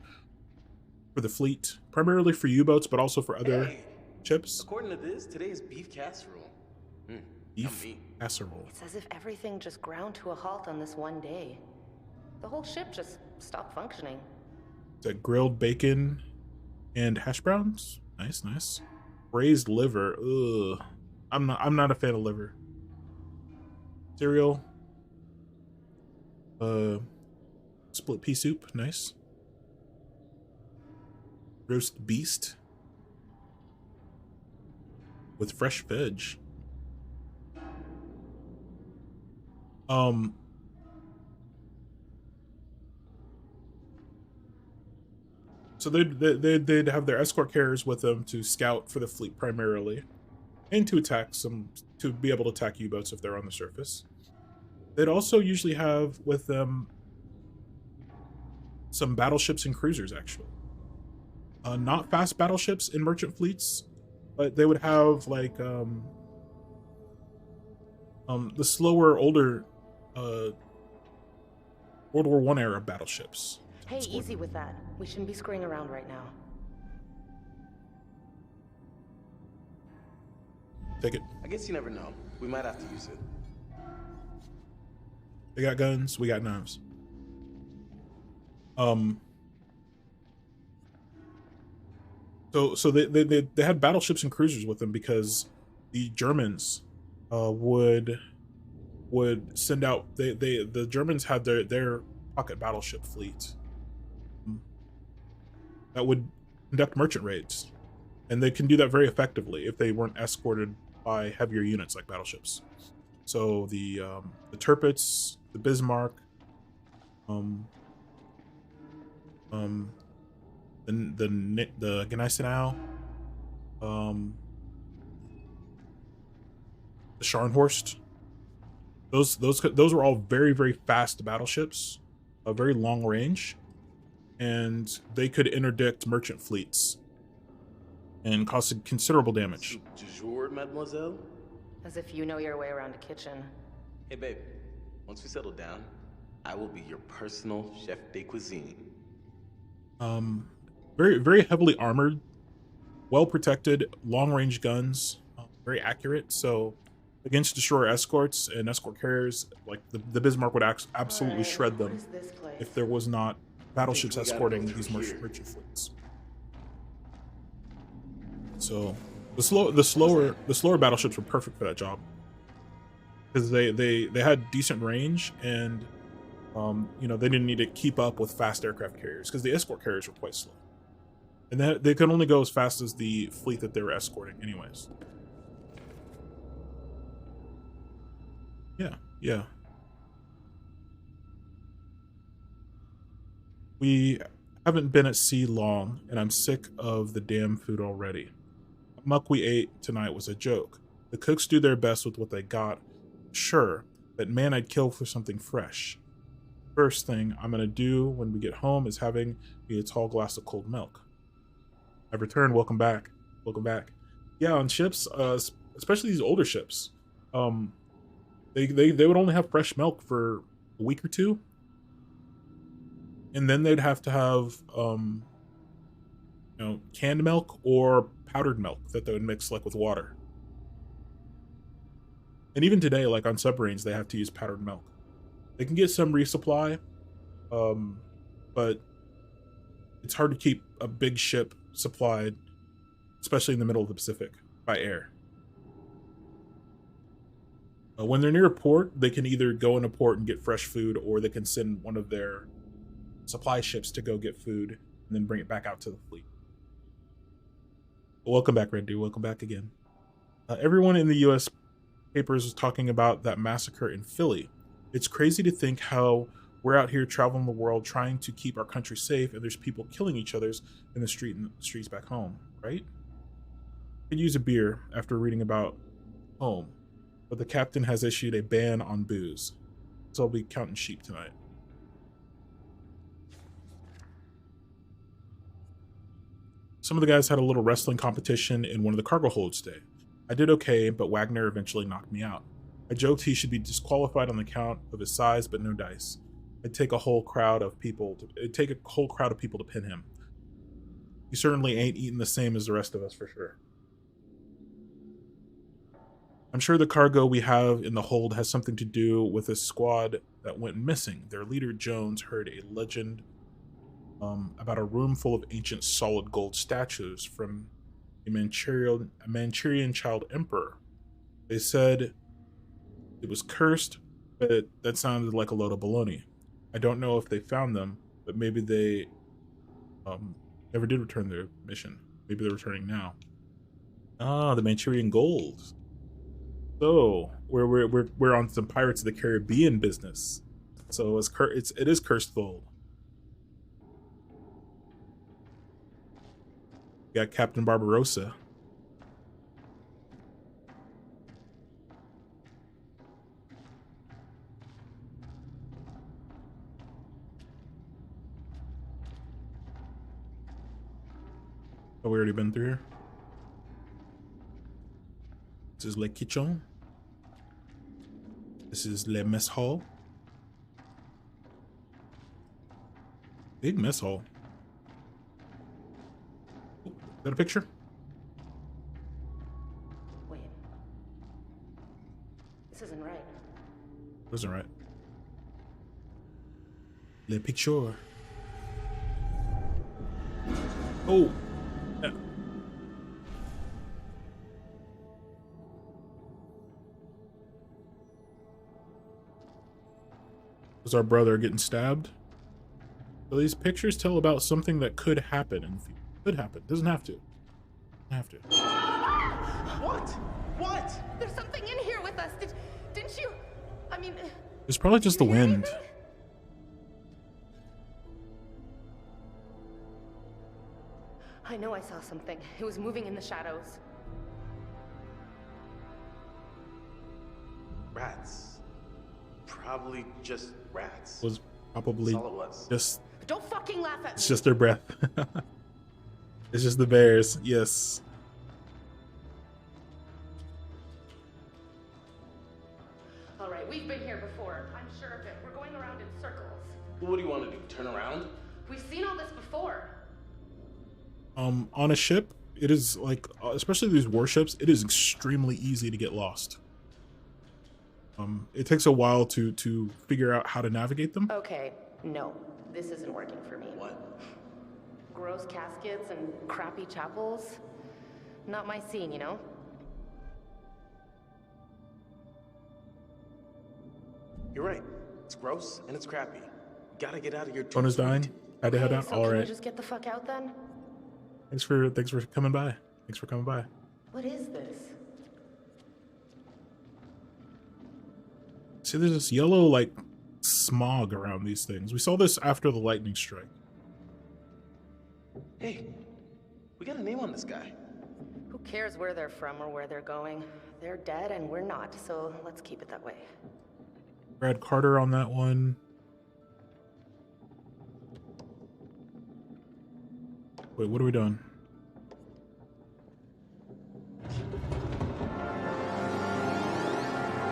for the fleet, primarily for U-boats, but also for other ships. According to this, today is beef casserole. Beef casserole. It's as if everything just ground to a halt on this one day. The whole ship just stopped functioning. Is that grilled bacon and hash browns? Nice, nice. Braised liver. Ugh. I'm not a fan of liver. Cereal. Split pea soup. Nice. Roast beast with fresh veg. So they'd have their escort carriers with them to scout for the fleet primarily, and to be able to attack U-boats if they're on the surface. They'd also usually have with them some battleships and cruisers, actually. Not fast battleships in merchant fleets, but they would have like the slower, older World War I era battleships. Hey, easy with that. We shouldn't be screwing around right now. Take it. I guess you never know. We might have to use it. They got guns, we got knives. So they had battleships and cruisers with them because the Germans would send out the Germans had their pocket battleship fleet that would conduct merchant raids, and they can do that very effectively if they weren't escorted by heavier units like battleships. So the Tirpitz, the Bismarck, the Gneisenau, the Scharnhorst. Those were all very, very fast battleships, a very long range, and they could interdict merchant fleets and cause considerable damage. Du jour, mademoiselle? As if you know your way around a kitchen. Hey, babe. Once we settle down, I will be your personal chef de cuisine. Very, very heavily armored, well protected, long range guns, very accurate. So against destroyer escorts and escort carriers, like the Bismarck would absolutely shred them if there was not battleships escorting these merchant fleets. So the slower battleships were perfect for that job because they had decent range and they didn't need to keep up with fast aircraft carriers because the escort carriers were quite slow, and they could only go as fast as the fleet that they were escorting, anyways. Yeah. We haven't been at sea long, and I'm sick of the damn food already. The muck we ate tonight was a joke. The cooks do their best with what they got, sure, but man, I'd kill for something fresh. First thing I'm gonna do when we get home is having me a tall glass of cold milk. I've returned. Welcome back. Welcome back. Yeah, on ships, especially these older ships, they would only have fresh milk for a week or two, and then they'd have to have canned milk or powdered milk that they would mix like with water. And even today, like on submarines, they have to use powdered milk. They can get some resupply, but it's hard to keep a big ship supplied, especially in the middle of the Pacific, by air. When they're near a port, they can either go in a port and get fresh food, or they can send one of their supply ships to go get food and then bring it back out to the fleet. Welcome back, Red Deer. Welcome back again. Everyone in the U.S. papers is talking about that massacre in Philly. It's crazy to think how we're out here traveling the world trying to keep our country safe, and there's people killing each other in the streets back home, right? Could use a beer after reading about home, but the captain has issued a ban on booze, so I'll be counting sheep tonight. Some of the guys had a little wrestling competition in one of the cargo holds today. I did okay, but Wagner eventually knocked me out. I joked he should be disqualified on the count of his size, but no dice. It'd take a whole crowd of people to pin him. He certainly ain't eating the same as the rest of us for sure. I'm sure the cargo we have in the hold has something to do with a squad that went missing. Their leader, Jones, heard a legend about a room full of ancient solid gold statues from a Manchurian child emperor. They said it was cursed, but that sounded like a load of baloney. I don't know if they found them, but maybe they never did return their mission. Maybe they're returning now. Ah, the Manchurian gold. So we're on some Pirates of the Caribbean business. So it is cursed gold. We got Captain Barbarossa. Oh, we already been through here. This is Le Kitchen. This is Le Mess Hall. Big mess hall. Oh, is that a picture? Wait. This isn't right. This isn't right. Le picture. Oh. Yeah. Was our brother getting stabbed? So these pictures tell about something that could happen in the future. Could happen. Doesn't have to. Doesn't have to. What? What? There's something in here with us. Didn't you? I mean... It's probably just the wind. I know I saw something. It was moving in the shadows. Rats. Probably just rats. Was probably That's all it was. Don't fucking laugh at me. It's just their breath. It's just the bears. Yes. All right, we've been here before. I'm sure of it. We're going around in circles. What do you want to do? Turn around? We've seen all this before. On a ship, it is like, especially these warships, it is extremely easy to get lost. It takes a while to figure out how to navigate them. Okay, no, this isn't working for me. What? Gross caskets and crappy chapels. Not my scene, you know? You're right. It's gross and it's crappy. Gotta get out of your... Phone is dying. Had to head out. So All can right. we just get the fuck out then? Thanks for coming by. Thanks for coming by. What is this? See, there's this yellow like smog around these things. We saw this after the lightning strike. Hey, we got a name on this guy. Who cares where they're from or where they're going? They're dead and we're not, so let's keep it that way. Brad Carter on that one. Wait, what are we doing?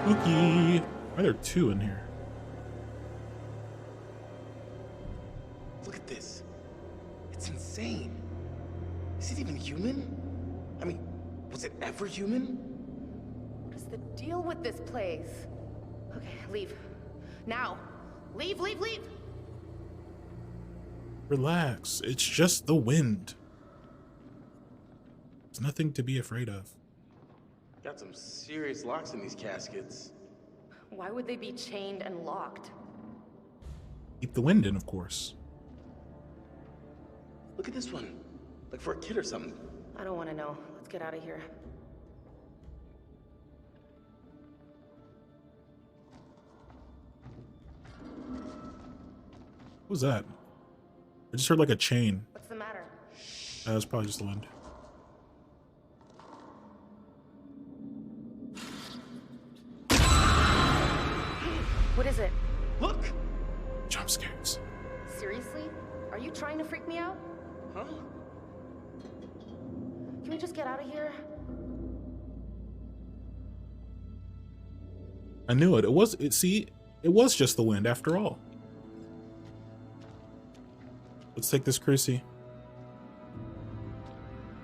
Spooky. Why are there two in here? Look at this. It's insane. Is it even human? I mean, was it ever human? What is the deal with this place? Okay, leave. Now. Leave, leave, leave! Relax. It's just the wind. There's nothing to be afraid of. Got some serious locks in these caskets. Why would they be chained and locked? Keep the wind in, of course. Look at this one. Like for a kid or something. I don't want to know. Let's get out of here. What was that? I just heard like a chain. What's the matter? That was probably just the wind. What is it? Look! Jump scares. Seriously? Are you trying to freak me out? Huh? Can we just get out of here? I knew it. It was just the wind after all. Let's take this Crucy.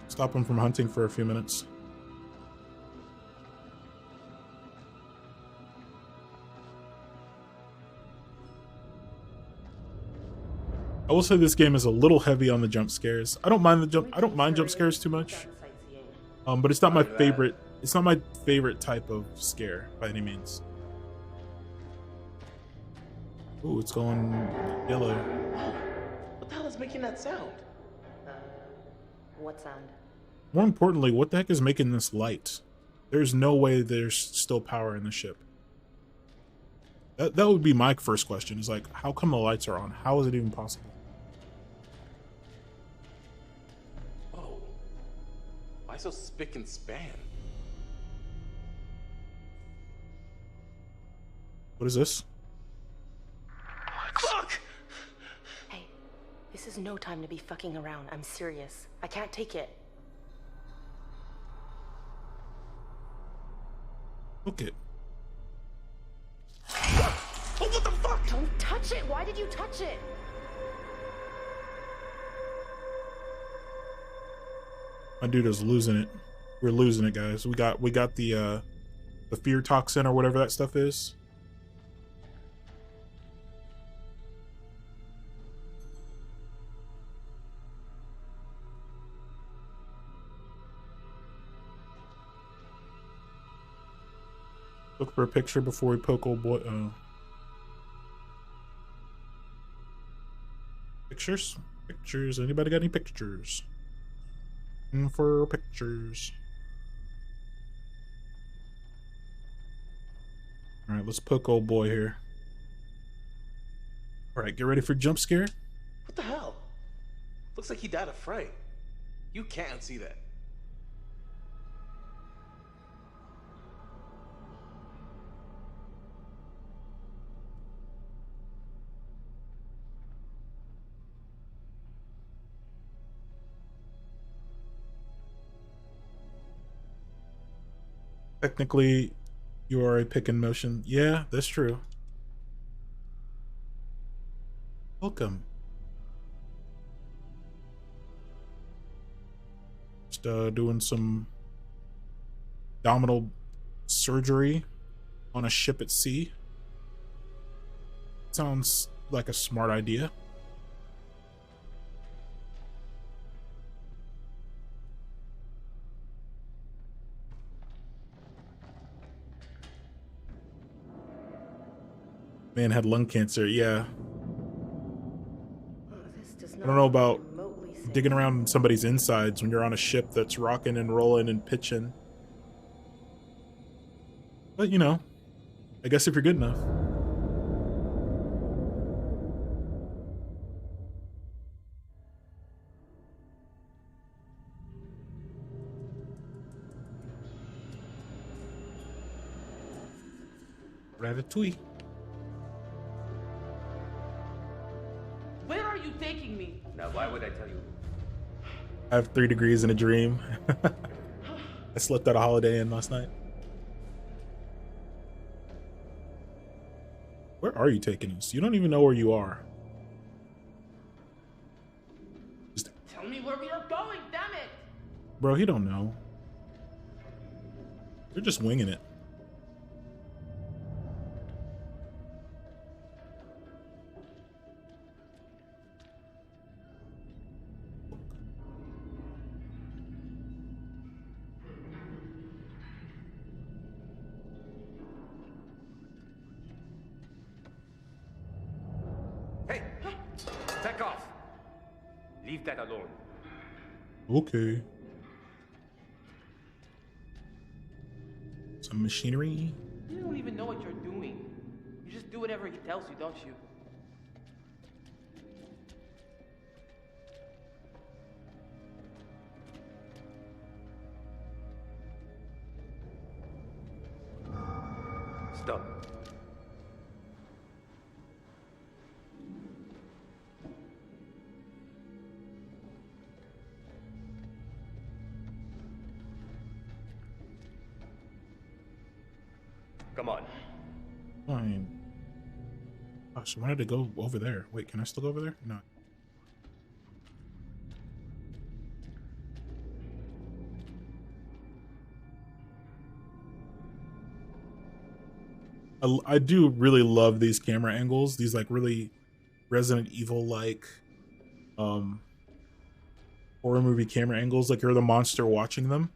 Stop him from hunting for a few minutes. I will say this game is a little heavy on the jump scares. I don't mind jump scares too much. But it's not my favorite. It's not my favorite type of scare by any means. Ooh, it's going yellow. What the hell is making that sound? What sound? More importantly, what the heck is making this light? There's no way there's still power in the ship. That would be my first question, is like, how come the lights are on? How is it even possible? Whoa. Why so spick and span? What is this? Fuck! Hey, this is no time to be fucking around. I'm serious. I can't take it. Look it. Oh, what the fuck? Don't touch it! Why did you touch it? My dude is losing it. We're losing it, guys. We got the fear toxin or whatever that stuff is. Look for a picture before we poke old boy. Pictures? Pictures. Anybody got any pictures? For pictures. Alright, let's poke old boy here. Alright, get ready for jump scare. What the hell? Looks like he died of fright. You can't see that. Technically, you are a pick in motion. Yeah, that's true. Welcome. Just doing some abdominal surgery on a ship at sea. Sounds like a smart idea. Man had lung cancer, yeah. I don't know about digging around in somebody's insides when you're on a ship that's rocking and rolling and pitching. But, you know, I guess if you're good enough. Ratatouille. Where are you taking me? Now, why would I tell you? I have 3 degrees in a dream. I slept at a Holiday Inn last night. Where are you taking us? You don't even know where you are. Tell me where we are going, damn it! Bro, he don't know. You're just winging it. Hey, back off. Leave that alone. Okay. Some machinery. You don't even know what you're doing. You just do whatever he tells you, don't you? Stop. Come on. Fine. Gosh, I wanted to go over there. Wait, can I still go over there? No. I do really love these camera angles. These like really Resident Evil like horror movie camera angles. Like you're the monster watching them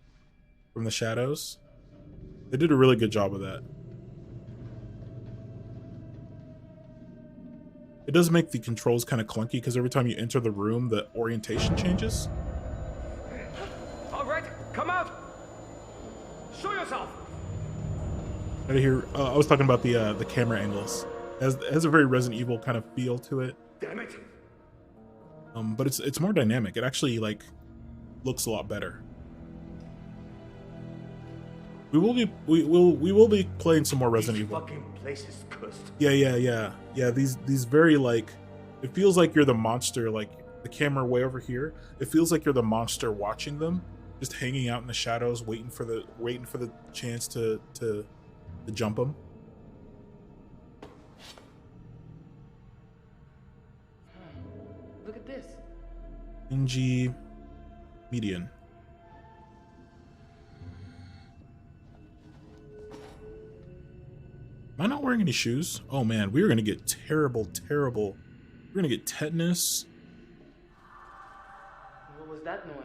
from the shadows. They did a really good job of that. It does make the controls kind of clunky because every time you enter the room, the orientation changes. All right, come out. Show yourself. Right here, I was talking about the camera angles. It has a very Resident Evil kind of feel to it. Damn it. But it's more dynamic. It actually like looks a lot better. We will be playing some more Resident Evil. Fucking place is cursed. Yeah. These very like, it feels like you're the monster. Like the camera way over here, it feels like you're the monster watching them, just hanging out in the shadows, waiting for the chance to jump them. Look at this. NG Medan. Am I not wearing any shoes? Oh man, we are gonna get terrible. We're gonna get tetanus. What was that noise?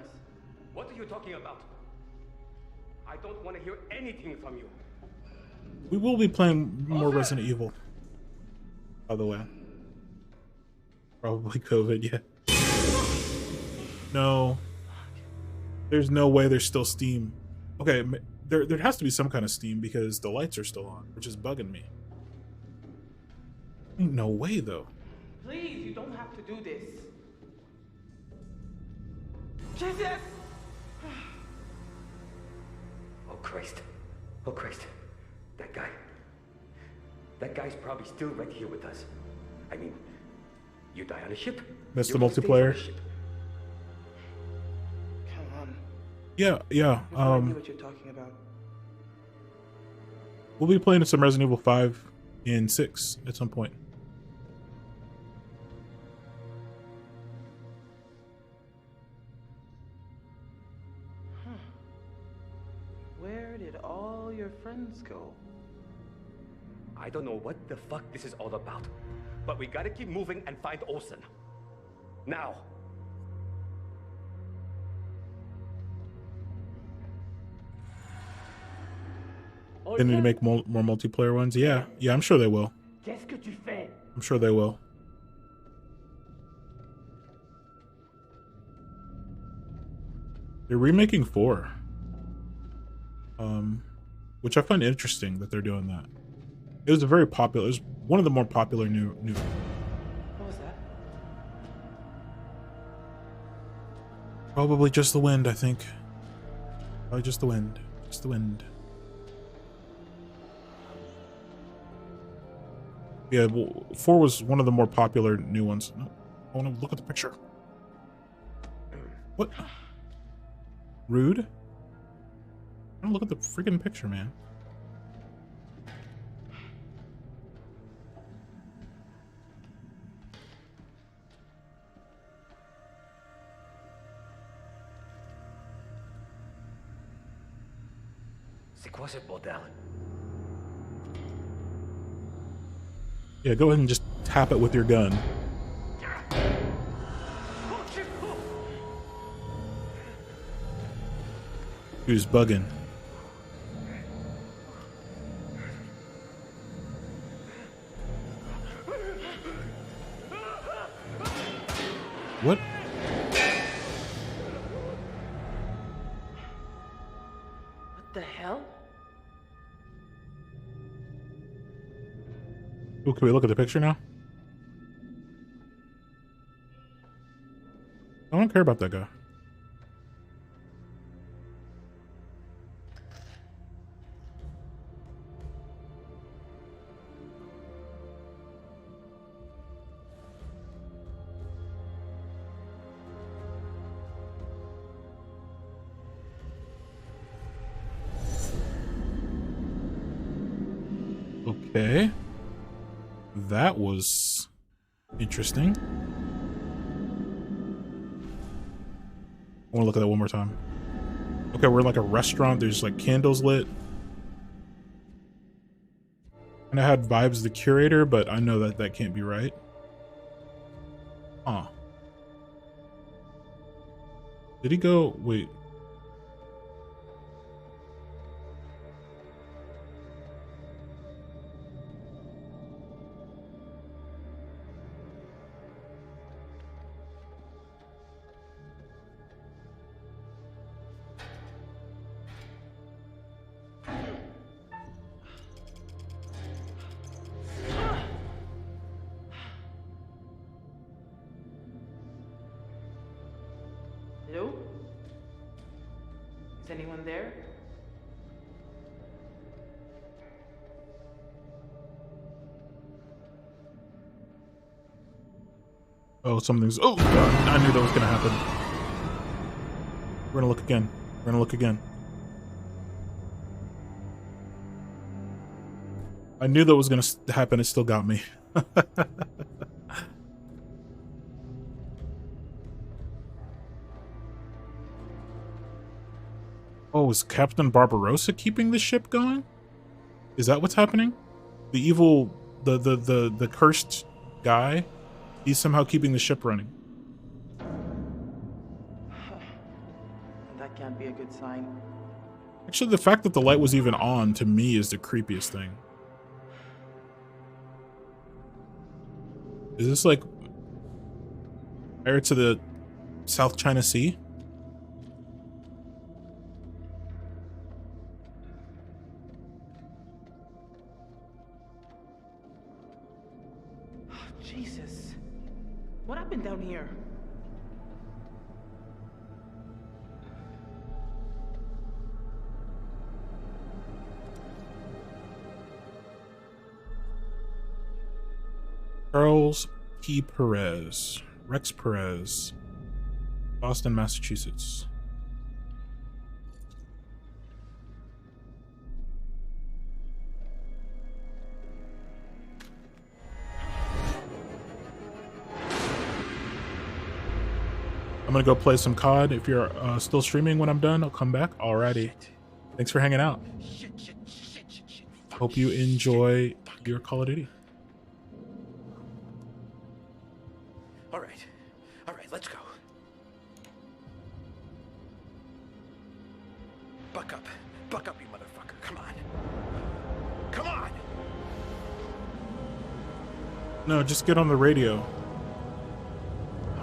What are you talking about? I don't want to hear anything from you. We will be playing more Resident Evil, by the way. Probably COVID, yeah. No. There's no way there's still Steam. Okay, there has to be some kind of Steam because the lights are still on, which is bugging me. Ain't no way, though. Please, you don't have to do this. Jesus! Oh, Christ. Oh, Christ. That guy's probably still right here with us. I mean, you die on a ship. That's the multiplayer. Come on. Yeah. I have no idea what you're talking about. We'll be playing some Resident Evil 5 and 6 at some point. Where did all your friends go? I don't know what the fuck this is all about, but we gotta keep moving and find Olsen. Now. They need to make more multiplayer ones. Yeah, I'm sure they will. Qu'est-ce que tu fais? I'm sure they will. They're remaking 4. Which I find interesting that they're doing that. It was a very popular, it was one of the more popular new. What was that? Probably just the wind, I think. Probably just the wind. Just the wind. Yeah, well, 4 was one of the more popular new ones. No, I want to look at the picture. What? Rude? I don't look at the freaking picture, man. C'est quoi ce bordel? Yeah, go ahead and just tap it with your gun. Who's bugging? What? What the hell? Ooh, can we look at the picture now? I don't care about that guy. Okay. That was interesting. I want to look at that one more time. Okay, we're in like a restaurant. There's like candles lit. And I had vibes of the curator, but I know that that can't be right. Huh. Did he go? Wait. Hello? Is anyone there? Oh, something's. Oh, God. I knew that was going to happen. We're going to look again. We're going to look again. I knew that was going to happen. It still got me. Oh, is Captain Barbarossa keeping the ship going? Is that what's happening? The evil, the cursed guy, he's somehow keeping the ship running. That can't be a good sign. Actually, the fact that the light was even on, to me, is the creepiest thing. Is this like Pirates of the South China Sea? Jesus. What happened down here? Charles P. Perez. Rex Perez. Boston, Massachusetts. I'm gonna go play some COD. If you're still streaming when I'm done, I'll come back. Alrighty. Thanks for hanging out. Hope you enjoy your Call of Duty. All right, let's go. Buck up, you motherfucker. Come on. Come on! No, just get on the radio. All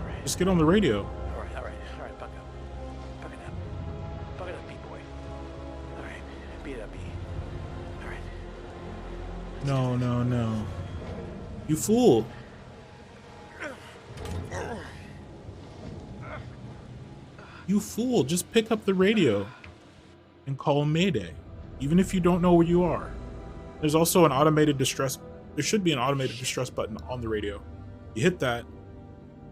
right. Just get on the radio. All right, buck up. Buck it up. Buck it up, B-boy. All right, beat it up, B. All right. No. You fool. You fool, just pick up the radio and call Mayday, even if you don't know where you are. There's also an automated distress there should be an automated distress button on the radio. You hit that,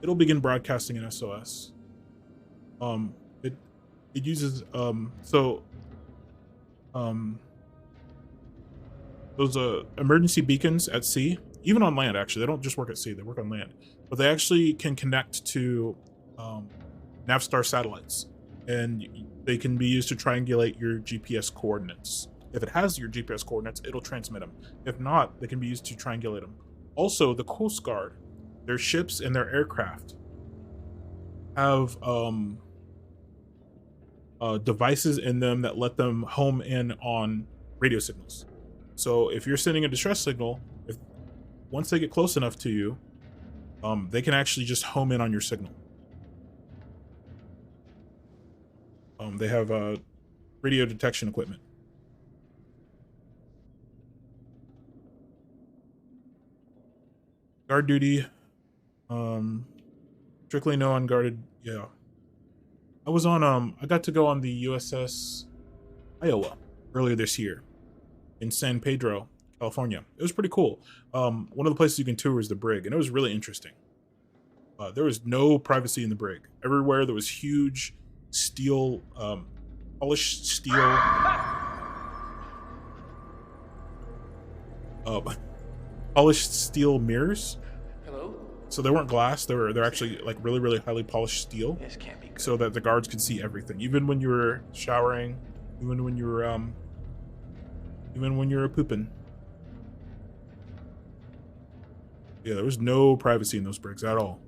it'll begin broadcasting an SOS. It uses those emergency beacons at sea, even on land. Actually, they don't just work at sea; they work on land. But they actually can connect to Navstar satellites, and they can be used to triangulate your GPS coordinates. If it has your GPS coordinates, it'll transmit them. If not, they can be used to triangulate them. Also, the Coast Guard, their ships and their aircraft have devices in them that let them home in on radio signals. So if you're sending a distress signal, once they get close enough to you, they can actually just home in on your signal. They have radio detection equipment. Guard duty, strictly no unguarded. Yeah, I was on. I got to go on the USS Iowa earlier this year in San Pedro, California. It was pretty cool. One of the places you can tour is the brig, and it was really interesting. There was no privacy in the brig. Everywhere there was huge steel, polished steel. Polished steel mirrors. Hello? So they weren't glass. They're actually like really, really highly polished steel. This can't be good. So that the guards could see everything, even when you were showering, even when you were pooping. Yeah, there was no privacy in those brigs at all.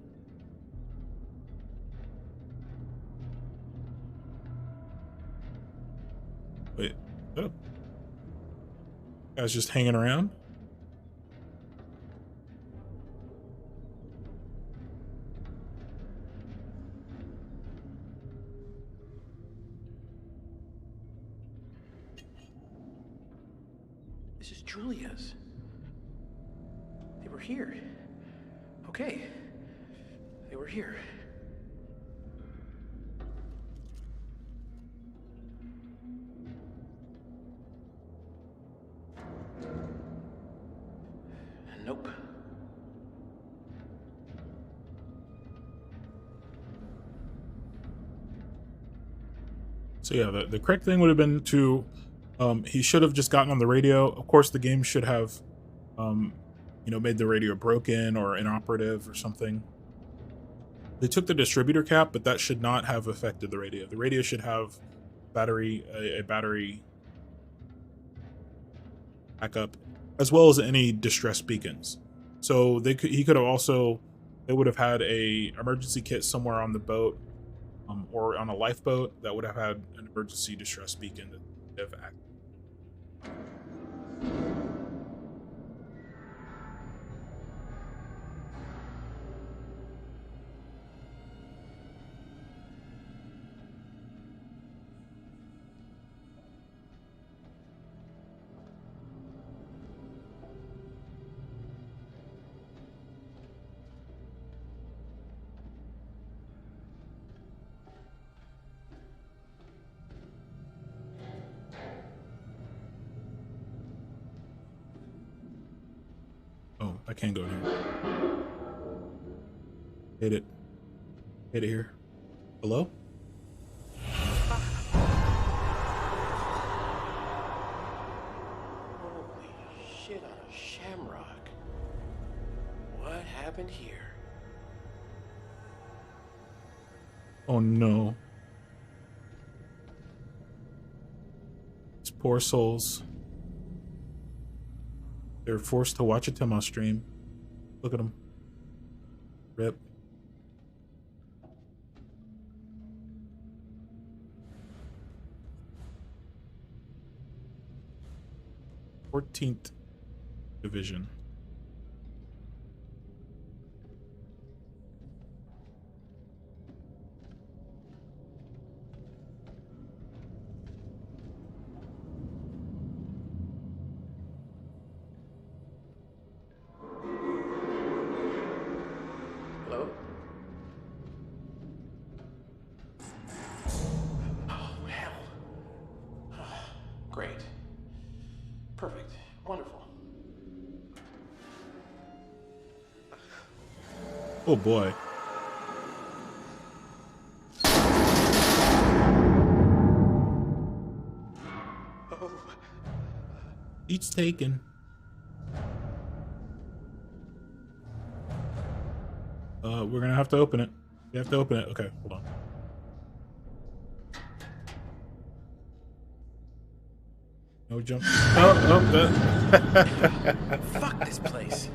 Wait, oh. Guys just hanging around. This is Julia's. They were here. Okay. They were here. Nope. So yeah, the correct thing would have been to, he should have just gotten on the radio. Of course, the game should have, made the radio broken or inoperative or something. They took the distributor cap, but that should not have affected the radio. The radio should have a battery backup, as well as any distress beacons. So they would have had a emergency kit somewhere on the boat, or on a lifeboat that would have had an emergency distress beacon that would have acted. Oh, I can't go here. Hit it. Hit it here. Hello? Holy shit on a shamrock. What happened here? Oh no. These poor souls. They're forced to watch a Timo stream. Look at them. Rip. Fourteenth Division. Hello? Oh, hell. Great. Perfect. Wonderful. Oh boy. Oh. Each taken. We're gonna have to open it. We have to open it. Okay, hold on. No jump. Fuck this place.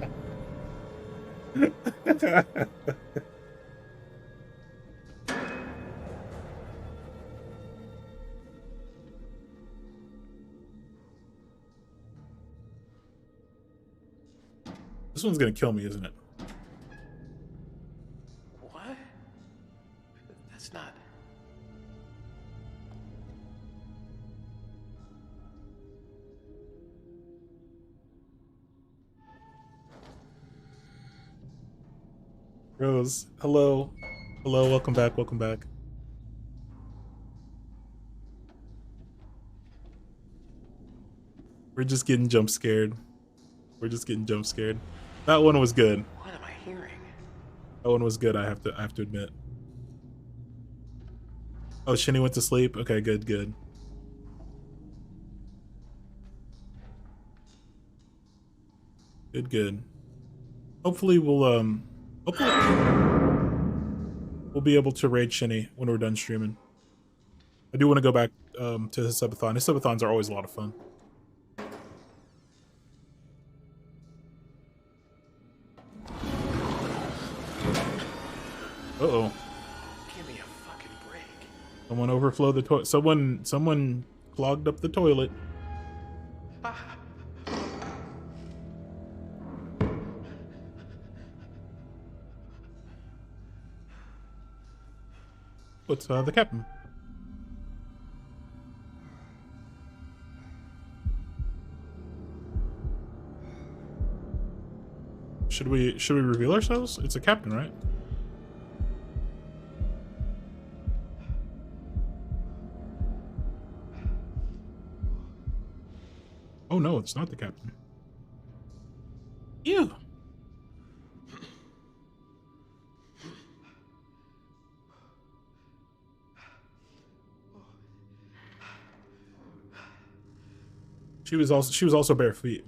This one's gonna kill me, isn't it? What? That's not. Rose, hello. Hello, welcome back, welcome back. We're just getting jump scared. We're just getting jump scared. That one was good. What am I hearing? That one was good, I have to admit. Oh, Shinny went to sleep? Okay, good, good. Good, good. Hopefully we'll be able to raid Shinny when we're done streaming. I do want to go back to his subathon. His subathons are always a lot of fun. Uh-oh. Give me a fucking break. Someone overflowed the toilet. Someone clogged up the toilet. What's the captain? Should we reveal ourselves? It's a captain, right? Oh no, it's not the captain. Ew. She was also barefoot.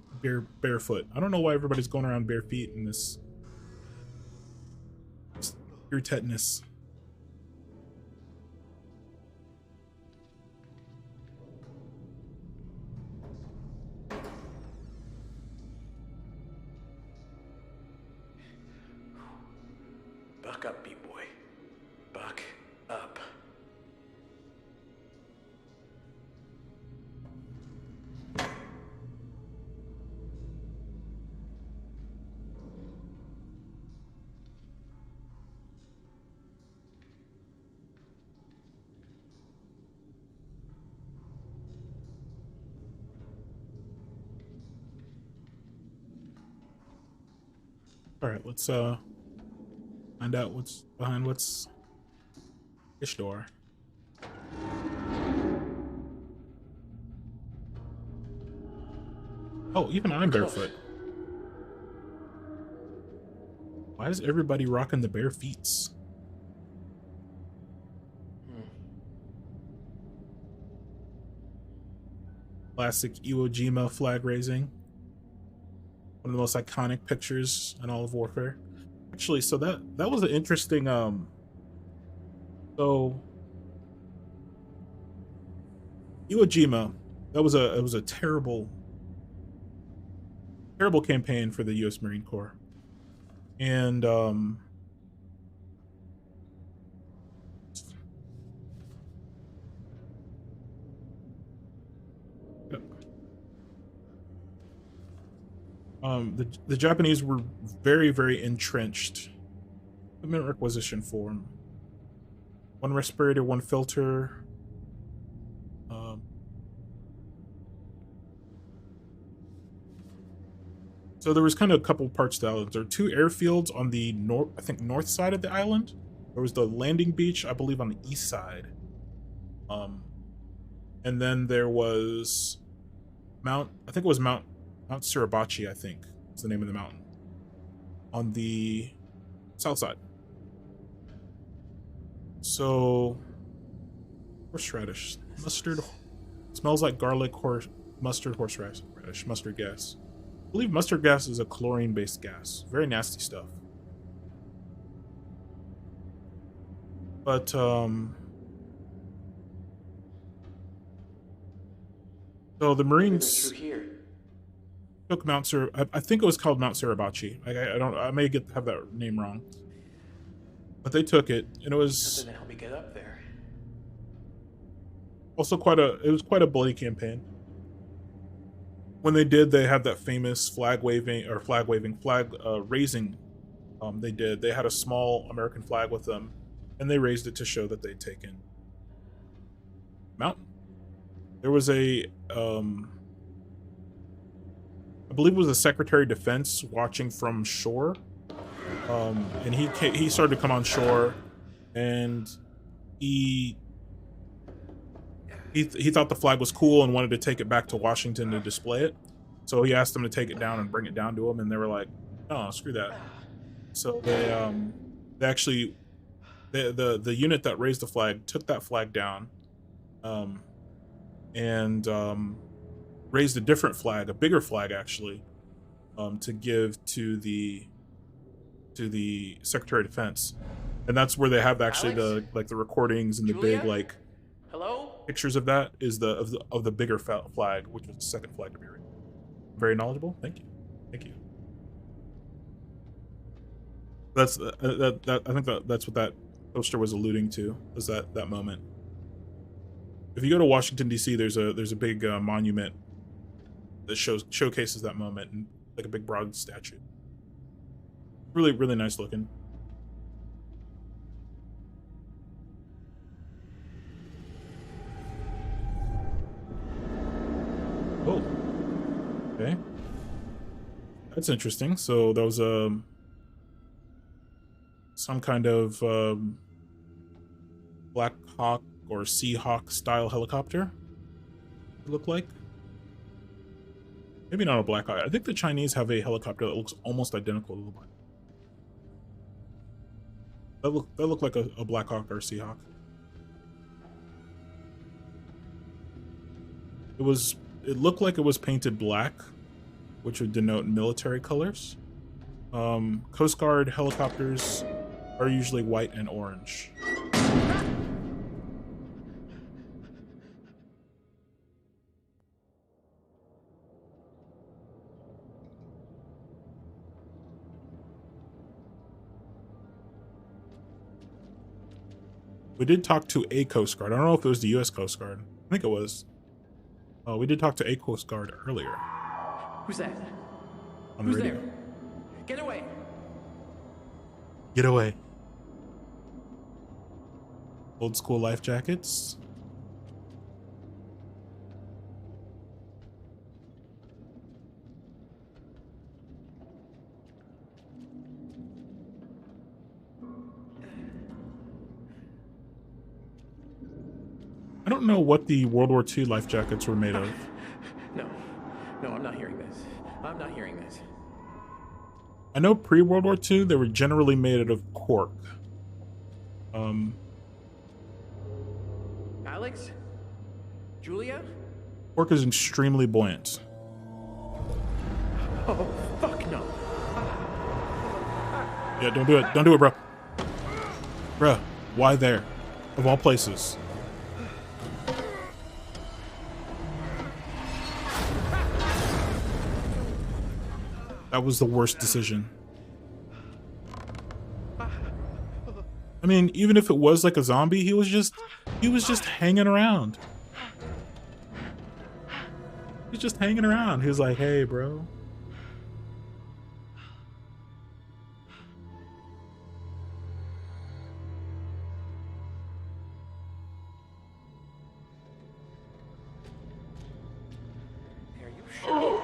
I don't know why everybody's going around bare feet in this pure tetanus. Buck up, B-boy. Buck up. All right, let's find out what's behind what's this door. Oh, even I'm barefoot. Why is everybody rocking the bare feet? Classic Iwo Jima flag raising. One of the most iconic pictures in all of Warfare. Actually, so that was an interesting so Iwo Jima, it was a terrible campaign for the US Marine Corps. And the Japanese were very, very entrenched. Equipment requisition form. 1 respirator, 1 filter. So there was kind of a couple parts to the island. There were 2 airfields on the north side of the island. There was the landing beach, I believe, on the east side. And then there was Mount Suribachi, I think is the name of the mountain, on the South side. So, horseradish, mustard, smells like garlic, mustard, horseradish, mustard gas. I believe mustard gas is a chlorine-based gas. Very nasty stuff. But so the Marines took Mount Sur. I think it was called Mount Suribachi. I don't. I may have that name wrong. But they took it, and it was something to help me get up there. Also quite a bloody campaign. When they did, they had that famous flag raising. They had a small American flag with them, and they raised it to show that they'd taken mountain. There was I believe it was the Secretary of Defense watching from shore, and he started to come on shore, and he thought the flag was cool and wanted to take it back to Washington to display it. So he asked them to take it down and bring it down to him, and they were like, "Oh, screw that." So they actually the unit that raised the flag took that flag down, and raised a different flag, a bigger flag actually, to give to the Secretary of Defense, and that's where they have actually the recordings and the Julia? big like pictures of that is of the bigger flag, which was the second flag to be raised. Very knowledgeable. Thank you. That's that. I think that's what that poster was alluding to. Was that moment? If you go to Washington D.C., there's a big monument that showcases that moment, and like a big broad statue. Really, really nice looking. Oh, okay, that's interesting. So that was some kind of Black Hawk or Seahawk style helicopter. It looked like. Maybe not a Black Hawk. I think the Chinese have a helicopter that looks almost identical to the Black. That looked like a Black Hawk or Seahawk. It looked like it was painted black, which would denote military colors. Coast Guard helicopters are usually white and orange. We did talk to a Coast Guard. I don't know if it was the U.S. Coast Guard. I think it was. We did talk to a Coast Guard earlier. Who's that? On the Who's radio. there? Get away! Get away. Old school life jackets. I don't know what the World War II life jackets were made of. No, I'm not hearing this. I'm not hearing this. I know pre-World War II, they were generally made out of cork. Alex? Julia? Cork is extremely buoyant. Oh, fuck no. Yeah, don't do it. Don't do it, bro. Bruh, why there? Of all places. That was the worst decision. I mean, even if it was like a zombie, he was just hanging around. He's just hanging around. He was like, "Hey, bro." Are you sure?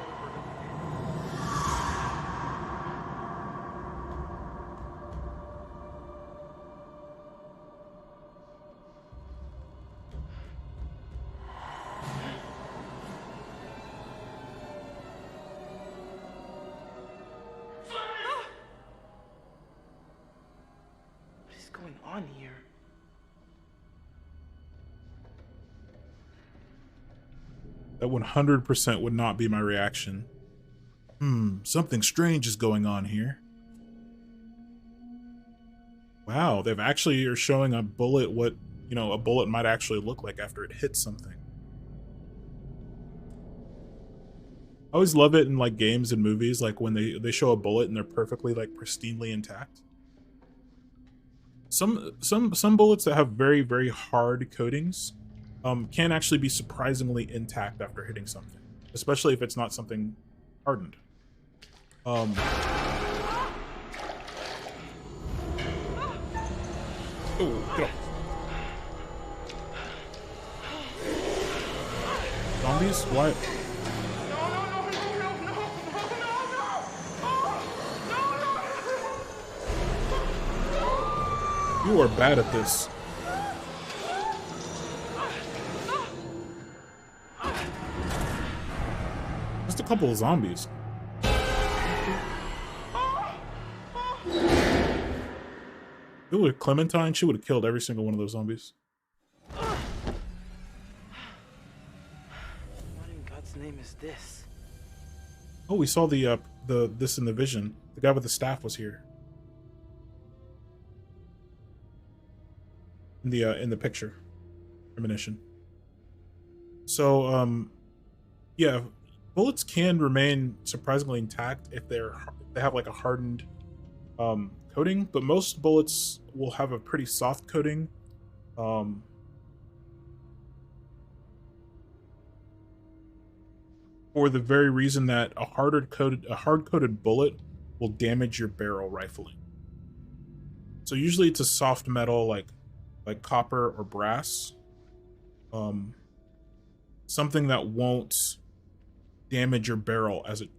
on here? That 100% would not be my reaction. Something strange is going on here. Wow, they've actually are showing a bullet what, you know, a bullet might actually look like after it hits something. I always love it in like games and movies, like when they show a bullet and they're perfectly like pristinely intact. Some bullets that have very, very hard coatings can actually be surprisingly intact after hitting something, especially if it's not something hardened. Oh, get off. Zombies? What? You are bad at this. Just a couple of zombies. It would Clementine, she would have killed every single one of those zombies. What in God's name is this? Oh, we saw the this in the vision. The guy with the staff was here. In the picture. Premonition. So yeah, bullets can remain surprisingly intact if they have like a hardened coating, but most bullets will have a pretty soft coating. For the very reason that a hard-coated bullet will damage your barrel rifling. So usually it's a soft metal like copper or brass. Something that won't damage your barrel as it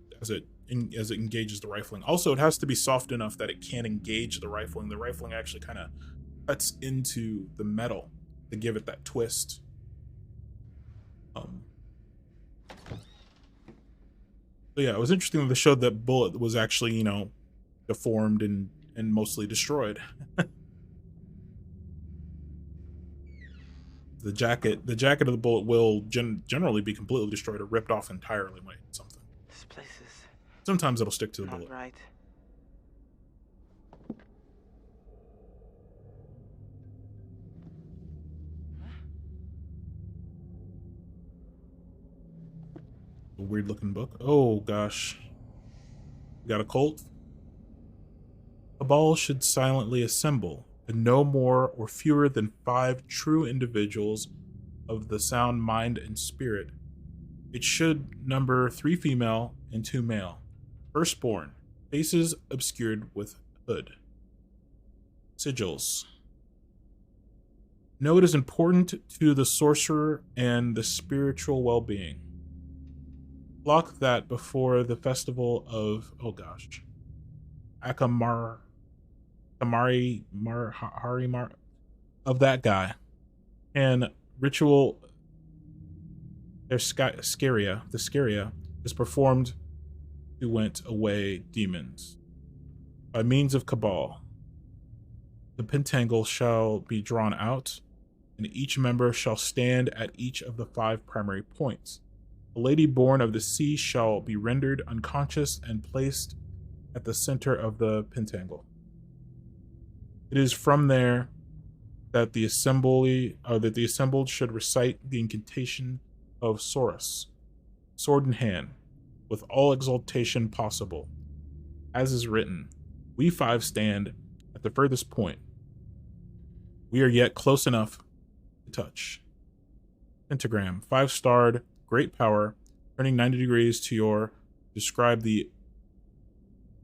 engages the rifling. Also, it has to be soft enough that it can engage the rifling. The rifling actually kind of cuts into the metal to give it that twist. So yeah, it was interesting that they showed that bullet was actually, you know, deformed and mostly destroyed. The jacket of the bullet will generally be completely destroyed or ripped off entirely when it hits something. This place is Sometimes it'll stick to the bullet. right. A weird looking book. Oh gosh. You got a cult? A ball should silently assemble, and no more or fewer than 5 true individuals of the sound mind and spirit. It should number 3 female and 2 male. Firstborn, faces obscured with hood. Sigils. Know it is important to the sorcerer and the spiritual well-being. Block that before the festival of, oh gosh, Akamari Harimar of that guy, and ritual the Scaria is performed who went away demons. By means of Cabal, the pentangle shall be drawn out, and each member shall stand at each of the 5 primary points. The lady born of the sea shall be rendered unconscious and placed at the center of the pentangle. It is from there that the assembled should recite the incantation of Saurus, sword in hand, with all exaltation possible. As is written, we 5 stand at the furthest point. We are yet close enough to touch. Pentagram, 5-starred, great power, turning 90 degrees to your, describe the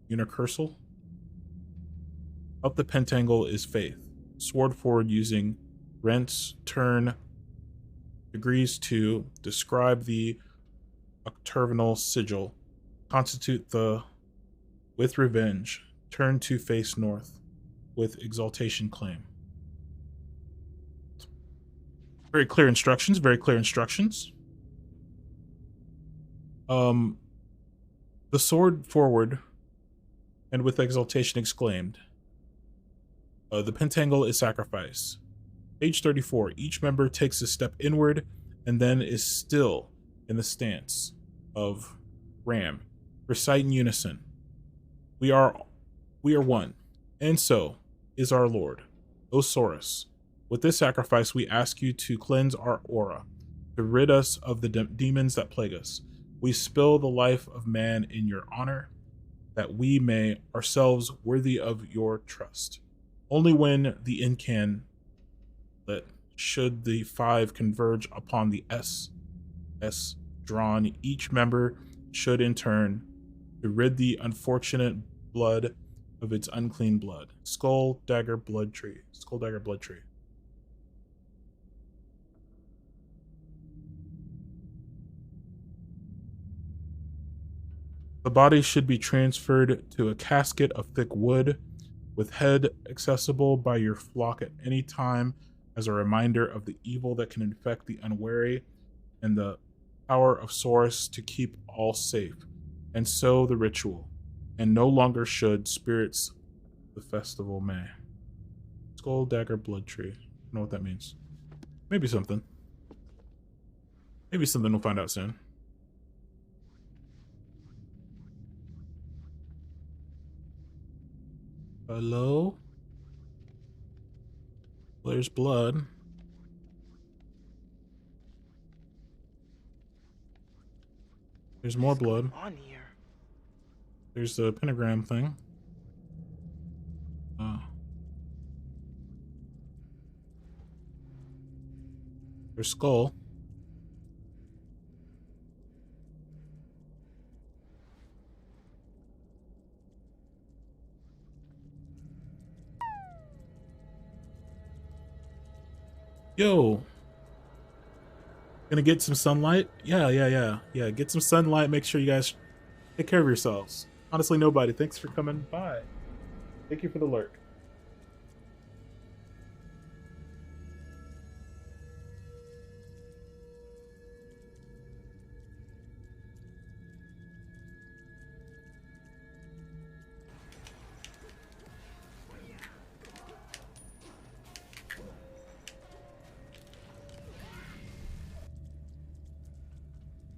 unicursal. Up the pentangle is faith. Sword forward using rents, turn degrees to describe the octagonal sigil. Constitute the with revenge. Turn to face north with exaltation claim. Very clear instructions, very clear instructions. The sword forward and with exaltation exclaimed. The pentangle is sacrifice. Page 34. Each member takes a step inward and then is still in the stance of ram. Recite in unison. We are one, and so is our Lord, Osiris. With this sacrifice, we ask you to cleanse our aura, to rid us of the demons that plague us. We spill the life of man in your honor, that we may ourselves worthy of your trust. Only when the incan lit should the five converge upon the S drawn, each member should in turn to rid the unfortunate blood of its unclean blood. Skull, dagger, blood tree. Skull, dagger, blood tree. The body should be transferred to a casket of thick wood, with head accessible by your flock at any time as a reminder of the evil that can infect the unwary and the power of Source to keep all safe. And so the ritual. And no longer should spirits the festival may. Skull, dagger, blood tree. I don't know what that means. Maybe something. Maybe something we'll find out soon. Hello? There's blood. There's more blood. On here? There's the pentagram thing. There's skull. Yo. Gonna get some sunlight? Yeah. Get some sunlight. Make sure you guys take care of yourselves. Honestly, nobody. Thanks for coming by. Thank you for the lurk.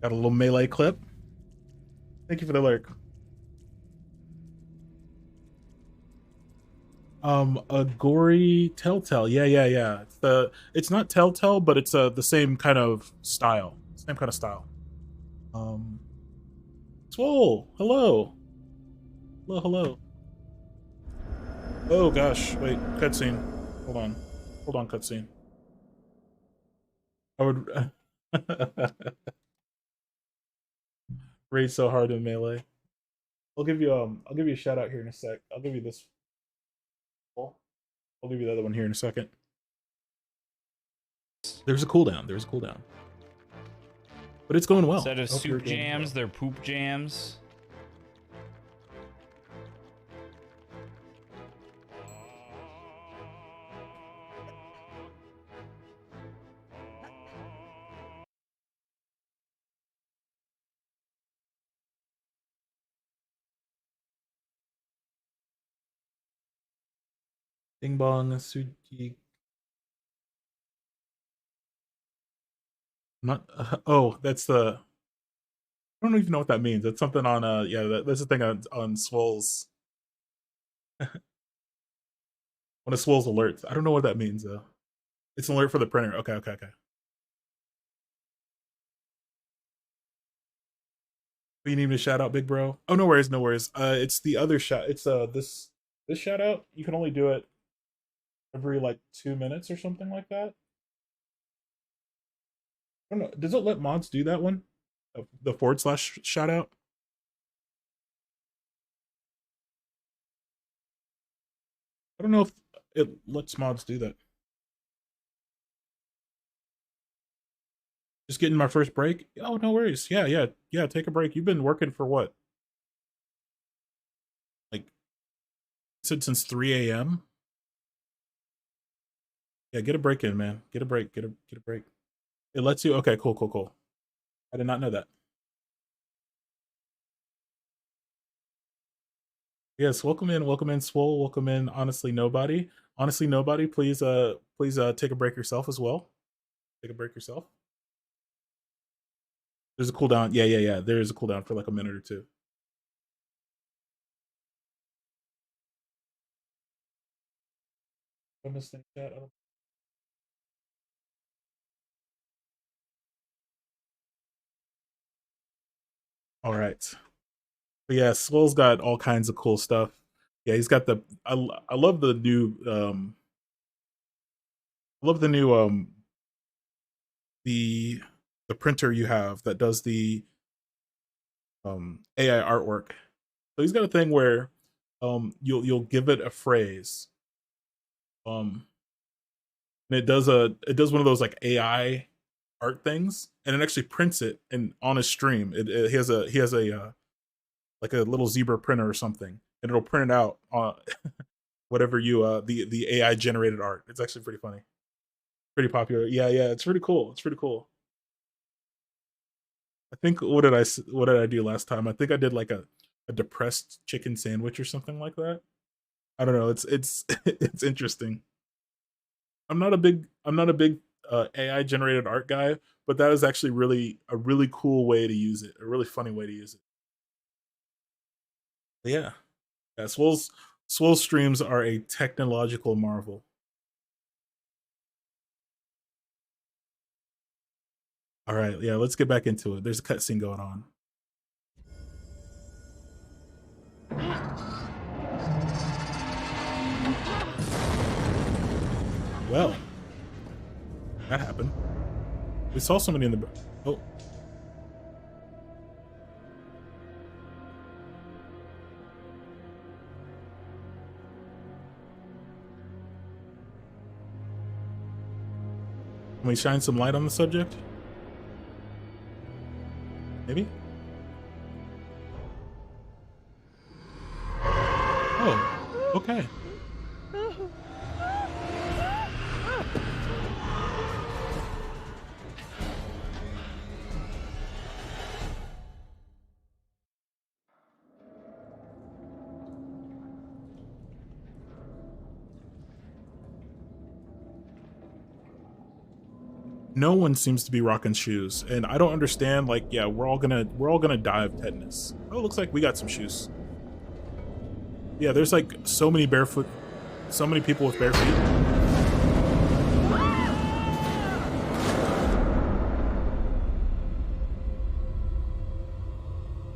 Got a little melee clip. Thank you for the lurk. A gory Telltale. Yeah. It's not Telltale, but it's the same kind of style. Swole. Hello. Hello. Oh gosh, wait, cutscene. Hold on, cutscene. I would rage so hard in Melee. I'll give you a shout out here in a sec. I'll give you this. I'll give you the other one here in a second. There's a cooldown. But it's going well. Instead of soup jams, they're poop jams. Ding bong, Suji. Not. Oh, that's the. I don't even know what that means. That's something on. Yeah, that's the thing on Swole's. One of Swole's alerts. I don't know what that means though. It's an alert for the printer. Okay. You need me to shout out, big bro? Oh, no worries. It's the other shout. It's this shout out. You can only do it every like 2 minutes or something like that. I don't know. Does it let mods do that one? The / shout out? I don't know if it lets mods do that. Just getting my first break? Oh, no worries. Yeah, take a break. You've been working for what? Like, said since 3 a.m.? Yeah, get a break in, man. Get a break. Get a break. It lets you. Okay, cool. I did not know that. Yes, welcome in, Swole, welcome in, honestly nobody. Honestly nobody, please take a break yourself as well. Take a break yourself. There's a cooldown. Yeah. There is a cooldown for like a minute or two. I'm missing chat. All right. But yeah, Swole's got all kinds of cool stuff. Yeah, he's got the I love the new the printer you have that does the AI artwork. So he's got a thing where you'll give it a phrase. And it does one of those like AI art things, and it actually prints it and on his stream. He has a like a little zebra printer or something, and it'll print it out on whatever you the AI generated art. It's actually pretty funny, pretty popular. Yeah, it's pretty cool. It's pretty cool. I think what did I do last time? I think I did like a depressed chicken sandwich or something like that. I don't know. It's it's interesting. I'm not a big AI generated art guy, but that is actually a really cool way to use it. A really funny way to use it. But yeah. Swole's streams are a technological marvel. All right, yeah, let's get back into it. There's a cutscene going on. Well, that happened. We saw somebody in the... Oh. Can we shine some light on the subject? Maybe? Oh, okay. No one seems to be rocking shoes, and I don't understand. Like, yeah, we're all gonna die of tetanus. Oh, it looks like we got some shoes. Yeah, there's like so many people with bare feet.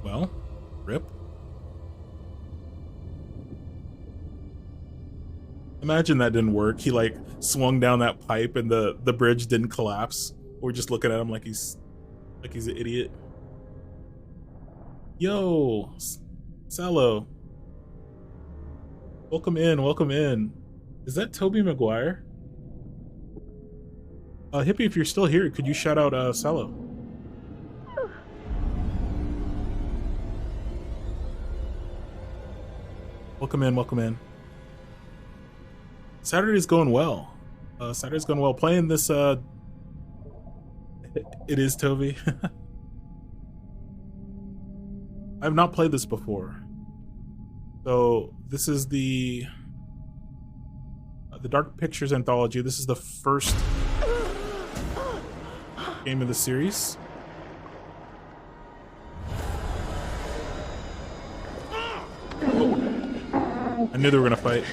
Well, rip. Imagine that didn't work. He like swung down that pipe and the bridge didn't collapse. We're just looking at him like he's an idiot. Yo, Sallow. Welcome in. Is that Toby Maguire? Hippie, if you're still here, could you shout out Sallow? Welcome in. Saturday's going well. Playing this it is Toby. I've not played this before. So this is the Dark Pictures anthology. This is the first game of the series. Oh. I knew they were gonna fight.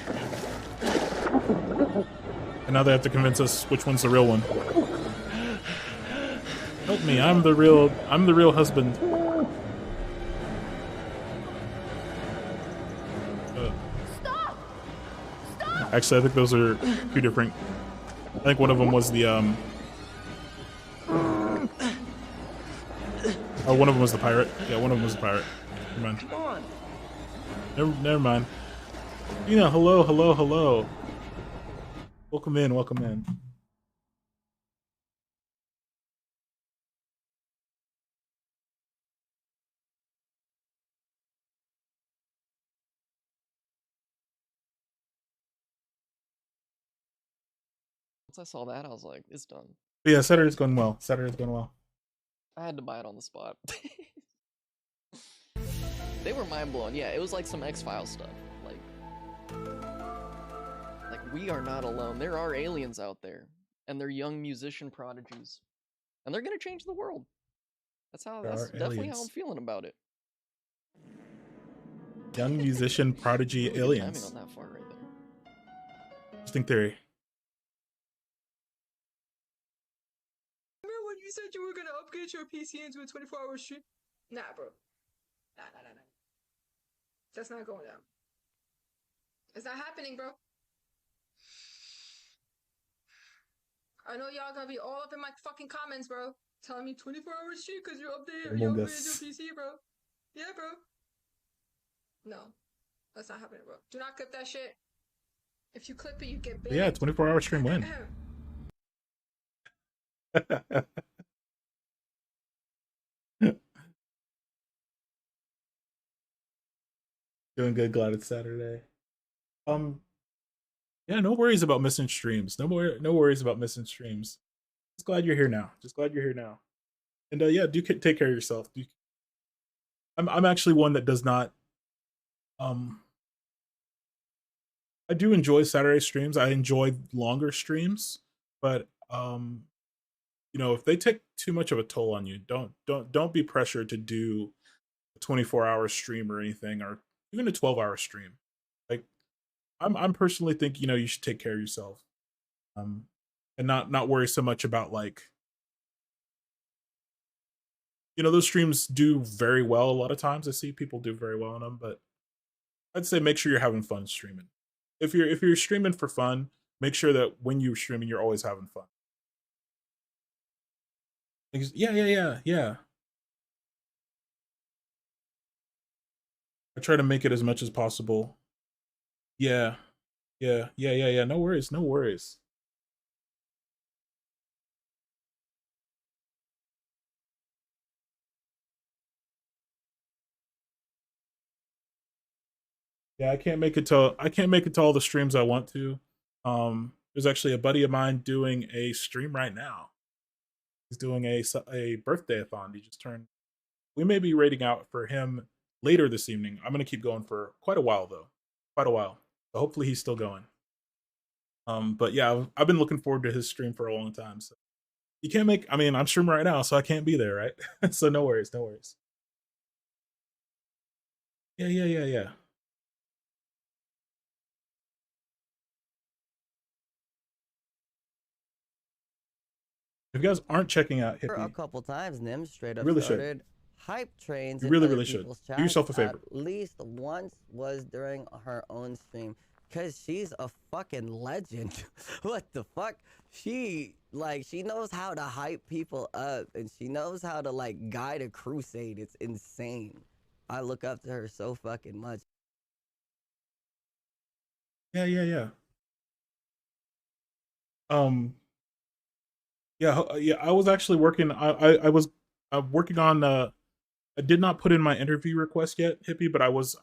And now they have to convince us which one's the real one. Help me, I'm the real husband. Stop! Actually, I think those are two different. I think one of them was the oh, one of them was the pirate. Yeah, one of them was the pirate. Never mind. Come on. Never mind. Tina, hello. Welcome in. Once I saw that, I was like, it's done. But yeah, Saturday's going well. I had to buy it on the spot. They were mind blowing. Yeah, it was like some X-Files stuff. Like we are not alone. There are aliens out there, and they're young musician prodigies, and they're gonna change the world. That's definitely how I'm feeling about it. Young musician prodigy Really aliens. Good timing on that part right there. Interesting theory. Remember when you said you were gonna upgrade your PC into a 24-hour stream? Nah, bro. Nah. That's not going down. It's not happening, bro. I know y'all gonna be all up in my fucking comments, bro. Telling me 24-hour stream because you updated your PC, bro. Yeah, bro. No. That's not happening, bro. Do not clip that shit. If you clip it, you get banned. Yeah, 24-hour stream win. Doing good, glad it's Saturday. Yeah, no worries about missing streams. No worries about missing streams. Just glad you're here now. And yeah, do take care of yourself. I'm actually one that does not I do enjoy Saturday streams. I enjoy longer streams, but you know, if they take too much of a toll on you, don't be pressured to do a 24-hour stream or anything, or even a 12-hour stream. Like I'm personally think, you know, you should take care of yourself. And not worry so much about, like, you know, those streams do very well a lot of times. I see people do very well on them, but I'd say make sure you're having fun streaming. If you're streaming for fun, make sure that when you're streaming, you're always having fun. Yeah. I try to make it as much as possible. Yeah. No worries. Yeah, I can't make it to all the streams I want to. There's actually a buddy of mine doing a stream right now. He's doing a birthday-a-thon. He just turned. We may be rating out for him later this evening. I'm gonna keep going for quite a while though. So hopefully he's still going. But yeah, I've been looking forward to his stream for a long time. So you can't make. I mean, I'm streaming right now, so I can't be there, right? So no worries. Yeah. If you guys aren't checking out Hippie, a couple times, Nim straight up really started hype trains. You really should. Do yourself a favor. At least once was during her own stream, cause she's a fucking legend. What the fuck? She knows how to hype people up, and she knows how to like guide a crusade. It's insane. I look up to her so fucking much. Yeah. Yeah, I was actually working. I was working on. I did not put in my interview request yet, Hippie, but I was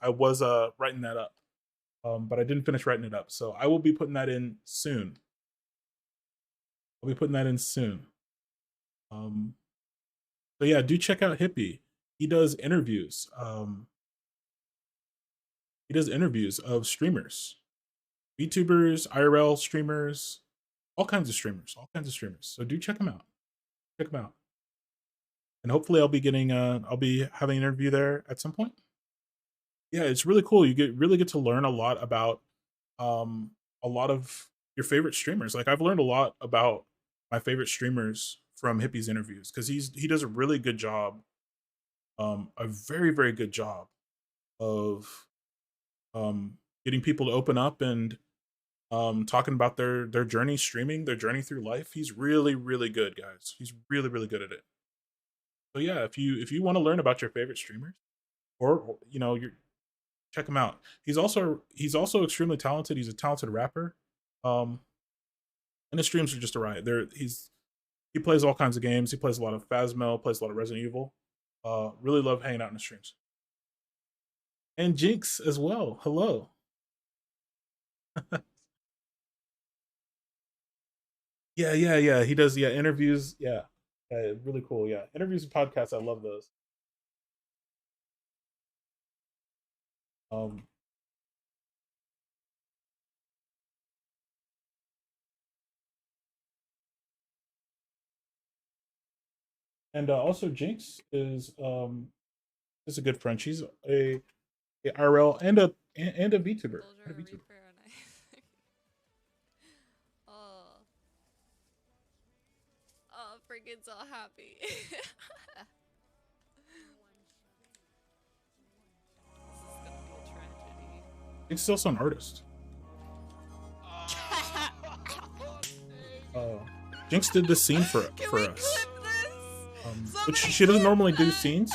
writing that up. But I didn't finish writing it up, so I will be putting that in soon. So yeah, do check out Hippie. He does interviews. He does interviews of streamers, VTubers, IRL streamers, all kinds of streamers. So do check him out. And hopefully I'll be having an interview there at some point. Yeah, it's really cool. You really get to learn a lot about a lot of your favorite streamers. Like I've learned a lot about my favorite streamers from Hippie's interviews, because he does a really good job, a very, very good job of getting people to open up and talking about their journey streaming, their journey through life. He's really, really good, guys. He's really, really good at it. So yeah, if you want to learn about your favorite streamers, or you know, check him out. He's also extremely talented. He's a talented rapper. And his streams are just a riot. He plays all kinds of games. He plays a lot of Phasmo, plays a lot of Resident Evil. Really love hanging out in the streams. And Jinx as well. Hello. Yeah. He does interviews. Yeah. Really cool. Yeah. Interviews and podcasts. I love those. Um, and also Jinx is a good friend. She's a IRL and a VTuber. And a VTuber. Oh. Oh, freaking so happy. Jinx is also an artist. Jinx did this scene for us. Which she doesn't normally do scenes,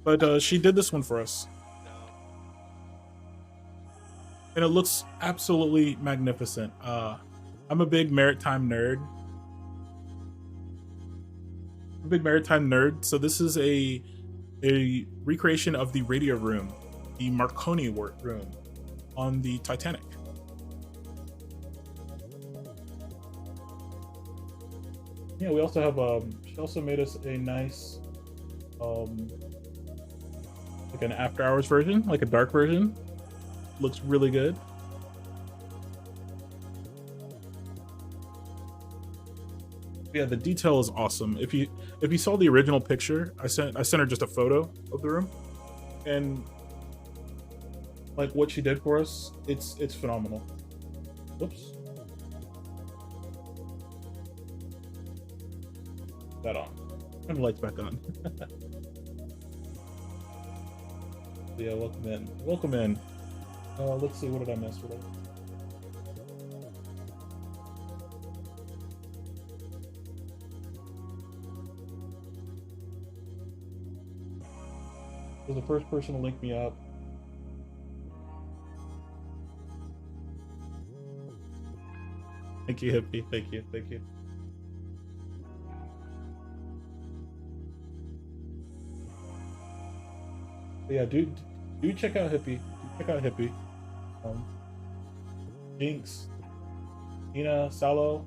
but she did this one for us. And it looks absolutely magnificent. I'm a big maritime nerd. So this is a recreation of the radio room, the Marconi room on the Titanic. Yeah, we also have she also made us a nice like an after hours version, like a dark version. Looks really good. Yeah, the detail is awesome. If you saw the original picture, I sent her just a photo of the room, and like what she did for us, it's phenomenal. Whoops. That on. Turn the lights back on. Yeah, welcome in. Welcome in. Let's see, what did I miss? Was the first person to link me up. Thank you, Hippie. Thank you. Thank you. But yeah, do check out Hippie. Check out Hippie. Jinx, Ina, Salo,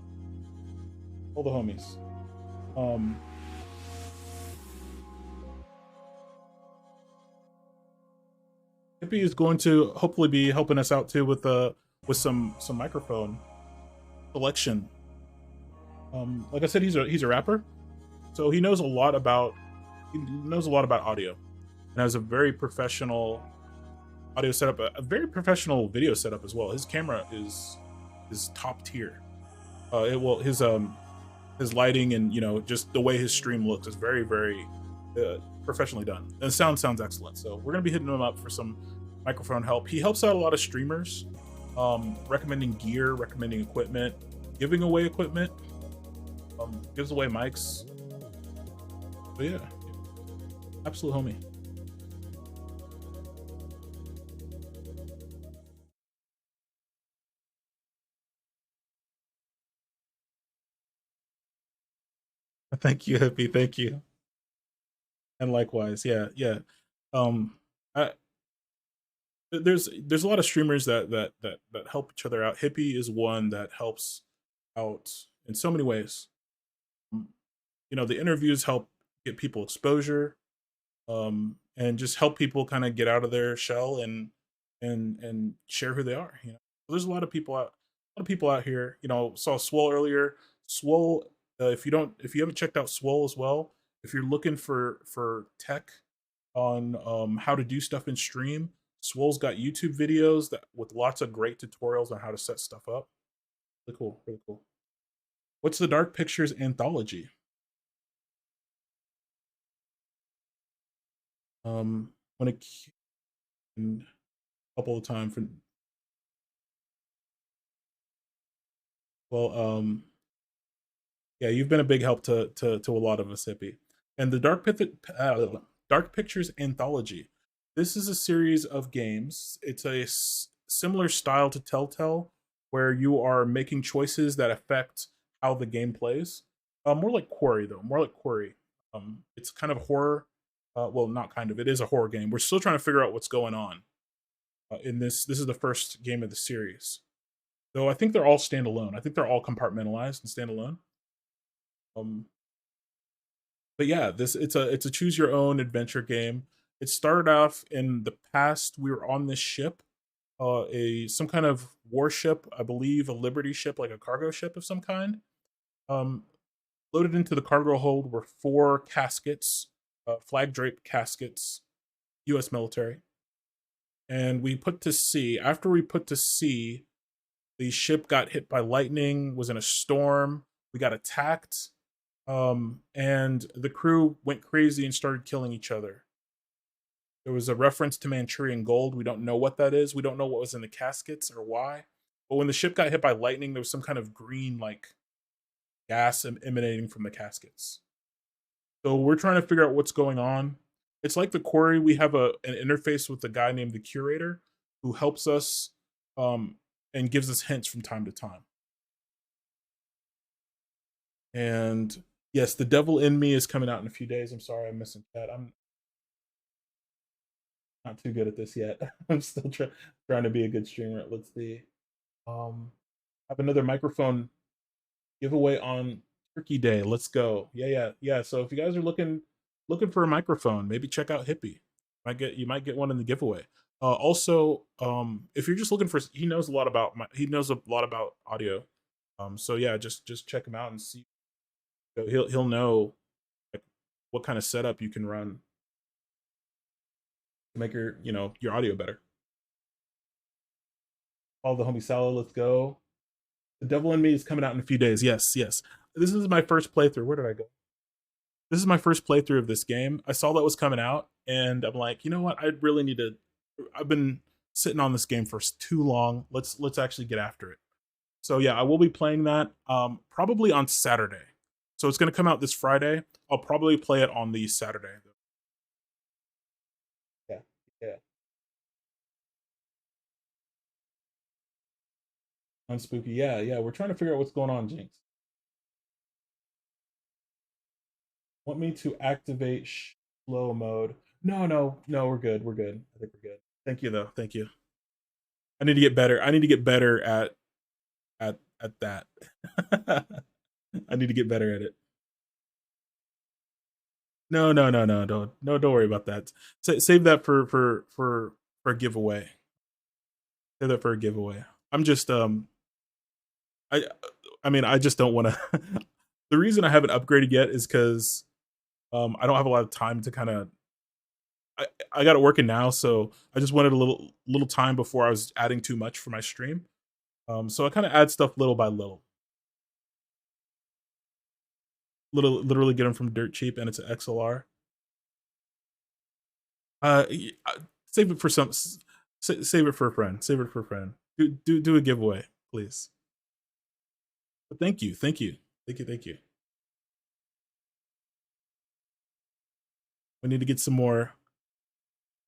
all the homies. Hippie is going to hopefully be helping us out too with some microphone selection. Like I said, he's a rapper, so he knows a lot about audio, and has a very professional audio setup, a very professional video setup as well. His camera is top tier. His lighting and just the way his stream looks is very professionally done. And the sounds excellent. So we're gonna be hitting him up for some microphone help. He helps out a lot of streamers, recommending gear, recommending equipment, giving away equipment, gives away mics. But yeah, absolute homie. Thank you, Hippie. Thank you. And likewise, yeah. I, there's a lot of streamers that help each other out. Hippie is one that helps out in so many ways. The interviews help get people exposure, and just help people kind of get out of their shell and share who they are. There's a lot of people out here. Saw Swole earlier. Swole, if you haven't checked out Swole as well, if you're looking for tech on how to do stuff in stream, Swole's got YouTube videos with lots of great tutorials on how to set stuff up. Really cool, really cool. What's the Dark Pictures anthology? When it came a couple of times for yeah, you've been a big help to a lot of us, Hippie. And the Dark Pictures anthology. This is a series of games. It's a similar style to Telltale, where you are making choices that affect how the game plays. More like Quarry, though. More like Quarry. It's kind of horror. Well, not kind of. It is a horror game. We're still trying to figure out what's going on. In this is the first game of the series. Though I think they're all standalone. I think they're all compartmentalized and standalone. But yeah, it's a choose your own adventure game. It started off in the past. We were on this ship, some kind of warship, I believe, a Liberty ship, like a cargo ship of some kind. Loaded into the cargo hold were 4 caskets, flag draped caskets, U.S. military, and we put to sea. After we put to sea, the ship got hit by lightning, was in a storm. We got attacked, and the crew went crazy and started killing each other. There was a reference to Manchurian gold. We don't know what that is. We don't know what was in the caskets or why. But when the ship got hit by lightning, there was some kind of green, like, gas emanating from the caskets. So we're trying to figure out what's going on. It's like the quarry. We have an interface with a guy named the Curator who helps us and gives us hints from time to time. And yes, The Devil in Me is coming out in a few days. I'm sorry I'm missing that. I'm not too good at this yet. I'm still trying to be a good streamer. Let's see. I have another microphone giveaway on Turkey Day. Let's go. Yeah. So if you guys are looking for a microphone, maybe check out Hippie. You might get one in the giveaway. Also, if you're just looking for, he knows a lot about audio. So yeah, just check him out and see. He'll know like what kind of setup you can run to make your audio better. All the homie Salo, let's go. The Devil in Me is coming out in a few days. Yes. This is my first playthrough. Where did I go? This is my first playthrough of this game. I saw that was coming out, and I'm like, you know what? I really need to. I've been sitting on this game for too long. Let's actually get after it. So yeah, I will be playing that probably on Saturday. So it's going to come out this Friday. I'll probably play it on the Saturday. Yeah. Unspooky. Yeah. We're trying to figure out what's going on, Jinx. Want me to activate slow mode? No, we're good. I think we're good. Thank you though. Thank you. I need to get better. I need to get better at that. I need to get better at it. No. Don't worry about that. Save that for a giveaway. Save that for a giveaway. I'm just I just don't want to. The reason I haven't upgraded yet is because I don't have a lot of time to kind of. I got it working now, so I just wanted a little time before I was adding too much for my stream. So I kind of add stuff little by little. Literally get them from dirt cheap, and it's an XLR. Save it for some. Save it for a friend. Save it for a friend. Do a giveaway, please. But thank you. We need to get some more.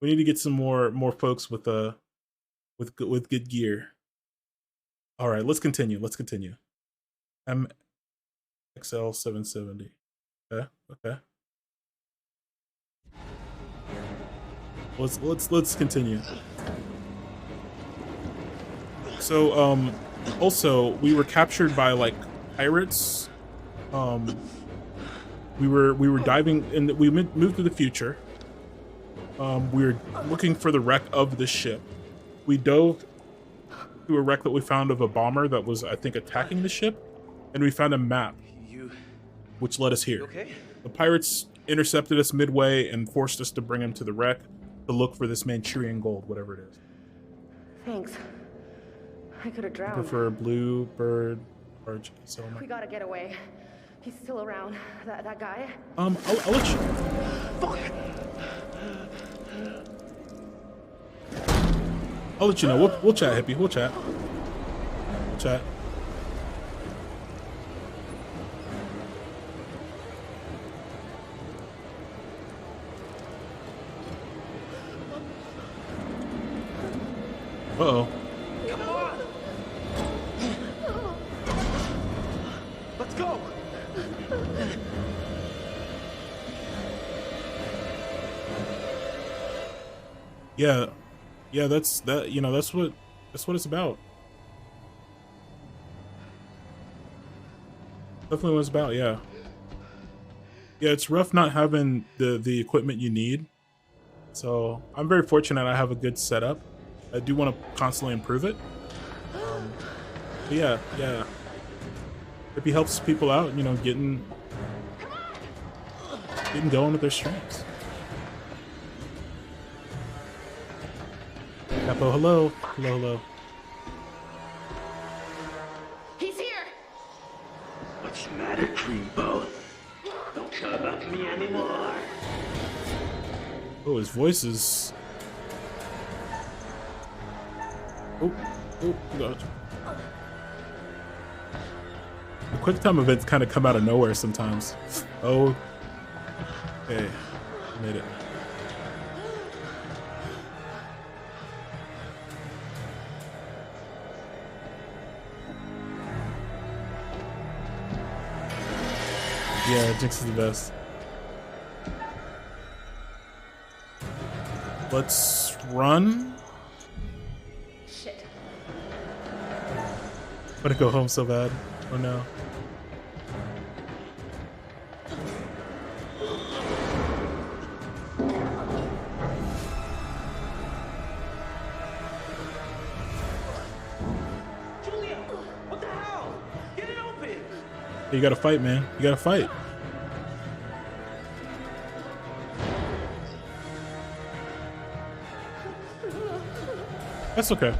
We need to get some more folks with good gear. All right, let's continue. MXL 770. Okay. Let's continue. So also we were captured by like pirates. We were diving, and we moved to the future. We were looking for the wreck of the ship. We dove to a wreck that we found of a bomber that was, I think, attacking the ship, and we found a map, which led us here. Okay? The pirates intercepted us midway and forced us to bring him to the wreck to look for this Manchurian gold, whatever it is. Thanks. I could have I drowned. prefer blue, bird, large, Selma. We gotta get away. He's still around. That guy? I'll let you. Fuck! I'll let you know. We'll chat, Hippie. We'll chat. Uh-oh. Let's go. Yeah, that's what it's about. Definitely what it's about, yeah. Yeah, it's rough not having the equipment you need. So I'm very fortunate I have a good setup. I do want to constantly improve it. But yeah. If he helps people out, you know, getting going with their streams. Capo, hello. Hello. He's here! What's the matter, Dreamboat? Don't care about me anymore. Oh, his voice is... Oh, God. The quick time events kind of come out of nowhere sometimes. Oh. Okay. Made it. Yeah, Jinx is the best. Let's run. Shit. I want to go home so bad. Oh no. Julia, what the hell? Get it open! You gotta fight, man. You gotta fight. That's okay.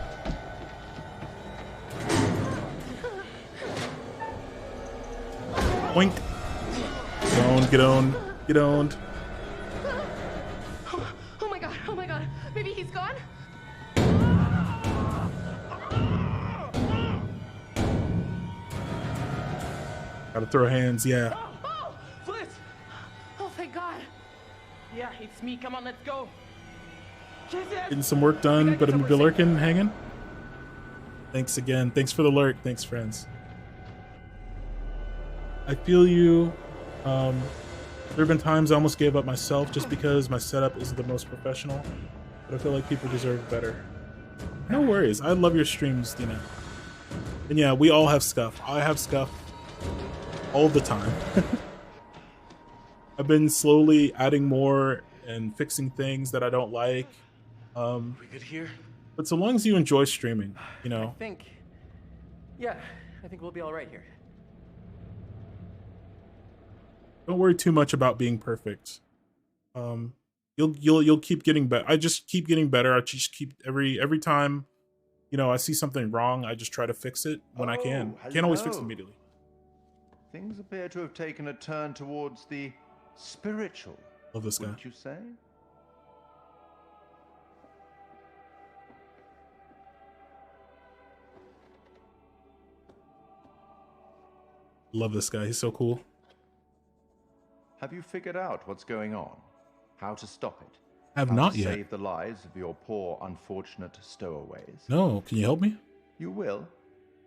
Boink. Get owned. Oh my god. Maybe he's gone? Gotta throw hands, yeah. Fliss! Oh, thank god. Yeah, it's me. Come on, let's go. Getting some work done, but I'm lurking, hanging. Thanks again. Thanks for the lurk. Thanks, friends. I feel you. There have been times I almost gave up myself just because my setup isn't the most professional, but I feel like people deserve better. No worries. I love your streams, Dina. And yeah, we all have scuff. I have scuff all the time. I've been slowly adding more and fixing things that I don't like. We good here? But so long as you enjoy streaming, you know. I think we'll be all right here. Don't worry too much about being perfect. You'll keep getting better. I just keep getting better. I just keep every time, you know, I see something wrong, I just try to fix it when I can. Can't always fix it immediately. Things appear to have taken a turn towards the spiritual. Love this guy. Wouldn't you say? Love this guy. He's so cool. Have you figured out what's going on? How to stop it? Have How not to yet. Save the lives of your poor, unfortunate stowaways? No, can you help me? You will,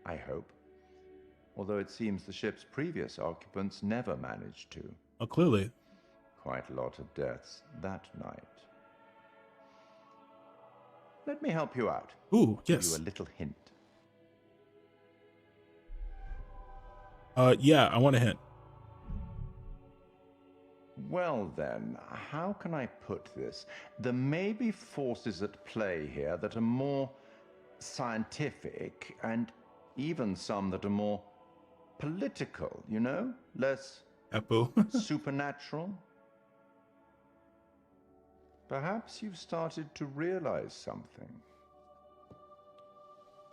I hope. Although it seems the ship's previous occupants never managed to. Oh, clearly. Quite a lot of deaths that night. Let me help you out. Ooh, Give yes. you a little hint. Yeah, I want a hint. Well then, how can I put this? There may be forces at play here that are more scientific, and even some that are more political, you know? Less supernatural. Perhaps you've started to realize something.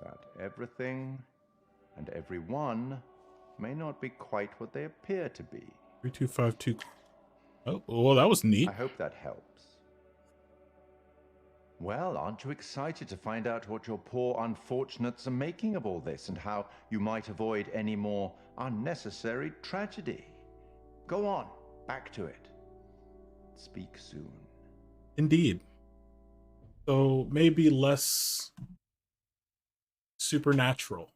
That everything and everyone may not be quite what they appear to be. 3252. Oh, well, that was neat. I hope that helps. Well, aren't you excited to find out what your poor unfortunates are making of all this and how you might avoid any more unnecessary tragedy? Go on, back to it. Speak soon. Indeed. So maybe less supernatural.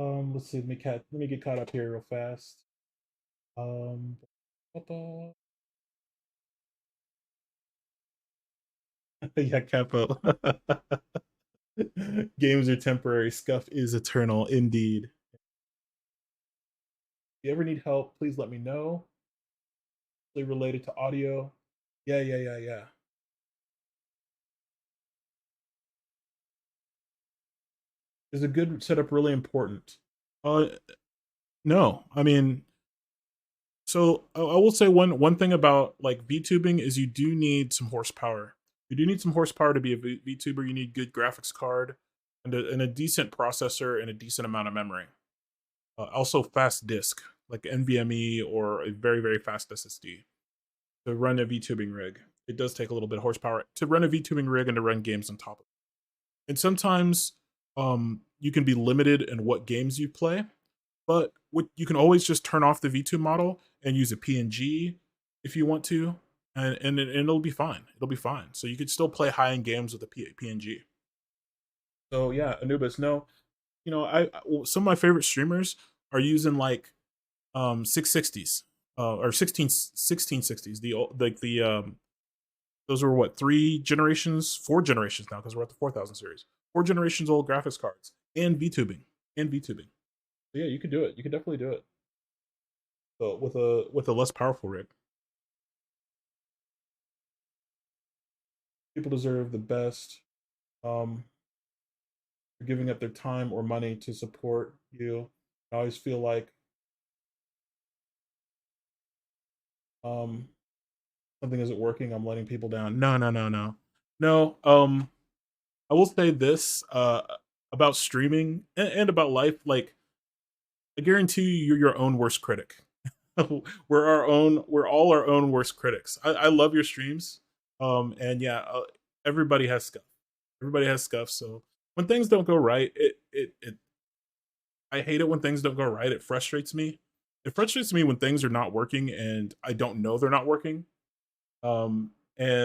Let's see. Let me get caught up here real fast. Yeah, Capo. Games are temporary. Scuff is eternal. Indeed. If you ever need help, please let me know. related to audio. Yeah. Is a good setup really important? No. I mean, so I will say one thing about like VTubing is you do need some horsepower. You do need some horsepower to be a VTuber. You need good graphics card and a decent processor and a decent amount of memory. Also, fast disk like NVMe or a very fast SSD to run a VTubing rig. It does take a little bit of horsepower to run a VTubing rig and to run games on top of it. And sometimes you can be limited in what games you play, but you can always just turn off the V2 model and use a PNG if you want to, and it'll be fine. It'll be fine. So you could still play high-end games with a PNG. So yeah, Anubis, no, some of my favorite streamers are using like 660s or 1660s. Those were what, 4 generations now because we're at the 4000 series. 4 generations old graphics cards and VTubing. So yeah, you could do it. You could definitely do it. So with a less powerful rig. People deserve the best. For giving up their time or money to support you. I always feel like something isn't working. I'm letting people down. No. I will say this about streaming and about life. Like, I guarantee you're your own worst critic. We're all our own worst critics. I love your streams. And yeah, everybody has stuff. Everybody has stuff. So when things don't go right, I hate it when things don't go right. It frustrates me. It frustrates me when things are not working and I don't know they're not working. And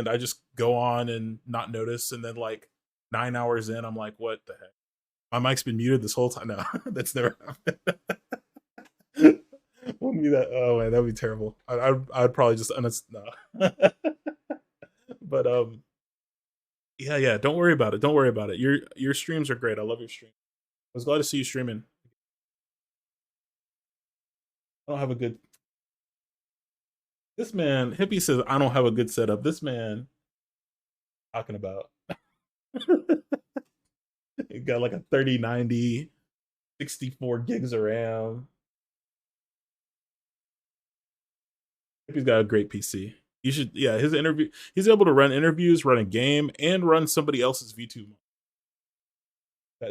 I just go on and not notice, and then like 9 hours in, I'm like, what the heck? My mic's been muted this whole time. No, that's never happened. Wouldn't be that. Oh man, that'd be terrible. I'd probably just no. But yeah. Don't worry about it. Don't worry about it. Your streams are great. I love your stream. I was glad to see you streaming. I don't have a good. This man, Hippie says, I don't have a good setup. This man talking about. He got like a 3090, 64 gigs of RAM. Hippie's got a great PC. You should, yeah, his interview, he's able to run interviews, run a game, and run somebody else's V2.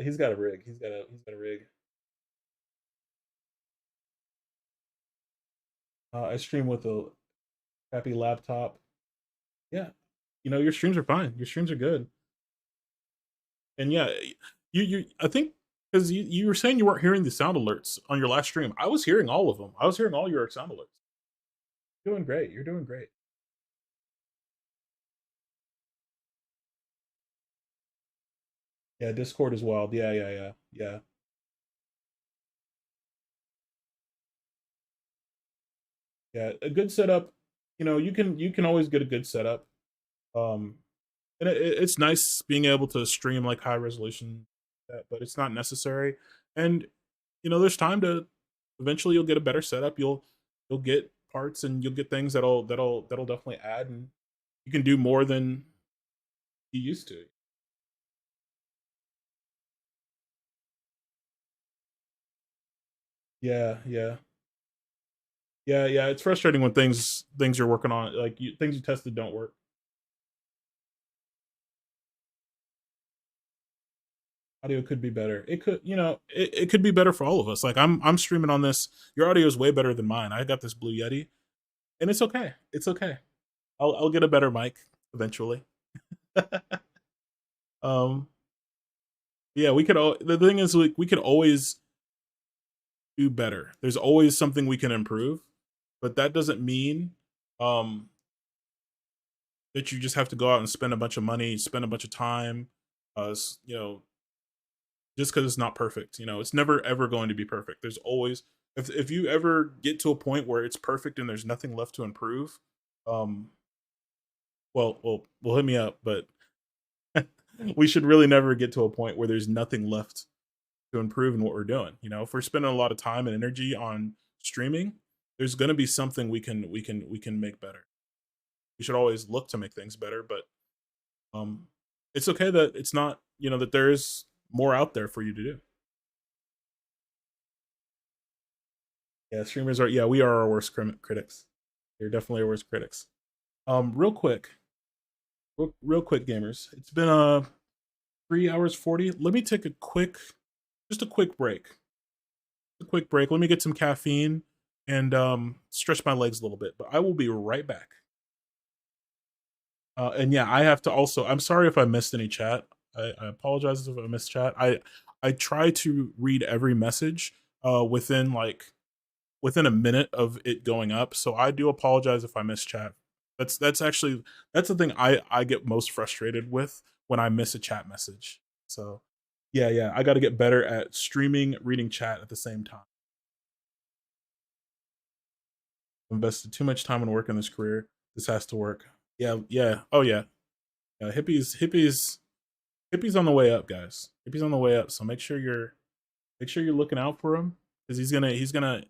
He's got a rig. He's got a rig. I stream with a crappy laptop. Yeah, your streams are fine. Your streams are good. And yeah, you I think because you were saying you weren't hearing the sound alerts on your last stream. I was hearing all of them. I was hearing all your sound alerts. You're doing great. You're doing great. Yeah, Discord is wild. Yeah. Yeah, a good setup. You can always get a good setup. And it's nice being able to stream like high resolution, but it's not necessary. And there's time to eventually you'll get a better setup. You'll get parts and you'll get things that'll definitely add, and you can do more than you used to. Yeah. It's frustrating when things you're working on, like things you tested don't work. Audio could be better. It could, it could be better for all of us. Like I'm streaming on this. Your audio is way better than mine. I got this Blue Yeti, and it's okay. It's okay. I'll get a better mic eventually. Yeah, we could. The thing is, we could always do better. There's always something we can improve, but that doesn't mean that you just have to go out and spend a bunch of money, spend a bunch of time, just because it's not perfect. It's never ever going to be perfect. There's always, if you ever get to a point where it's perfect and there's nothing left to improve, well hit me up. But we should really never get to a point where there's nothing left to improve in what we're doing. If we're spending a lot of time and energy on streaming, there's going to be something we can make better. We should always look to make things better, but it's okay that it's not, you know, that there's more out there for you to do. Yeah, streamers are, yeah, we are our worst critics. They're definitely our worst critics. Real quick, gamers. It's been 3 hours 40. Let me take a quick break. A quick break. Let me get some caffeine and stretch my legs a little bit. But I will be right back. And yeah, I have to also, I'm sorry if I missed any chat. I apologize if I missed chat. I try to read every message within a minute of it going up. So I do apologize if I miss chat. That's the thing I get most frustrated with when I miss a chat message. So yeah, I got to get better at streaming, reading chat at the same time. Invested too much time and work in this career. This has to work. Yeah. Oh yeah. Hippie's on the way up, guys. Hippie's on the way up. So make sure you're looking out for him, because he's gonna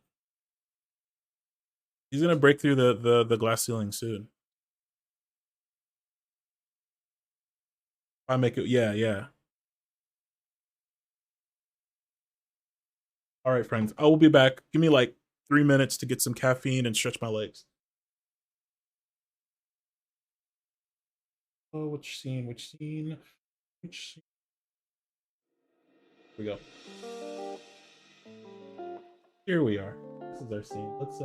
break through the glass ceiling soon. I make it. Yeah. All right, friends. I will be back. Give me like 3 minutes to get some caffeine and stretch my legs. Oh, which scene? Here we go. Here we are. This is our scene. Let's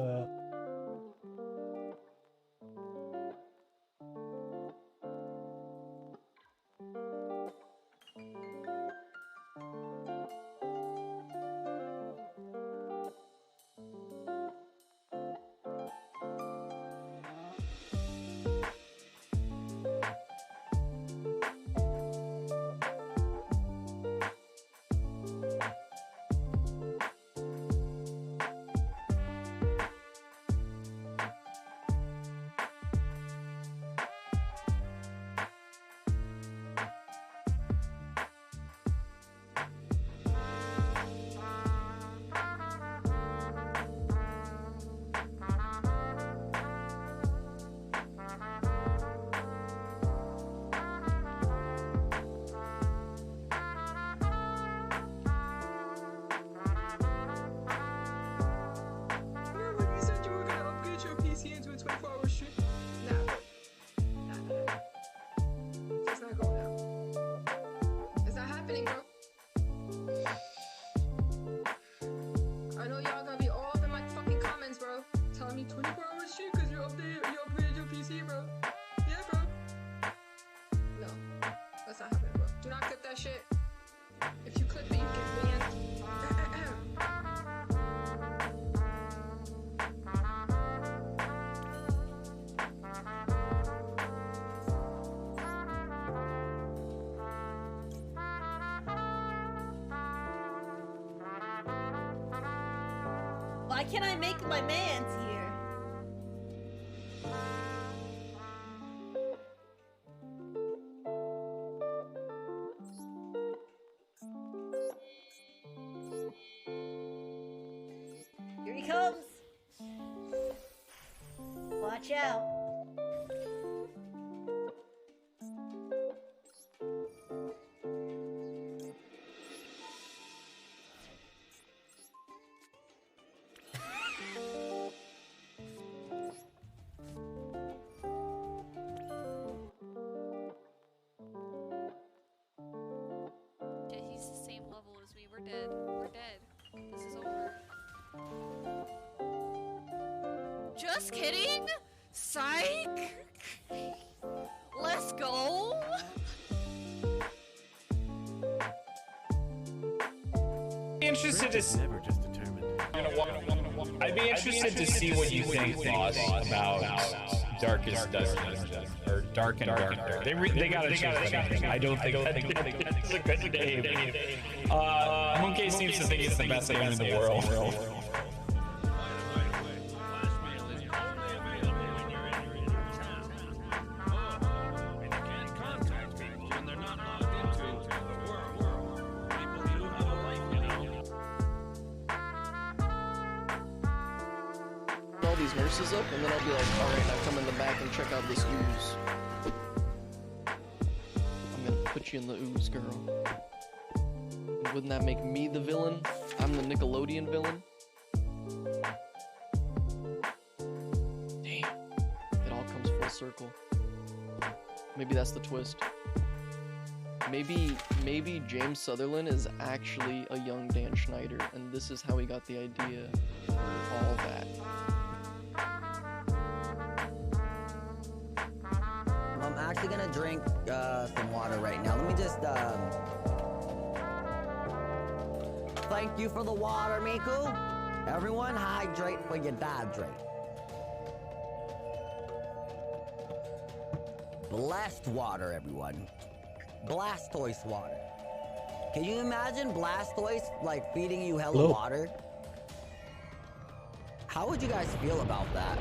Why can't I make my man's here? Here he comes. Watch out. Just kidding? Psych? Let's go? Interested to never just determined. I'd be interested to see what you think, boss, about Darkest Destiny or Dark and Darker. They gotta change that name. I don't think that's a good name. Monkey seems to think it's the best game in the world. these nurses up, and then I'll be like, alright, now come in the back and check out this ooze. I'm gonna put you in the ooze, girl. Wouldn't that make me the villain? I'm the Nickelodeon villain. Damn. It all comes full circle. Maybe that's the twist. Maybe James Sutherland is actually a young Dan Schneider, and this is how he got the idea for all that. I'm actually gonna drink some water right now. Let me just thank you for the water, Miku. Everyone hydrate for your hydrate. Blessed water, everyone. Blastoise water. Can you imagine Blastoise like feeding you hella water? How would you guys feel about that?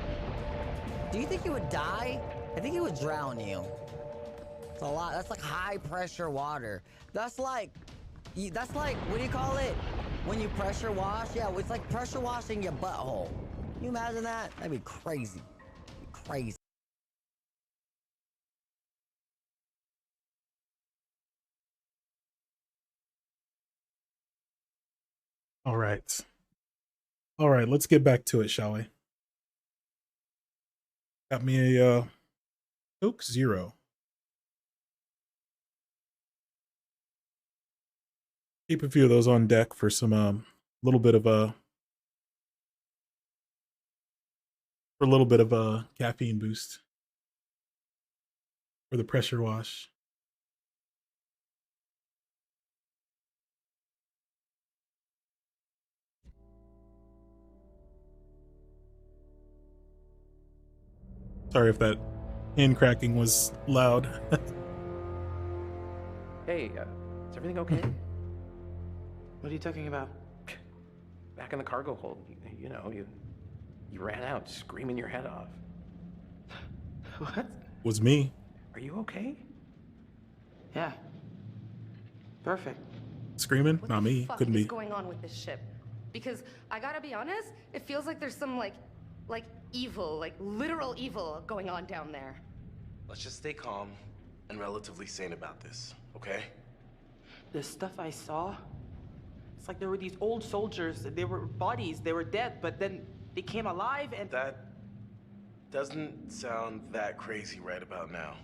Do you think you would die? I think he would drown you. It's a lot. That's like high pressure water. That's like, what do you call it? When you pressure wash? Yeah, it's like pressure washing your butthole. Can you imagine that? That'd be crazy. Crazy. All right. All right, let's get back to it, shall we? Got me a Coke Zero. Keep a few of those on deck for some little bit of a caffeine boost for the pressure wash. Sorry if that hand cracking was loud. Hey, is everything okay? What are you talking about? Back in the cargo hold, you know, you ran out screaming your head off. What? Was me. Are you okay? Yeah. Perfect. Screaming? Not me. Couldn't be. What's going on with this ship? Because I gotta be honest, it feels like there's some like evil, like literal evil going on down there. Let's just stay calm and relatively sane about this, okay? The stuff I saw, it's like there were these old soldiers, they were bodies, they were dead, but then they came alive and... That doesn't sound that crazy right about now.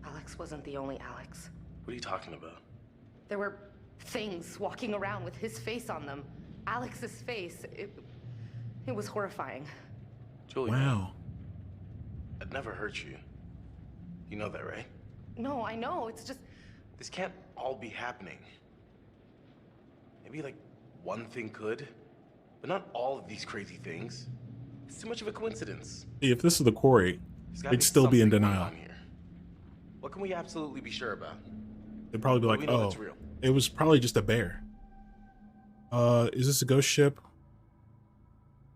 Alex wasn't the only Alex. What are you talking about? There were things walking around with his face on them. Alex's face. It was horrifying. Julia. Wow. I'd never hurt you. You know that, right? No, I know. It's just... This can't all be happening. Maybe, like, one thing could, but not all of these crazy things. It's too much of a coincidence. See, if this is the quarry, they'd still be in denial. What can we absolutely be sure about? They'd probably be like, oh, it was probably just a bear. Is this a ghost ship?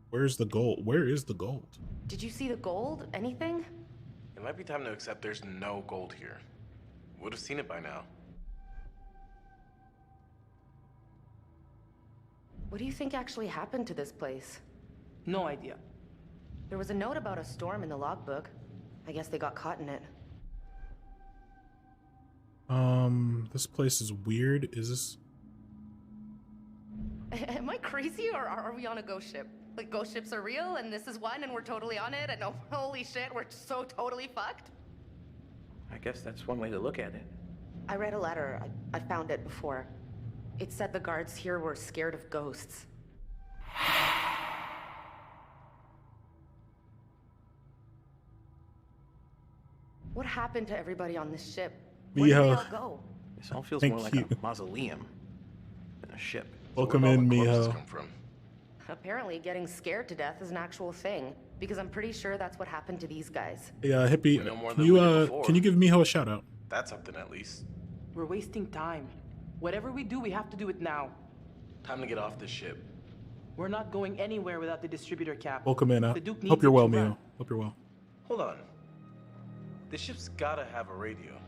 Where's the gold? Where is the gold? Did you see the gold? Anything? It might be time to accept there's no gold here. Would have seen it by now. What do you think actually happened to this place? No idea. There was a note about a storm in the logbook. I guess they got caught in it. This place is weird. Is this... Am I crazy, or are we on a ghost ship? Like, ghost ships are real, and this is one, and we're totally on it, and oh, holy shit, we're so totally fucked? I guess that's one way to look at it. I read a letter. I found it before. It said the guards here were scared of ghosts. What happened to everybody on this ship? Where did they all go? This all feels more like a mausoleum than a ship. Welcome in, Miho. Apparently, getting scared to death is an actual thing, because I'm pretty sure that's what happened to these guys. Yeah, Hippie, can you give Miho a shout out? That's something at least. We're wasting time. Whatever we do, we have to do it now. Time to get off this ship. We're not going anywhere without the distributor cap. Welcome in. The Duke Hope you're well, needs it to Miho. run. Hope you're well. Hold on. This ship's gotta have a radio.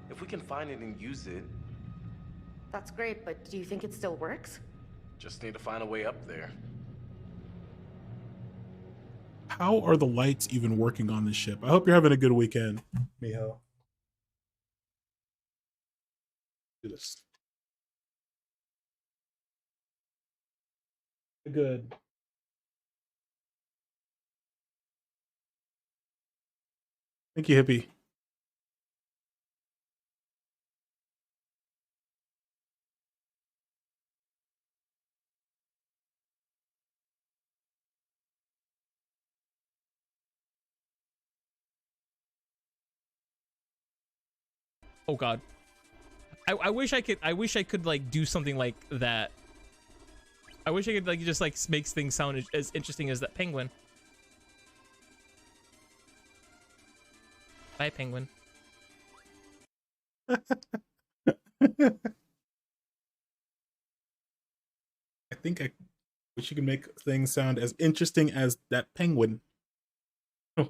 If we can find it and use it... That's great, but do you think it still works? Just need to find a way up there. How are the lights even working on this ship? I hope you're having a good weekend, Miho. Do this. Good. Thank you, Hippie. Oh God. I wish I could like do something like that. I wish I could like just like makes things sound as interesting as that penguin. Bye, penguin. I think I wish you could make things sound as interesting as that penguin.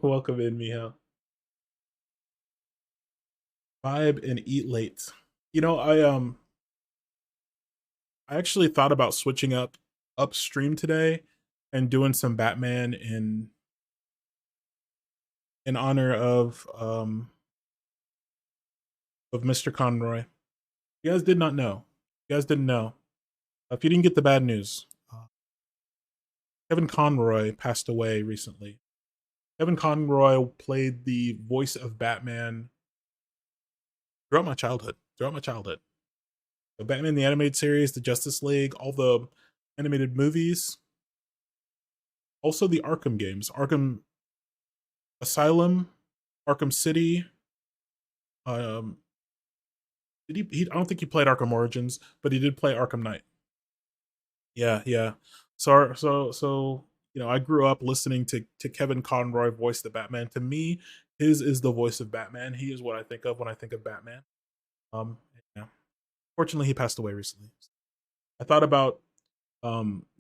Welcome in, Miho. Vibe and eat late. You know, I actually thought about switching up upstream today and doing some Batman in honor of Mr. Conroy. You guys did not know. You guys didn't know. If you didn't get the bad news, Kevin Conroy passed away recently. Kevin Conroy played the voice of Batman throughout my childhood. The Batman the Animated Series, the Justice League, all the animated movies. Also the Arkham games. Arkham Asylum, Arkham City. I don't think he played Arkham Origins, but he did play Arkham Knight. Yeah. So you know, I grew up listening to Kevin Conroy voice the Batman. To me, his is the voice of Batman. He is what I think of when I think of Batman. Yeah. Fortunately, he passed away recently. I thought about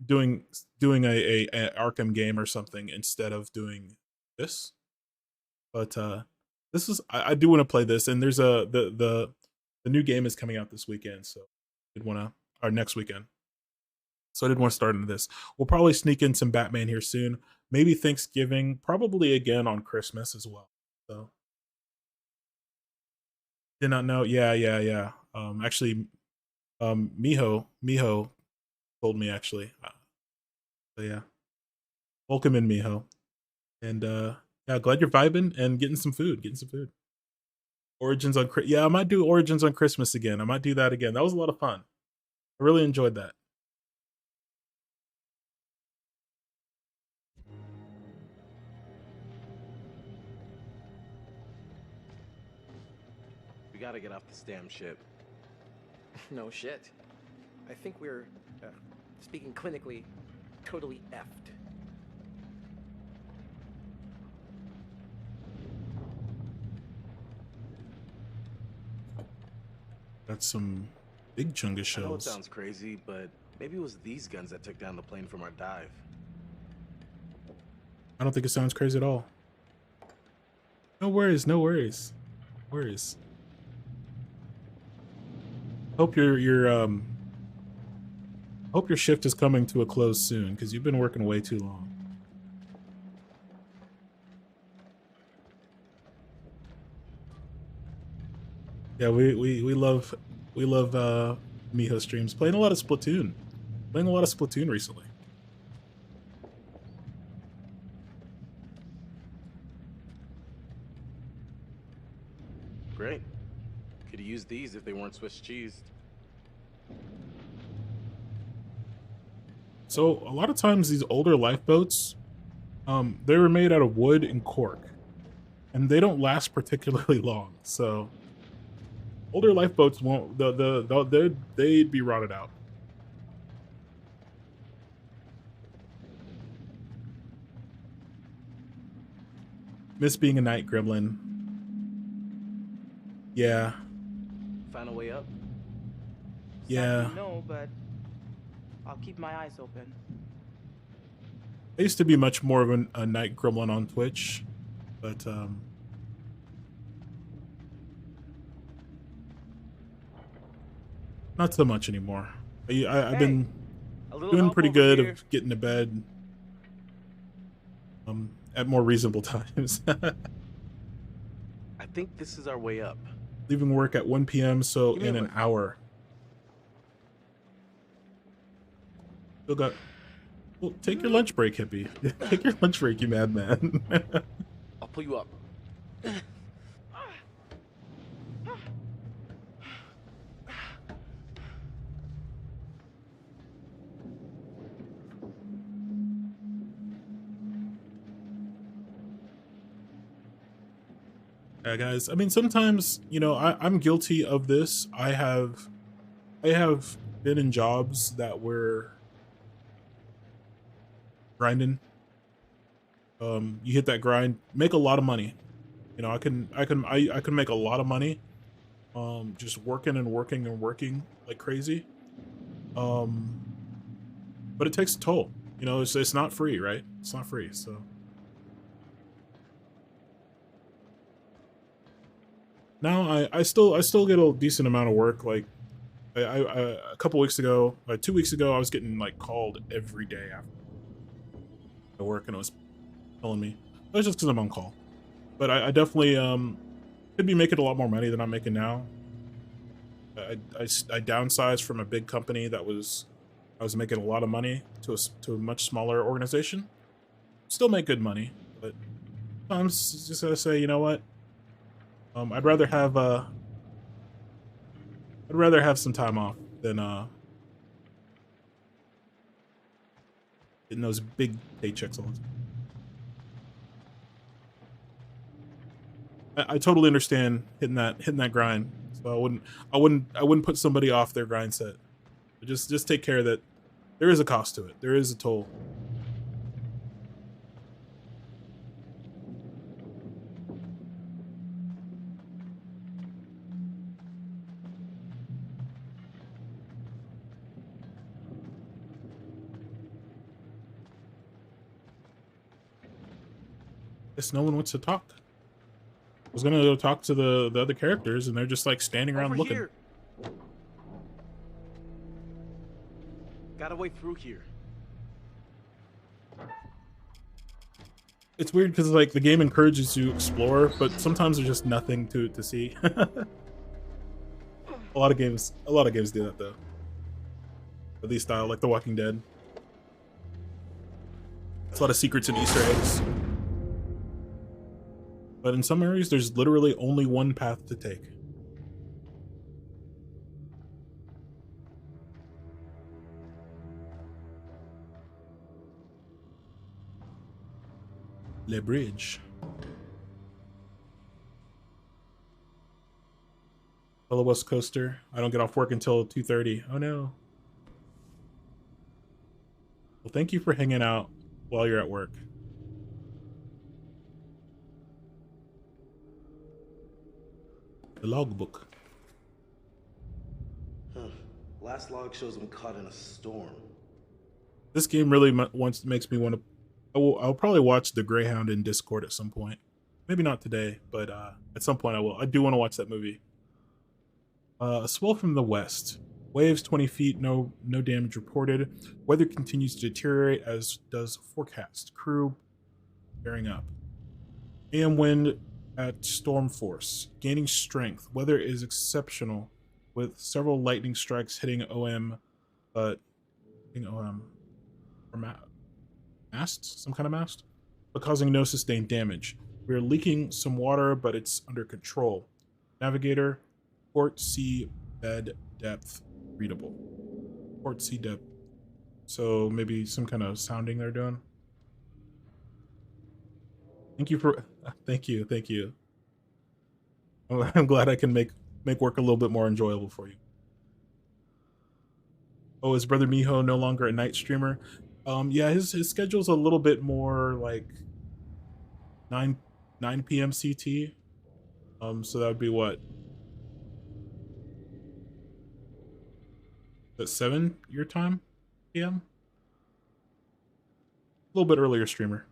doing a Arkham game or something instead of doing this, but this is I do want to play this, and there's the new game is coming out this weekend, so I did want to or next weekend. So I didn't want to start into this. We'll probably sneak in some Batman here soon. Maybe Thanksgiving, probably again on Christmas as well. So did not know. Yeah. Actually, Miho told me actually. So yeah, welcome in, Miho, and yeah, glad you're vibing and getting some food. Origins on yeah, I might do Origins on Christmas again. I might do that again. That was a lot of fun. I really enjoyed that. We gotta get off this damn ship. No shit. I think we're, speaking clinically, totally effed. That's some big chunga shells. I know it sounds crazy, but maybe it was these guns that took down the plane from our dive. I don't think it sounds crazy at all. No worries. Hope your shift is coming to a close soon, because you've been working way too long. Yeah, we love Miho streams. Playing a lot of Splatoon recently. Great. Could have used these if they weren't Swiss cheesed. So a lot of times these older lifeboats, they were made out of wood and cork, and they don't last particularly long. So older lifeboats won't. They'd be rotted out. Miss being a night gremlin. Yeah. Find a way up? Yeah. No, but I'll keep my eyes open. I used to be much more of a night gremlin on Twitch, but not so much anymore. I've been doing pretty good of getting to bed at more reasonable times. I think this is our way up. Leaving work at 1 p.m. so in an hour. Still got. Well, take your lunch break, hippie. Take your lunch break, you madman. I'll pull you up. Yeah, guys. I mean, sometimes, you know, I'm guilty of this. I have been in jobs that were grinding. You hit that grind, make a lot of money. You know, I can make a lot of money. Just working and working and working like crazy. But it takes a toll. You know, it's not free, right? It's not free, so. Now I still get a decent amount of work. Like I a couple weeks ago, like 2 weeks ago, I was getting like called every day after work, and it was killing me. That's just because I'm on call. But I definitely could be making a lot more money than I'm making now. I downsized from a big company that I was making a lot of money to a much smaller organization. Still make good money, but I'm just gonna say, you know what? I'd rather have some time off than getting those big paychecks all the time. I totally understand hitting that grind. So I wouldn't put somebody off their grind set. But just take care that there is a cost to it. There is a toll. Guess no one wants to talk. I was gonna go talk to the other characters, and they're just like standing around looking. Here. Got a way through here. It's weird because like the game encourages you to explore, but sometimes there's just nothing to see. A lot of games do that though. At least style, like The Walking Dead. It's a lot of secrets and Easter eggs. But in some areas, there's literally only one path to take. Le Bridge. Fellow West Coaster. I don't get off work until 2:30. Oh no. Well, thank you for hanging out while you're at work. The logbook. Huh. Last log shows him caught in a storm. This game really makes me want to. I'll probably watch The Greyhound in Discord at some point. Maybe not today, but at some point I will. I do want to watch that movie. A swell from the west. Waves 20 feet, no damage reported. Weather continues to deteriorate, as does forecast. Crew bearing up. AM wind at storm force, gaining strength. Weather is exceptional, with several lightning strikes hitting OM, but mast, some kind of mast, but causing no sustained damage. We are leaking some water, but it's under control. Navigator, port sea bed depth readable. Port sea depth. So maybe some kind of sounding they're doing. Thank you. I'm glad I can make work a little bit more enjoyable for you. Oh, is Brother Miho no longer a night streamer? Yeah, his schedule's a little bit more like 9 p.m. CT. So that would be what? At 7 your time PM? A little bit earlier streamer.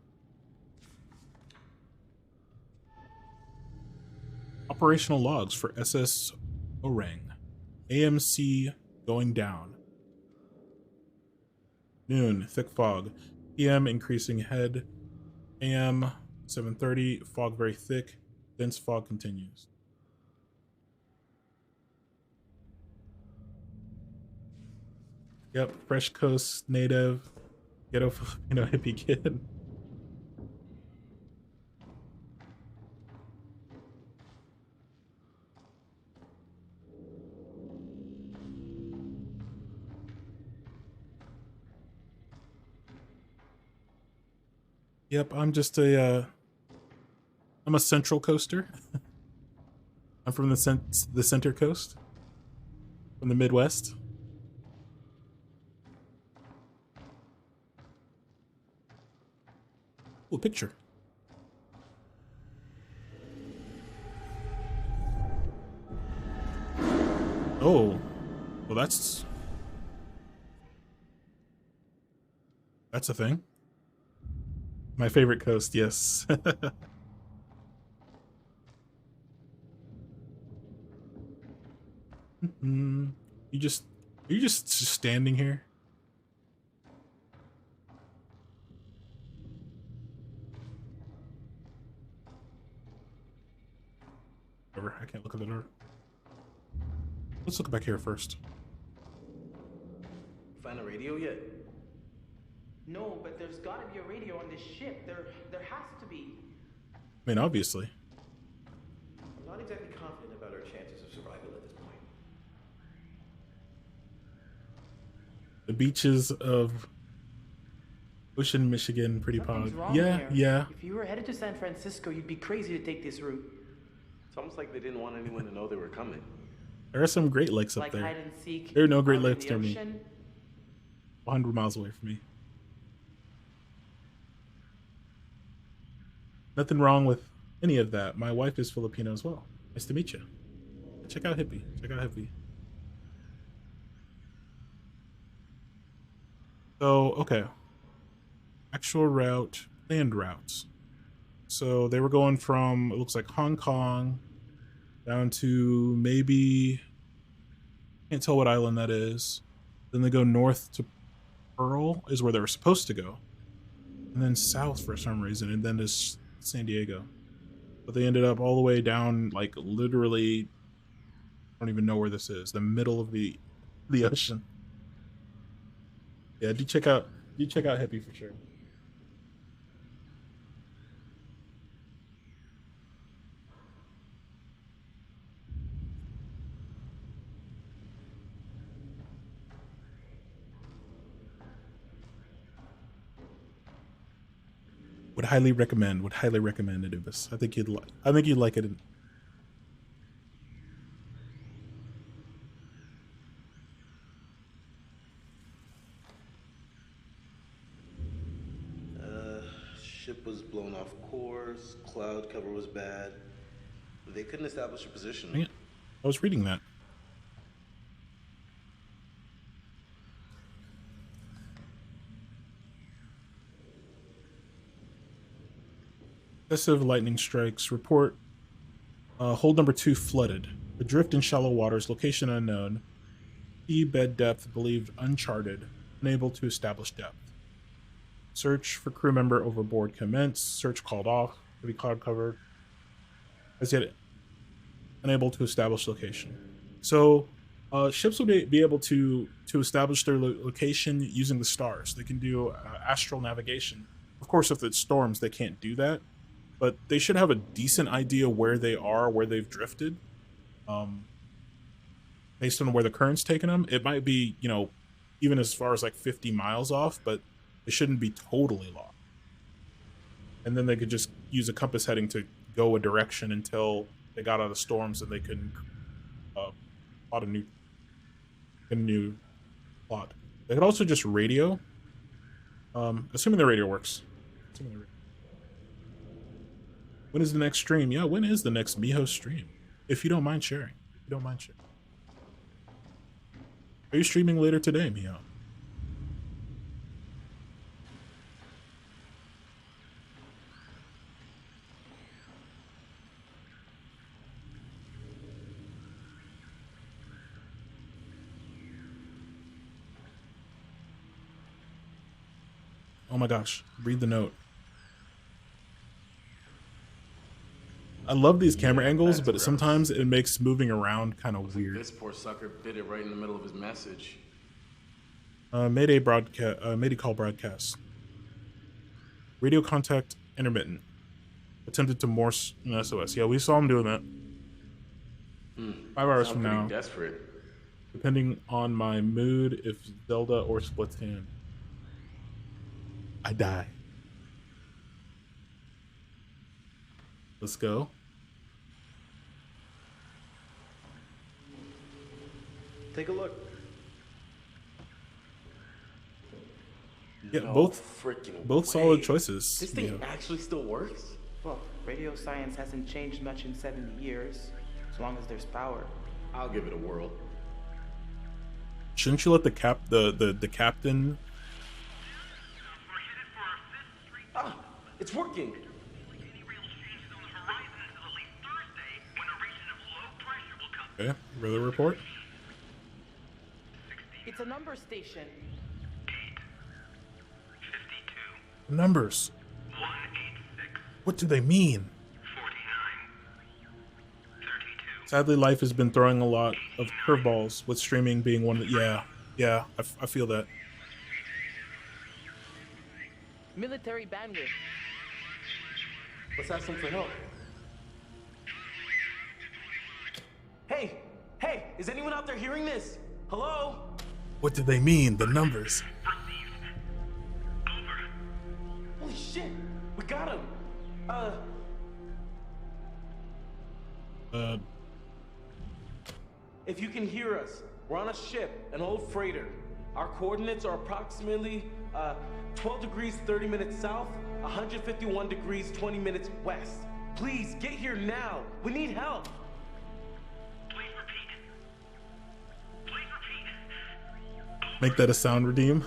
Operational logs for SS Orang. AMC going down. Noon, thick fog. PM increasing head. AM 7:30. Fog very thick. Dense fog continues. Yep, fresh coast native, ghetto Filipino hippie kid. Yep, I'm just I'm a central coaster. I'm from the center coast, from the Midwest. Ooh, picture. Oh, well, that's a thing. My favorite coast, yes. You just, are you just standing here? Whatever, I can't look at the door. Let's look back here first. Find a radio yet? No, but there's gotta be a radio on this ship. There has to be. I mean, obviously. I'm not exactly confident about our chances of survival at this point. The beaches of Ocean, Michigan, pretty Something's pog. wrong Yeah, here. yeah. If you were headed to San Francisco, you'd be crazy to take this route. It's almost like they didn't want anyone to know they were coming. There are some Great Lakes up Like there. hide and seek There are no Great out in Lakes the near me. ocean? 100 miles away from me. Nothing wrong with any of that. My wife is Filipino as well. Nice to meet you. Check out Hippie. Check out Hippie. So, okay. Actual route, planned routes. So they were going from, it looks like Hong Kong down to maybe, can't tell what island that is. Then they go north to Pearl is where they were supposed to go. And then south for some reason, and then to San Diego. But they ended up all the way down, like literally, I don't even know where this is, the middle of the ocean. Yeah, do check out Hippie for sure. Would highly recommend. Would highly recommend Anubis. I think you'd like it. Ship was blown off course. Cloud cover was bad. They couldn't establish a position. Dang it. I was reading that. Excessive lightning strikes. Report hold number 2 flooded. Adrift in shallow waters. Location unknown. Sea bed depth believed uncharted. Unable to establish depth. Search for crew member overboard commenced. Search called off. Heavy cloud cover. As yet unable to establish location. So ships will be able to establish their location using the stars. They can do astral navigation. Of course, if it storms, they can't do that. But they should have a decent idea where they are, where they've drifted. Based on where the current's taking them. It might be, you know, even as far as like 50 miles off, but it shouldn't be totally lost. And then they could just use a compass heading to go a direction until they got out of the storms and they can plot a new plot. They could also just radio. Assuming the radio works. When is the next stream? Yeah, when is the next Miho stream? If you don't mind sharing. If you don't mind sharing. Are you streaming later today, Miho? Oh my gosh, read the note. I love these camera Yeah, angles, that's but gross. sometimes it makes moving around kind of weird. This poor sucker bit it right in the middle of his message. Mayday broadcast. Mayday call broadcast. Radio contact intermittent. Attempted to Morse an SOS. Yeah, we saw him doing that. 5 hours Sound from pretty now. desperate. Depending on my mood, if Zelda or Splatoon. I die. Let's go. Take a look. Yeah, No both freaking solid way. choices. This thing Yeah. actually still works? Well, radio science hasn't changed much in 70 years, as long as there's power. I'll give it a whirl. Shouldn't you let the captain? Ah, it's working. Okay, weather report. It's a number station. Numbers. What do they mean? Sadly, life has been throwing a lot of curveballs, with streaming being one that, yeah, I feel that. Military bandwidth. Let's ask them for help. Hey, is anyone out there hearing this? Hello? What do they mean, the numbers? Holy shit, we got him. If you can hear us, we're on a ship, an old freighter. Our coordinates are approximately 12 degrees 30 minutes south, 151 degrees 20 minutes west. Please get here now. We need help. Make that a sound redeem.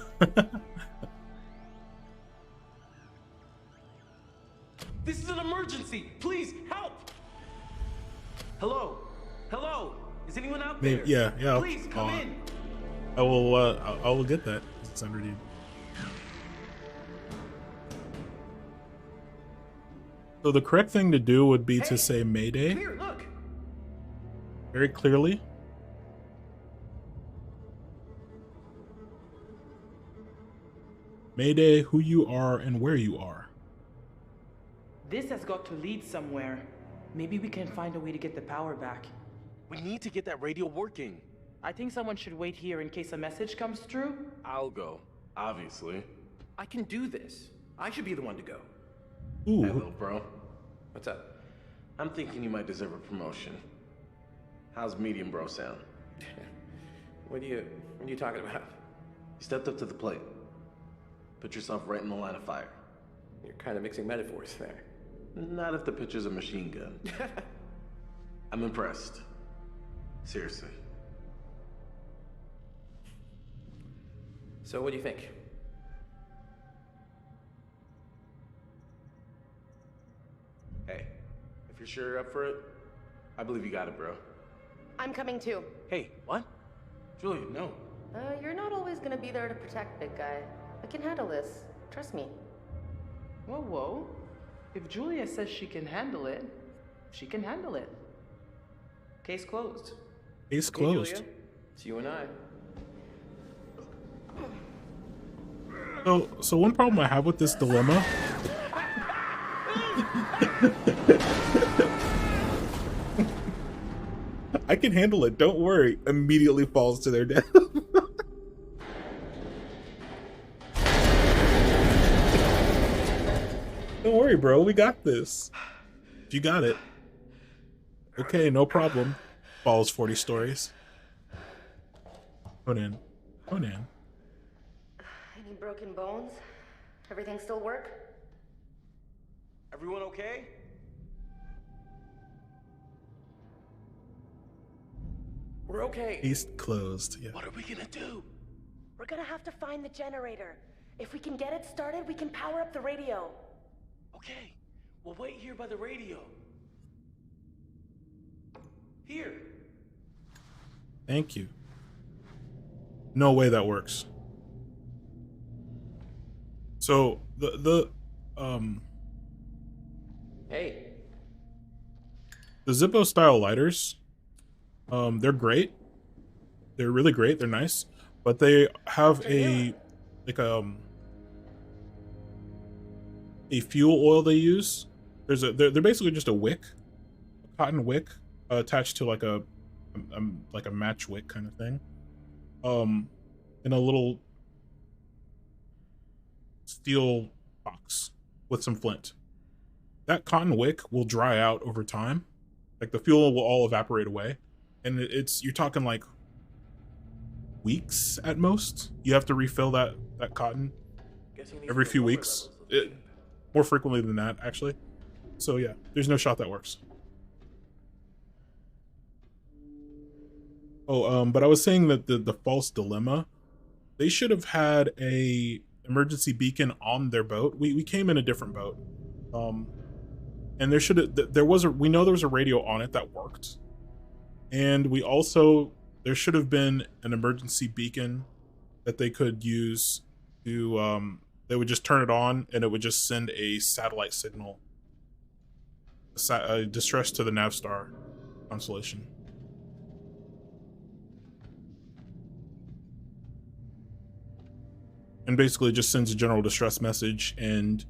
This is an emergency. Please help. Hello? Is anyone out there? Yeah. Please come in. I will get that. Sound redeem. So the correct thing to do would be to say Mayday. Here, look. Very clearly. Mayday, who you are and where you are. This has got to lead somewhere. Maybe we can find a way to get the power back. We need to get that radio working. I think someone should wait here in case a message comes through. I'll go, obviously. I can do this. I should be the one to go. Ooh. Hey, little bro. What's up? I'm thinking you might deserve a promotion. How's medium bro sound? What are you talking about? You stepped up to the plate. Put yourself right in the line of fire. You're kind of mixing metaphors there. Not if the picture's a machine gun. I'm impressed. Seriously. So what do you think? Hey, if you're sure you're up for it, I believe you got it, bro. I'm coming too. Hey, what? Julia, no. You're not always gonna be there to protect, big guy. I can handle this. Trust me. Whoa. If Julia says she can handle it, she can handle it. Case closed. Case Okay, closed. Julia, it's you and I. So one problem I have with this dilemma. I can handle it. Don't worry. Immediately falls to their death. Don't worry, bro. We got this. You got it. Okay, no problem. Falls 40 stories. Conan. Any broken bones? Everything still work? Everyone okay? We're okay. Case closed. Yeah. What are we gonna do? We're gonna have to find the generator. If we can get it started, we can power up the radio. Okay, we'll wait here by the radio. Here. Thank you. No way that works. So Hey. The Zippo style lighters, they're great. They're really great. They're nice, but they have a fuel oil they use. They're basically just a wick, a cotton wick attached to like a match wick kind of thing, in a little steel box with some flint. That cotton wick will dry out over time. Like the fuel will all evaporate away, and you're talking like weeks at most. You have to refill that cotton every few weeks, more frequently than that actually. So yeah, there's no shot that works. Oh, but I was saying that the false dilemma, they should have had a emergency beacon on their boat. We came in a different boat, and we know there was a radio on it that worked, and there should have been an emergency beacon that they could use to they would just turn it on and it would just send a satellite signal, distress to the Navstar constellation. And basically just sends a general distress message, and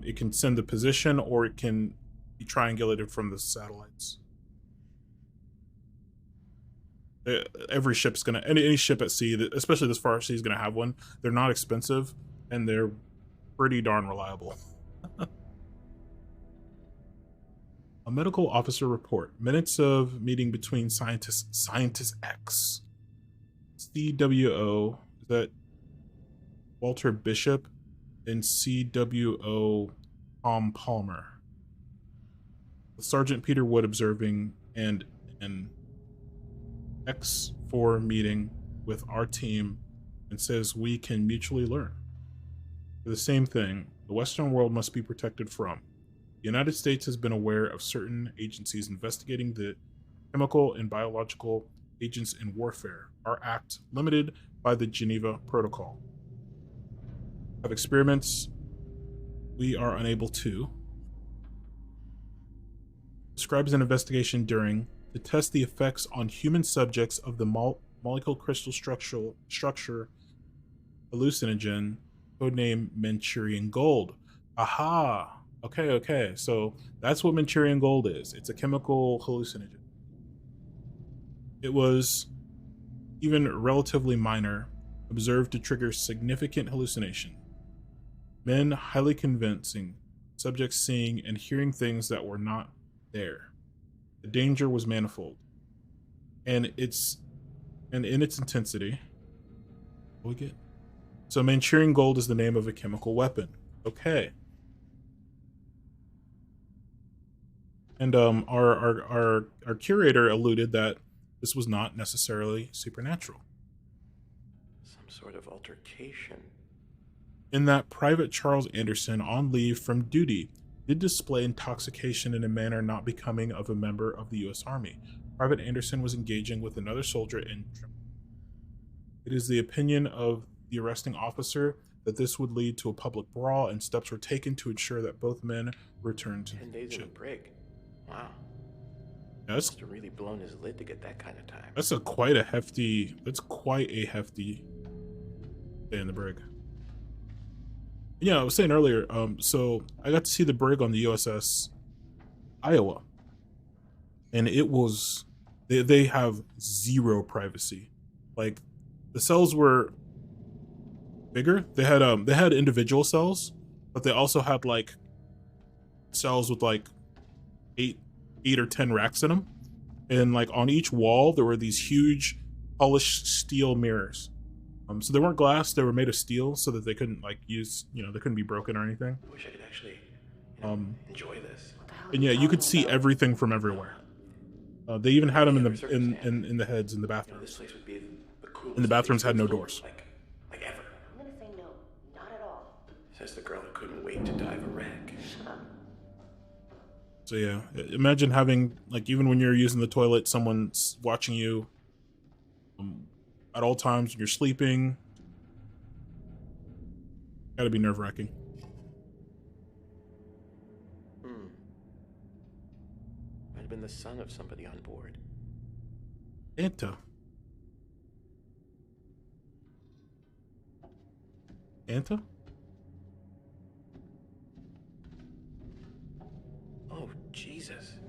it can send the position or it can be triangulated from the satellites. Every ship's gonna, any ship at sea, especially this far at sea, is gonna have one. They're not expensive and they're pretty darn reliable. A medical officer report. Minutes of meeting between scientist X, CWO, is that Walter Bishop, and CWO Tom Palmer. Sergeant Peter Wood observing, and an X4 meeting with our team, and says we can mutually learn. For the same thing, the Western world must be protected from. The United States has been aware of certain agencies investigating the chemical and biological agents in warfare. Our act limited by the Geneva Protocol. Of experiments we are unable to. Describes an investigation to test the effects on human subjects of the molecule crystal structure hallucinogen, codename Manchurian Gold. Aha! Okay. So that's what Manchurian Gold is. It's a chemical hallucinogen. It was even relatively minor, observed to trigger significant hallucination. Men highly convincing, subjects seeing and hearing things that were not there. The danger was manifold, and in its intensity. What we get? So Manchurian Gold is the name of a chemical weapon. Okay. And our curator alluded that this was not necessarily supernatural. Some sort of altercation. In that Private Charles Anderson, on leave from duty, did display intoxication in a manner not becoming of a member of the U.S. Army. Private Anderson was engaging with another soldier in. It is the opinion of the arresting officer that this would lead to a public brawl, and steps were taken to ensure that both men returned to 10 days in a brig. Wow. That's must have really blown his lid to get that kind of time. That's quite a hefty day in the brig. Yeah, I was saying earlier, so I got to see the brig on the USS Iowa, and it was, they have zero privacy. Like, the cells were bigger. They had individual cells, but they also had like cells with like eight or 10 racks in them, and like on each wall there were these huge polished steel mirrors. So they weren't glass; they were made of steel, so that they couldn't like they couldn't be broken or anything. I wish I could actually enjoy this. And yeah, you could see everything from everywhere. They even had them in the heads in the bathrooms. This place would be the coolest. And the bathrooms had no doors. Like ever. I'm gonna say no, not at all. Says the girl who couldn't wait to dive a wreck. Shut up. So yeah, imagine having, like, even when you're using the toilet, someone's watching you at all times when you're sleeping. Gotta be nerve-wracking. Might have been the son of somebody on board. Santa. Santa? Oh, Jesus.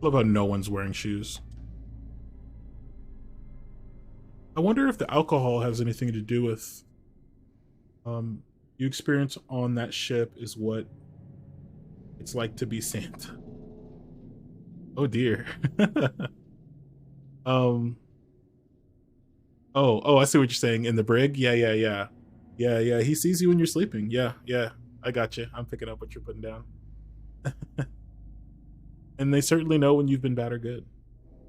Love how no one's wearing shoes. I wonder if the alcohol has anything to do with you experience on that ship is what it's like to be Santa. Oh dear. Oh, I see what you're saying. In the brig? Yeah. He sees you when you're sleeping. Yeah. I got you. I'm picking up what you're putting down. And they certainly know when you've been bad or good.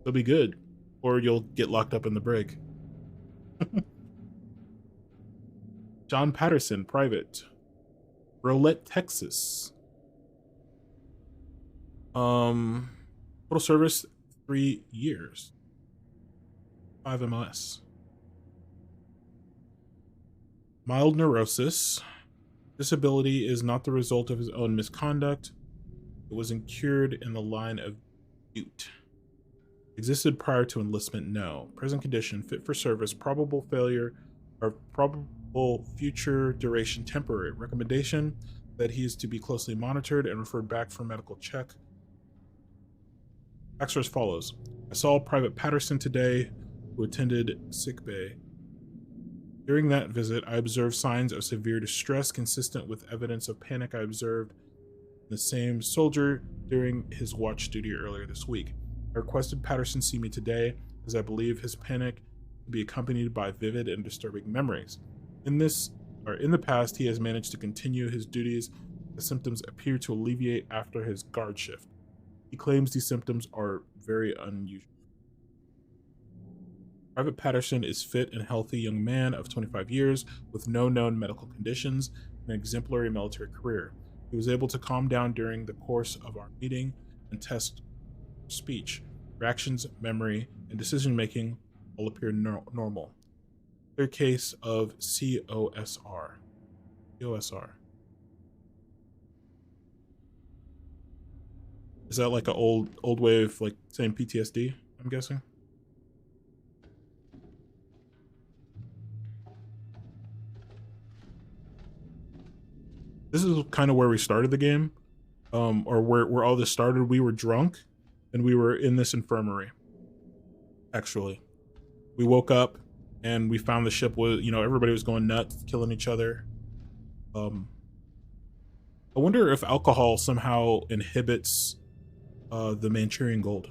They'll be good, or you'll get locked up in the brig. John Patterson, private. Rolette, Texas. Total service 3 years. 5 MLS. Mild neurosis. Disability is not the result of his own misconduct. It was incurred in the line of duty. Existed prior to enlistment? No. Present condition, fit for service, probable failure, or probable future duration temporary. Recommendation that he is to be closely monitored and referred back for medical check. Facts are as follows. I saw Private Patterson today, who attended sickbay. During that visit, I observed signs of severe distress consistent with evidence of panic I observed in the same soldier during his watch duty earlier this week. I requested Patterson see me today, as I believe his panic to be accompanied by vivid and disturbing memories. In the past, he has managed to continue his duties. The symptoms appear to alleviate after his guard shift. He claims these symptoms are very unusual. Private Patterson is fit and healthy young man of 25 years with no known medical conditions and an exemplary military career. He was able to calm down during the course of our meeting and test speech, reactions, memory, and decision-making all appear normal. Clear case of COSR. Is that like an old way of like saying PTSD, I'm guessing? This is kind of where we started the game, or where all this started. We were drunk, and we were in this infirmary. Actually, we woke up, and we found the ship was, everybody was going nuts, killing each other. I wonder if alcohol somehow inhibits the Manchurian Gold.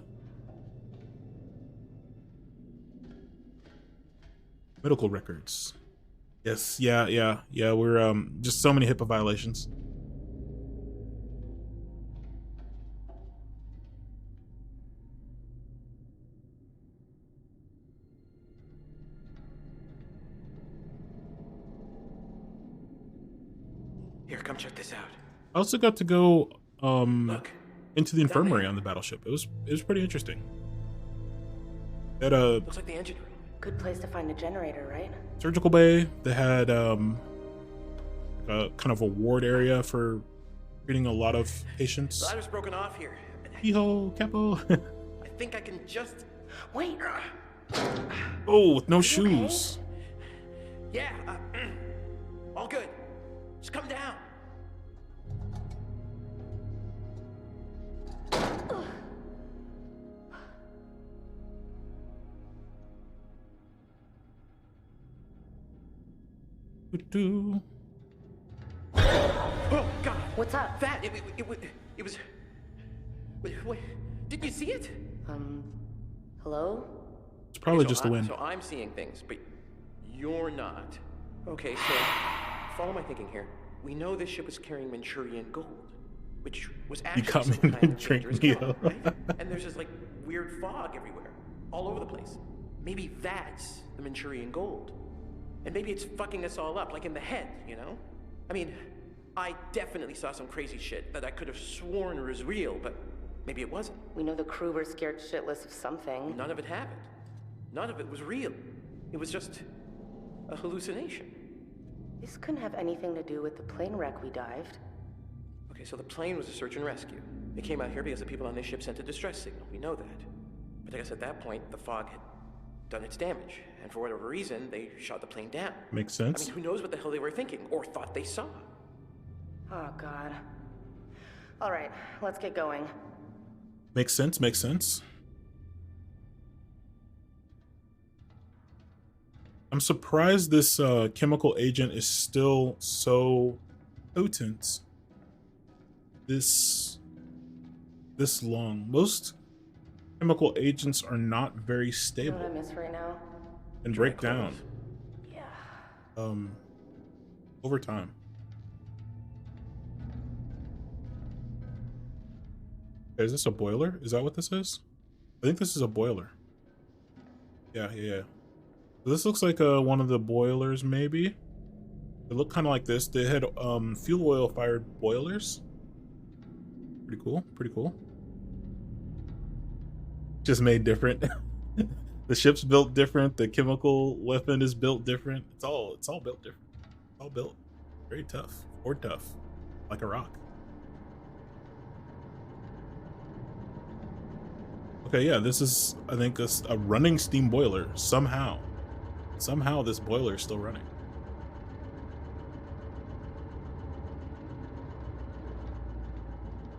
Medical records. Yes, yeah. We're just so many HIPAA violations. Here, come check this out. I also got to go into the infirmary on the battleship. It was pretty interesting. It looks like the engine room. Good place to find a generator, right? Surgical bay. They had a kind of a ward area for treating a lot of patients. The ladder's broken off here. Hee-ho, capo. I think I can just... Wait. Oh, with no shoes. Okay. Yeah, all good. Just come down. Oh God! What's up? That it was. Wait, did you see it? Hello? It's probably Okay, just the wind. So I'm seeing things, but you're not. Okay, so follow my thinking here. We know this ship was carrying Manchurian gold, which was actually got me some kind of drink dangerous Neo. chemical, right? And there's this like weird fog everywhere, all over the place. Maybe that's the Manchurian gold. And maybe it's fucking us all up, like in the head, you know? I mean, I definitely saw some crazy shit that I could have sworn was real, but maybe it wasn't. We know the crew were scared shitless of something. None of it happened. None of it was real. It was just a hallucination. This couldn't have anything to do with the plane wreck we dived. Okay, so the plane was a search and rescue. They came out here because the people on this ship sent a distress signal. We know that. But I guess at that point, the fog had done its damage. And for whatever reason, they shot the plane down. Makes sense. I mean, who knows what the hell they were thinking or thought they saw? Oh, God. All right, let's get going. Makes sense, makes sense. I'm surprised this chemical agent is still so potent this long. Most chemical agents are not very You stable know what I miss right now? and break down. Yeah. Over time. Okay, is this a boiler? Is that what this is? I think this is a boiler. Yeah. This looks like one of the boilers, maybe. They look kind of like this. They had fuel oil fired boilers. Pretty cool. Just made different. The ship's built different. The chemical weapon is built different. It's all built different. All built very tough or tough, like a rock. Okay, yeah, this is, I think, a running steam boiler. Somehow this boiler is still running.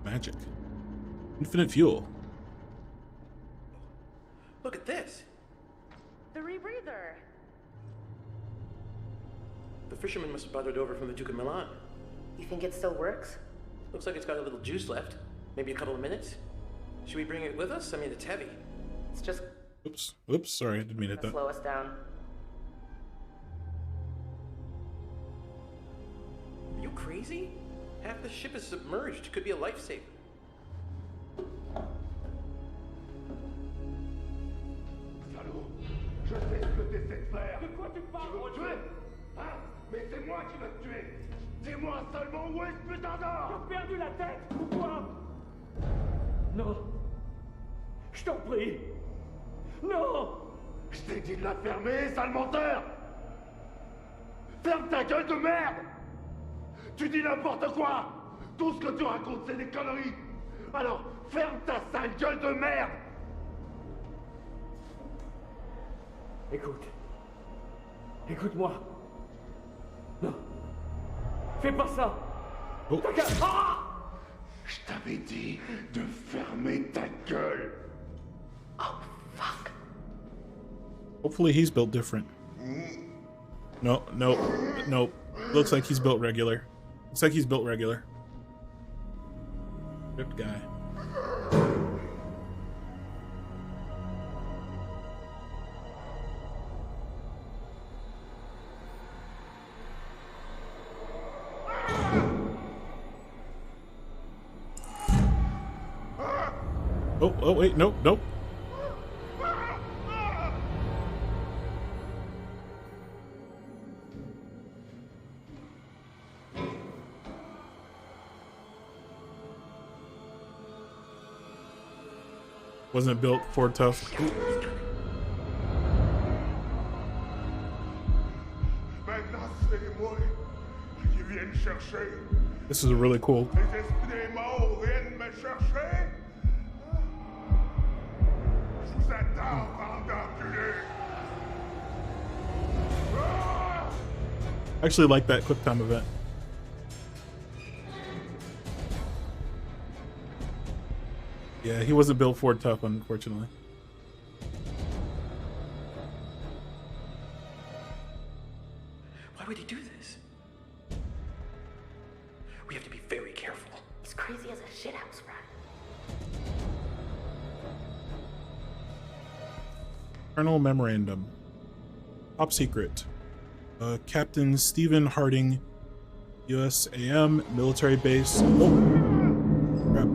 Magic. Infinite fuel. Look at this. The rebreather. The fisherman must have brought it over from the Duke of Milan. You think it still works? Looks like it's got a little juice left. Maybe a couple of minutes. Should we bring it with us? I mean, it's heavy. It's just... Oops, sorry, I didn't mean to hit that. Slow us down. Are you crazy? Half the ship is submerged. Could be a lifesaver. Salaud, je sais ce que t'essaies de faire. De quoi tu parles? Tu veux me tuer? Hein? Mais c'est moi qui vais te tuer. Dis-moi seulement où est ce putain d'or? T'as perdu la tête ou quoi? Non. Je t'en prie. Non. Je t'ai dit de la fermer, sale menteur. Ferme ta gueule de merde. Tu dis n'importe quoi. Tout ce que tu racontes, c'est des conneries. Alors, ferme ta sale gueule de merde. Écoute. Écoute-moi. Non. Fais pas ça. Oh. Ah! Je t'avais dit de fermer ta gueule. Oh, fuck. Hopefully he's built different. No. Looks like he's built regular. Ripped guy. Oh wait, nope. Wasn't built for tough. Maintenant, c'est moi qui viens chercher. This is really cool. Les esprits morts viennent me chercher. Je vous attends, bande d'enculés. I actually like that quick time event. Yeah, he wasn't built for tough, unfortunately. Why would he do this? We have to be very careful. He's crazy as a shithouse rat. Colonel Memorandum. Top secret. Captain Stephen Harding, USAM, military base. Oh, crap.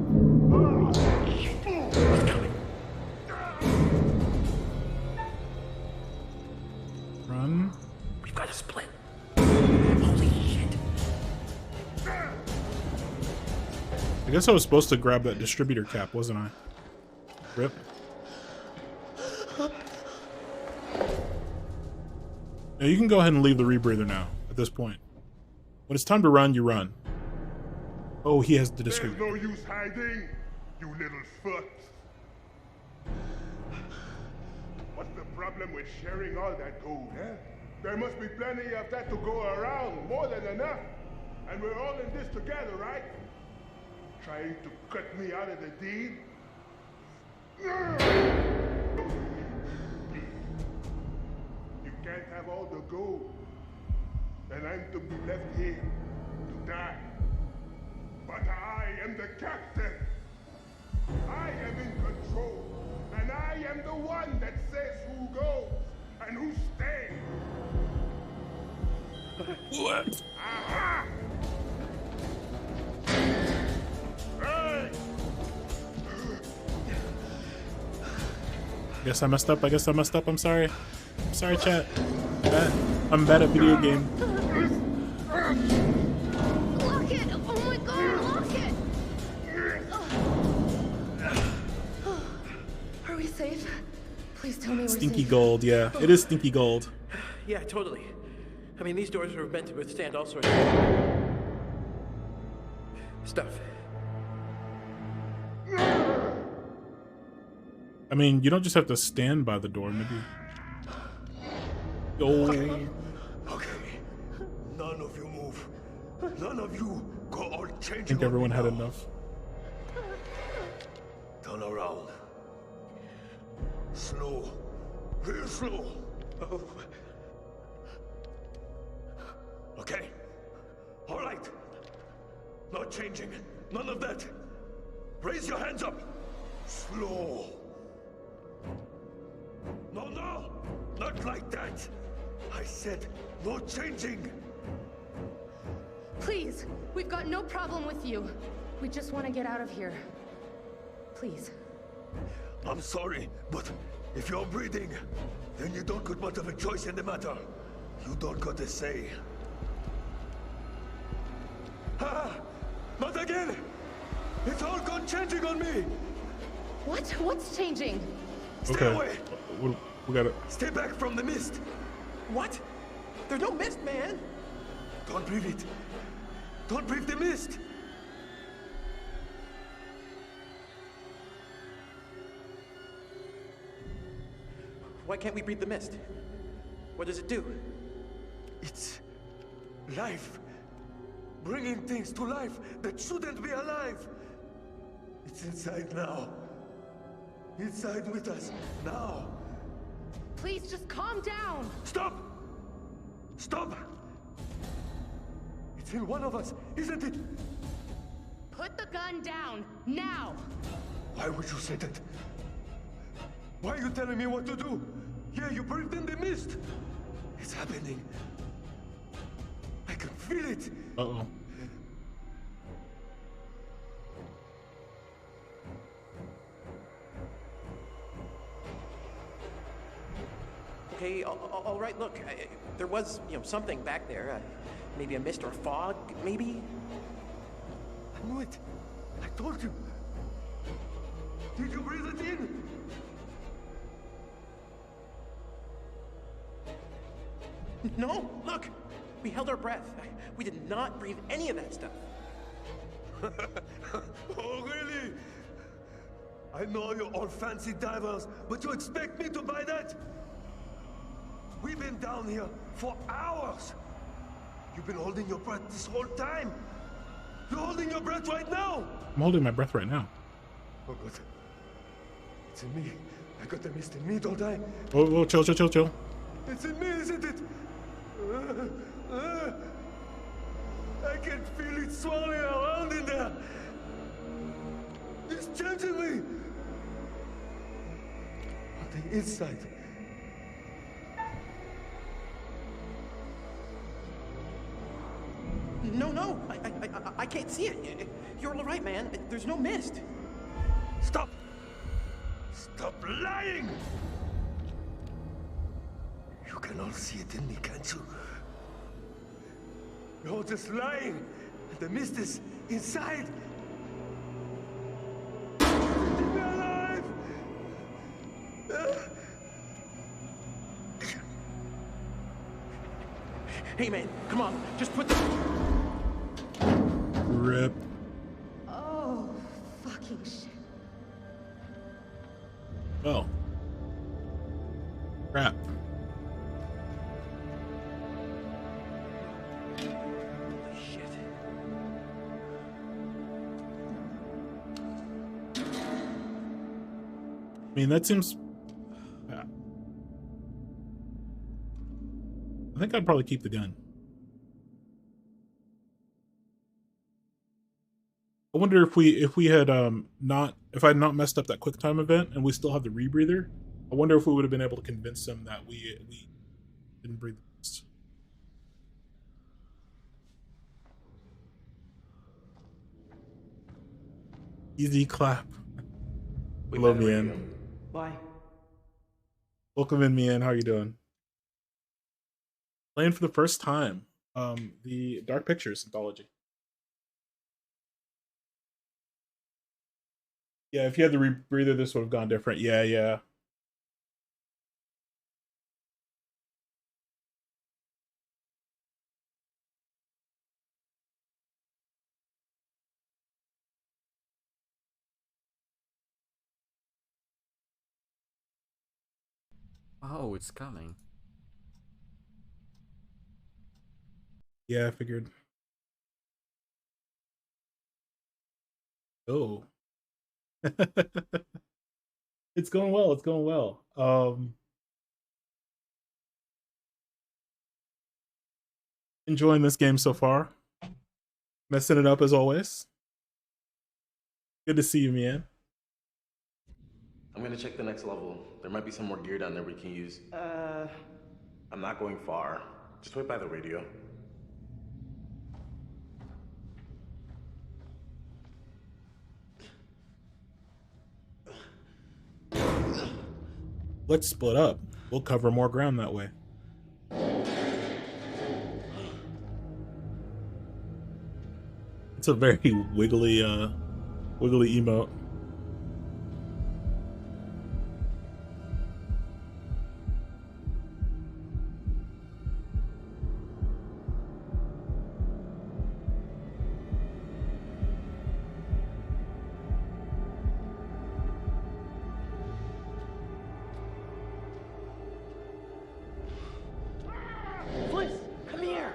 Run. We've got to split. Holy shit. I guess I was supposed to grab that distributor cap, wasn't I? Rip. Now you can go ahead and leave the rebreather now, at this point. When it's time to run, you run. Oh, he has the There's discreet. no use hiding, you little foot. What's the problem with sharing all that gold, eh? There must be plenty of that to go around, more than enough. And we're all in this together, right? Trying to cut me out of the deed? You can't have all the gold. And I'm to be left here to die. But I am the captain. I am in control. And I am the one that says who goes and who stays. What? Aha! Hey! Guess I messed up. I'm sorry. I'm sorry, chat. I'm bad at video game. Lock it! Oh my god, lock it! Are we safe? Please tell me we're Stinky safe. gold, yeah. It is stinky gold. Yeah, totally. I mean, these doors are meant to withstand all sorts of stuff. I mean, you don't just have to stand by the door, maybe. Oh. Okay. None of you move. None of you go all I changing. think everyone had enough. Turn around. Slow. Real slow. Oh. Okay. All right. Not changing. None of that. Raise your hands up. Slow. No, no. Not like that. I said no changing. Please, we've got no problem with you. We just want to get out of here. Please. I'm sorry, but if you're breathing, then you don't got much of a choice in the matter. You don't got a say. Ah! Not again! It's all gone changing on me! What? What's changing? Stay away! We gotta... Stay back from the mist! What? There's no mist, man! Don't breathe it! Don't breathe the mist! Why can't we breathe the mist? What does it do? It's life. Bringing things to life that shouldn't be alive. It's inside now. Inside with us now. Please just calm down. Stop! Stop! It's in one of us, isn't it? Put the gun down, now! Why would you say that? Why are you telling me what to do? Yeah, you breathed in the mist. It's happening. I can feel it. Uh-oh. Okay, all right, look, there was, something back there. Maybe a mist or fog, maybe? I knew it. I told you. Did you breathe it in? No, look, we held our breath. We did not breathe any of that stuff. Oh, really? I know you're all fancy divers, but you expect me to buy that? We've been down here for hours. You've been holding your breath this whole time. You're holding your breath right now. I'm holding my breath right now. Oh, good. It's in me. I got the mist in me, don't I? Oh, chill. It's in me, isn't it? I can feel it swirling around in there. It's changing me. On the inside. No, I can't see it. You're all right, man. There's no mist. Stop! Stop lying! You can all see it in me, can't you? You're all just lying. The mist is inside. Keep me alive! Hey, man, come on. Just put the... Rip. Oh, fucking shit. Well. Crap. I mean, that seems... Yeah. I think I'd probably keep the gun. I wonder if we had if I had not messed up that quick time event and we still had the rebreather, I wonder if we would have been able to convince them that we didn't breathe the rest. Easy clap. Hello, Medan. Bye. Welcome in, Medan. How are you doing? Playing for the first time. The Dark Pictures anthology. Yeah, if you had the rebreather, this would have gone different. Yeah, yeah. Oh, it's coming. Yeah, I figured. Oh. It's going well. It's going well. Enjoying this game so far. Messing it up as always. Good to see you, man. I'm gonna check the next level. There might be some more gear down there we can use. I'm not going far. Just wait by the radio. Let's split up. We'll cover more ground that way. It's a very wiggly emote. Bliss, come here!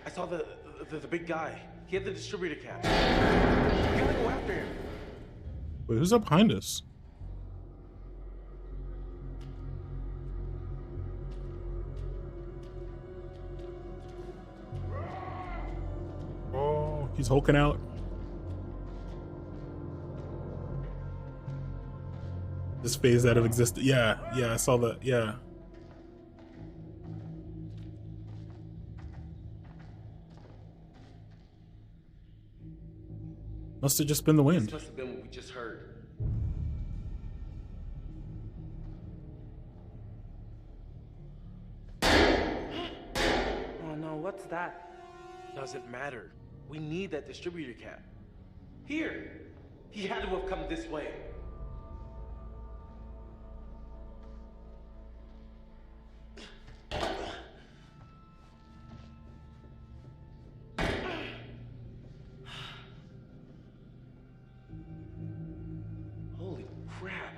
I saw the big guy. He had the distributor cap. You gotta go after him. Wait, who's up behind us? Oh, he's hulking out. Just phased out of existence. Yeah, I saw that. Yeah. Must have just been the wind. This must have been what we just heard. Oh no, what's that? Doesn't matter. We need that distributor cap. Here! He had to have come this way. Holy crap.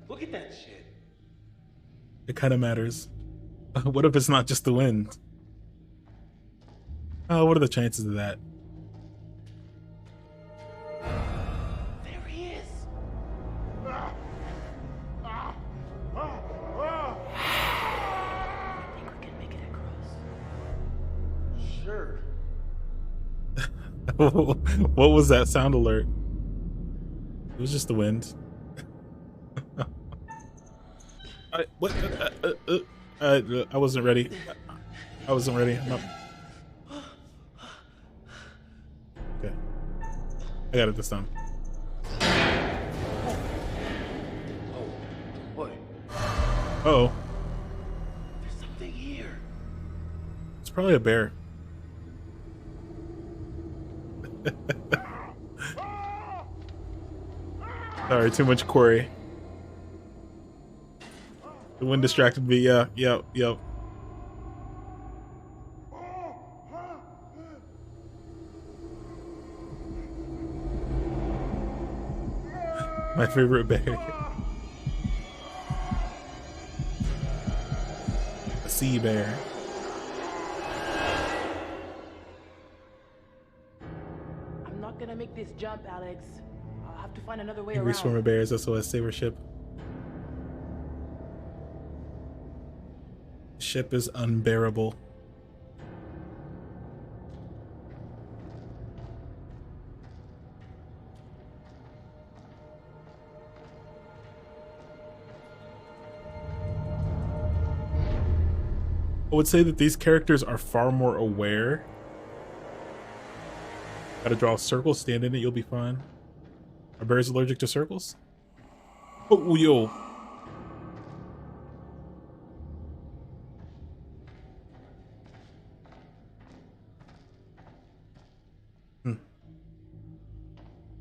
Look at that shit. It kind of matters. What if it's not just the wind? Oh, what are the chances of that? There he is. I think we can make it across. Sure. What was that sound alert? It was just the wind. I wasn't ready. I wasn't ready. No. Okay. I got it this time. Oh, boy. Uh-oh. There's something here. It's probably a bear. Sorry, too much quarry. The wind distracted me. Yeah. My favorite bear. A sea bear. I'm not gonna make this jump, Alex. I'll have to find another way Angry around. swarm of bears, SOS, save our ship. Ship is unbearable. I would say that these characters are far more aware. Gotta draw a circle, stand in it, you'll be fine. Are bears allergic to circles? Oh, yo.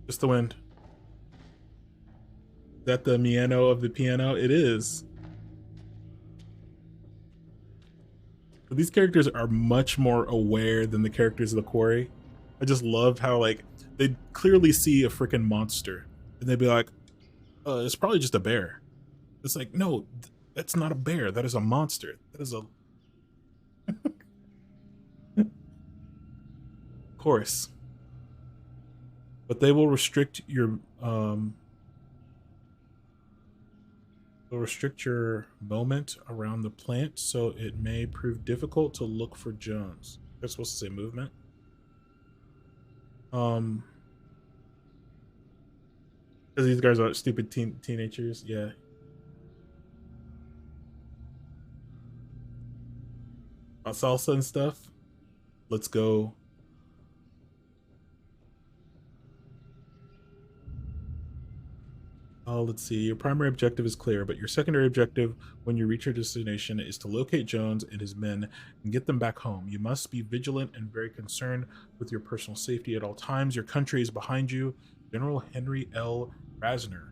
Just the wind. Is that the piano of the piano? It is. But these characters are much more aware than the characters of the quarry. I just love how, like, they clearly see a freaking monster and they'd be like, it's probably just a bear. It's like, no, that's not a bear. That is a monster. That is a... Of course. But they will restrict your moment around the plant, so it may prove difficult to look for Jones. They're supposed to say movement. Because these guys are stupid teenagers, yeah. Salsa and stuff. Let's go. Let's see. Your primary objective is clear, but your secondary objective when you reach your destination is to locate Jones and his men and get them back home. You must be vigilant and very concerned with your personal safety at all times. Your country is behind you. General Henry L. Rasner.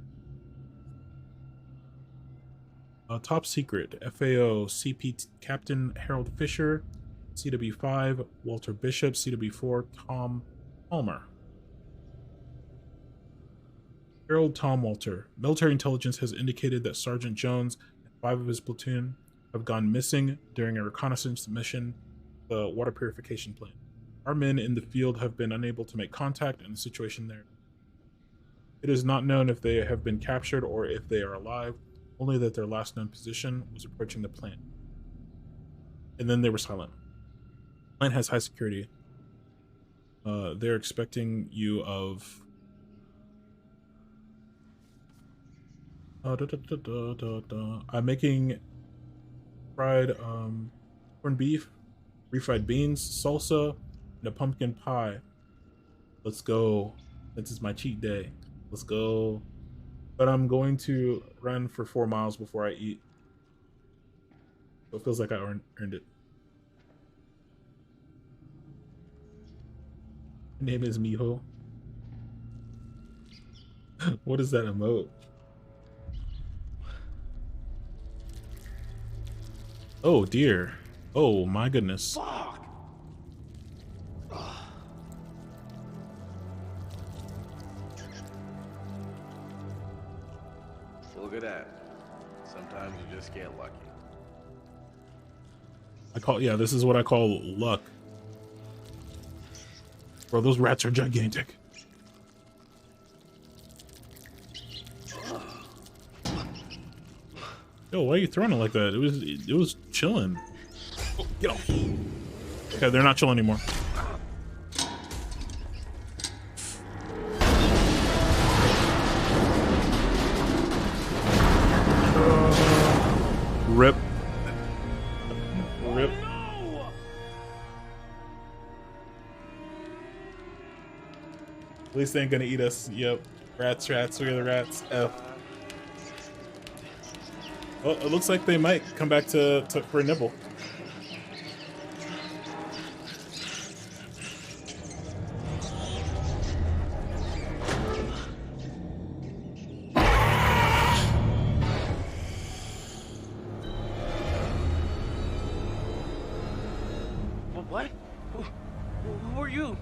Top secret. FAO CP Captain Harold Fisher. CW5 Walter Bishop. CW4 Tom Palmer. Harold Tom Walter. Military intelligence has indicated that Sergeant Jones and 5 of his platoon have gone missing during a reconnaissance mission to the water purification plant. Our men in the field have been unable to make contact and the situation there. It is not known if they have been captured or if they are alive, only that their last known position was approaching the plant. And then they were silent. The plant has high security. They're expecting you of... I'm making fried corned beef, refried beans, salsa, and a pumpkin pie. Let's go. This is my cheat day. Let's go. But I'm going to run for 4 miles before I eat. So it feels like I earned it. My name is Miho. What is that emote? Oh dear. Oh my goodness. Fuck! Look at that. Sometimes you just get lucky. Yeah, this is what I call luck. Bro, those rats are gigantic. Yo, why are you throwing it like that? It was chilling. Oh, get off. Okay, they're not chilling anymore. Rip. Rip. At least they ain't gonna eat us. Yep. Rats, we're the rats. F. Well, it looks like they might come back for a nibble. What? Who are you?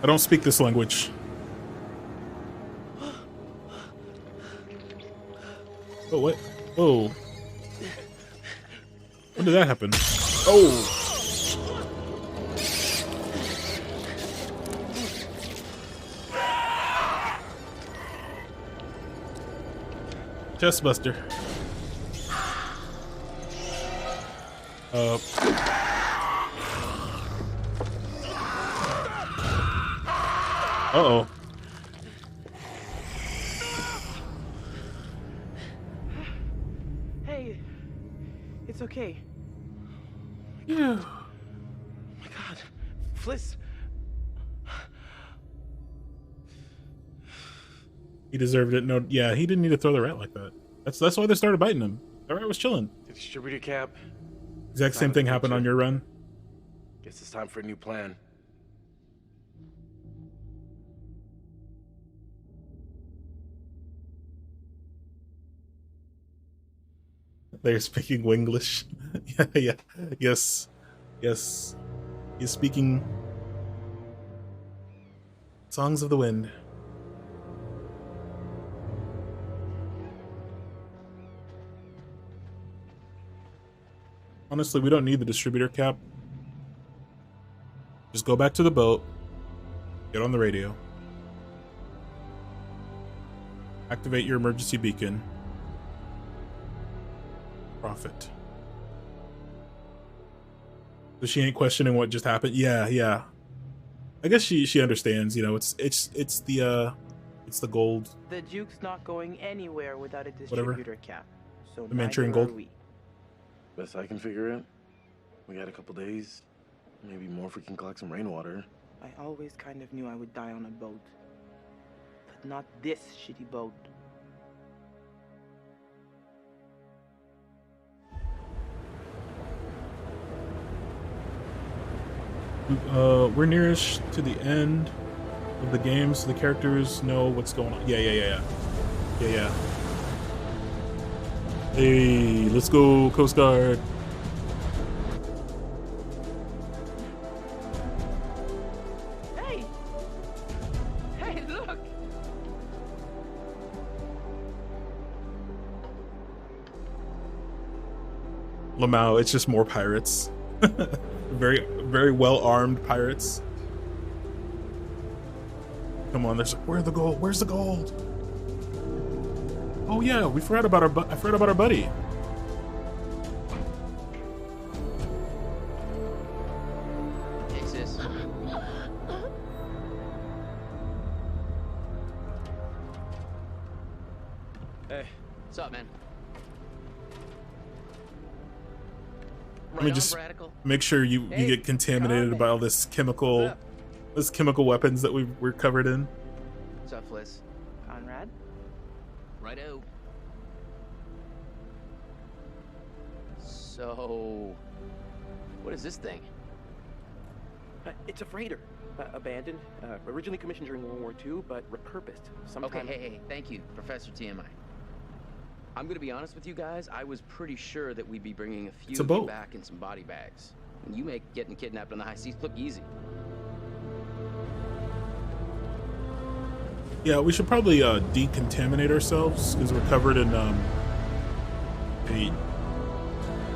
I don't speak this language. Oh, what? Oh. When did that happen? Oh. Chestbuster. Uh-oh. Hey, it's okay. Yeah. Oh my God, Fliss. He deserved it. No, yeah, he didn't need to throw the rat like that. That's why they started biting him. The rat was chilling. The distributor cap. Exact same thing happened on your run. Guess it's time for a new plan. They're speaking Winglish. Yeah. Yes. He's speaking songs of the wind. Honestly, we don't need the distributor cap. Just go back to the boat. Get on the radio. Activate your emergency beacon. Profit. So she ain't questioning what just happened. Yeah. I guess she understands. You know, it's the gold. The Duke's not going anywhere without a distributor cap. So the Manchurian gold. Best I can figure it. We got a couple days, maybe more if we can collect some rainwater. I always kind of knew I would die on a boat, but not this shitty boat. We're nearest to the end of the game, so the characters know what's going on. Yeah. Hey, let's go, Coast Guard. Hey, look! Lamau, it's just more pirates. Very well armed pirates. Come on, where's the gold? Where's the gold? Oh yeah, I forgot about our buddy. Hey sis. Hey, what's up, man? Let me just make sure you get contaminated by all this chemical weapons that we're covered in. What's up, Fliss? Conrad? Righto. So, what is this thing? It's a freighter. Abandoned. Originally commissioned during World War II, but repurposed. Sometime... Okay, hey, thank you, Professor TMI. I'm gonna be honest with you guys, I was pretty sure that we'd be bringing a few of you back in some body bags. And you make getting kidnapped on the high seas look easy. Yeah, we should probably decontaminate ourselves because we're covered in a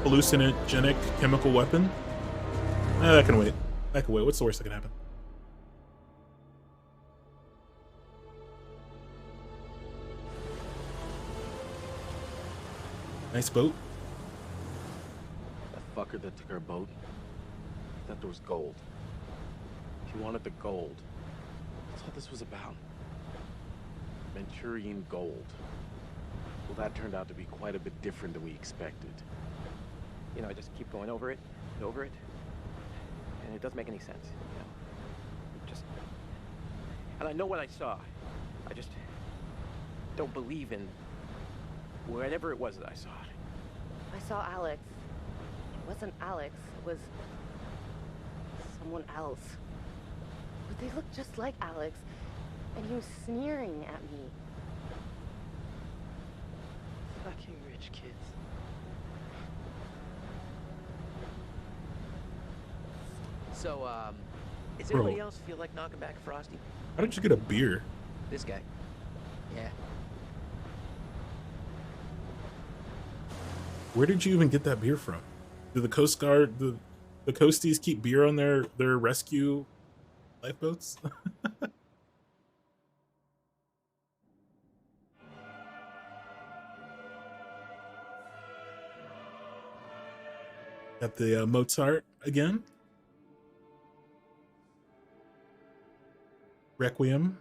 hallucinogenic chemical weapon. That can wait. What's the worst that can happen? Nice boat. That fucker that took our boat, I thought there was gold. He wanted the gold. That's what this was about. Manchurian gold. Well, that turned out to be quite a bit different than we expected. You know, I just keep going over it, and it doesn't make any sense. You know, and I know what I saw. I just don't believe in whatever it was that I saw. I saw Alex. It wasn't Alex. It was someone else. But they looked just like Alex, and he was sneering at me. Fucking rich kids. So, Does anybody else feel like knocking back a Frosty? How did you get a beer? This guy. Yeah. Where did you even get that beer from? Do the Coast Guard, the Coasties keep beer on their rescue lifeboats? Got the Mozart again. Requiem.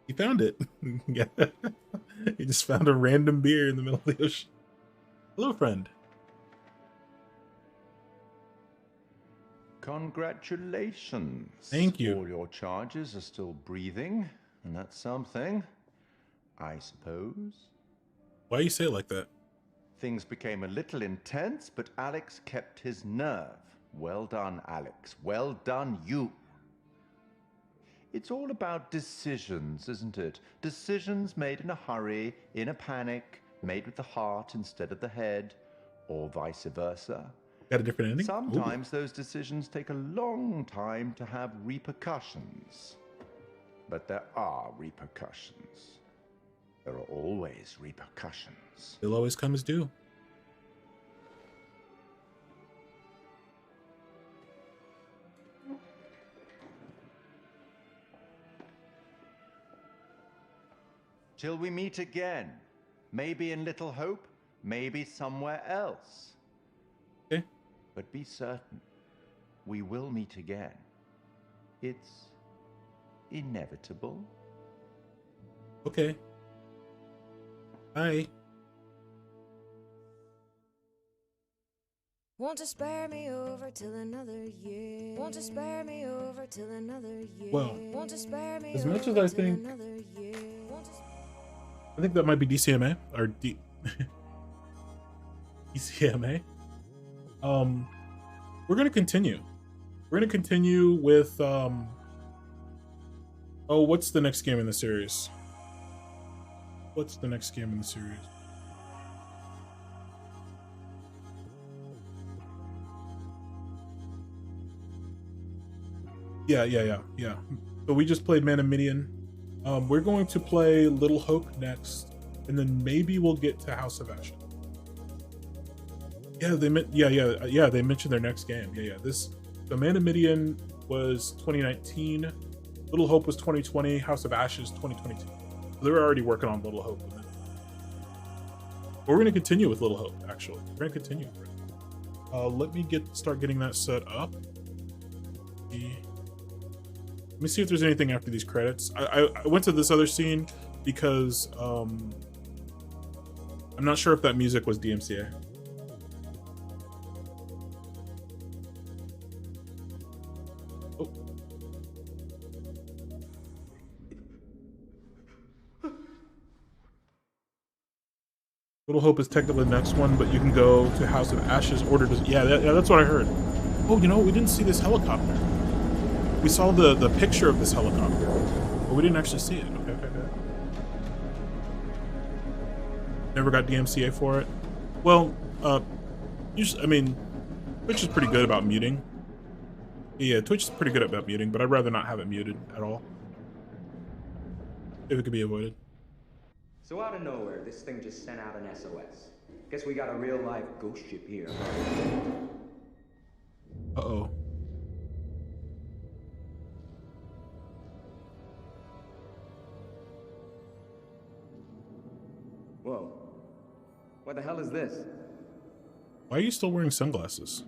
He found it. Yeah. He just found a random beer in the middle of the ocean. Hello, friend. Congratulations. Thank you. All your charges are still breathing, and that's something, I suppose. Why you say it like that? Things became a little intense, but Alex kept his nerve. Well done, Alex. Well done, you. It's all about decisions, isn't it? Decisions made in a hurry, in a panic, made with the heart instead of the head, or vice versa. Got a different ending? Sometimes those decisions take a long time to have repercussions. But there are repercussions. There are always repercussions. They'll always come as due. Till we meet again. Maybe in Little Hope, maybe somewhere else. Okay. But be certain, we will meet again. It's inevitable. Okay. Bye. Won't you spare me over till another year? Won't you spare me over till another year? Well, won't you spare me as much as over I till think, another year? I think that might be DCMA or DCMA. We're gonna continue. We're gonna continue with oh, what's the next game in the series? What's the next game in the series? Yeah. So we just played Medan. We're going to play Little Hope next, and then maybe we'll get to House of Ashes. Yeah, they they mentioned their next game. This the Medan was 2019, Little Hope was 2020, House of Ashes 2022. So they were already working on Little Hope. But we're going to continue with Little Hope. Actually, we're going to continue. Let me start getting that set up. Let me see if there's anything after these credits. I went to this other scene because I'm not sure if that music was DMCA. Oh. Little Hope is technically the next one, but you can go to House of Ashes. Yeah, that's what I heard. Oh, you know, we didn't see this helicopter. We saw the picture of this helicopter, but we didn't actually see it. Okay. Never got DMCA for it. Well, usually, I mean, Twitch is pretty good about muting. Yeah, Twitch is pretty good about muting, but I'd rather not have it muted at all. If it could be avoided. So out of nowhere, this thing just sent out an SOS. Guess we got a real live ghost ship here. Uh-oh. Whoa. What the hell is this? Why are you still wearing sunglasses?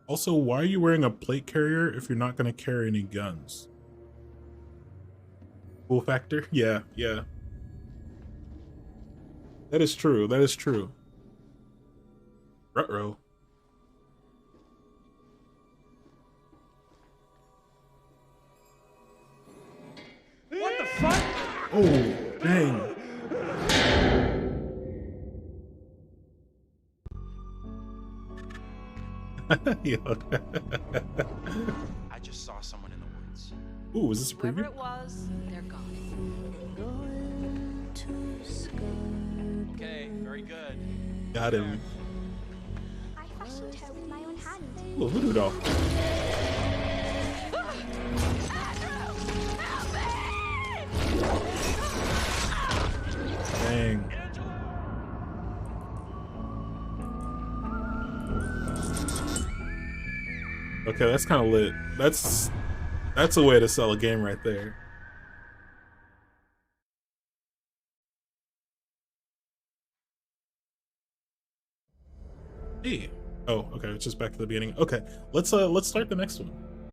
Also, why are you wearing a plate carrier if you're not going to carry any guns? Cool factor? Yeah. That is true. Ruh-roh. What the fuck? Oh, dang. I just saw someone in the woods. Ooh, was this a preview? Whoever it was, they're gone. Going to Okay, very good. Got him. I fashioned her with my own hand. Ooh, voodoo doll. Dang. Okay, that's kind of lit. That's a way to sell a game right there. Hey. Oh, okay, it's just back to the beginning. Okay, let's start the next one.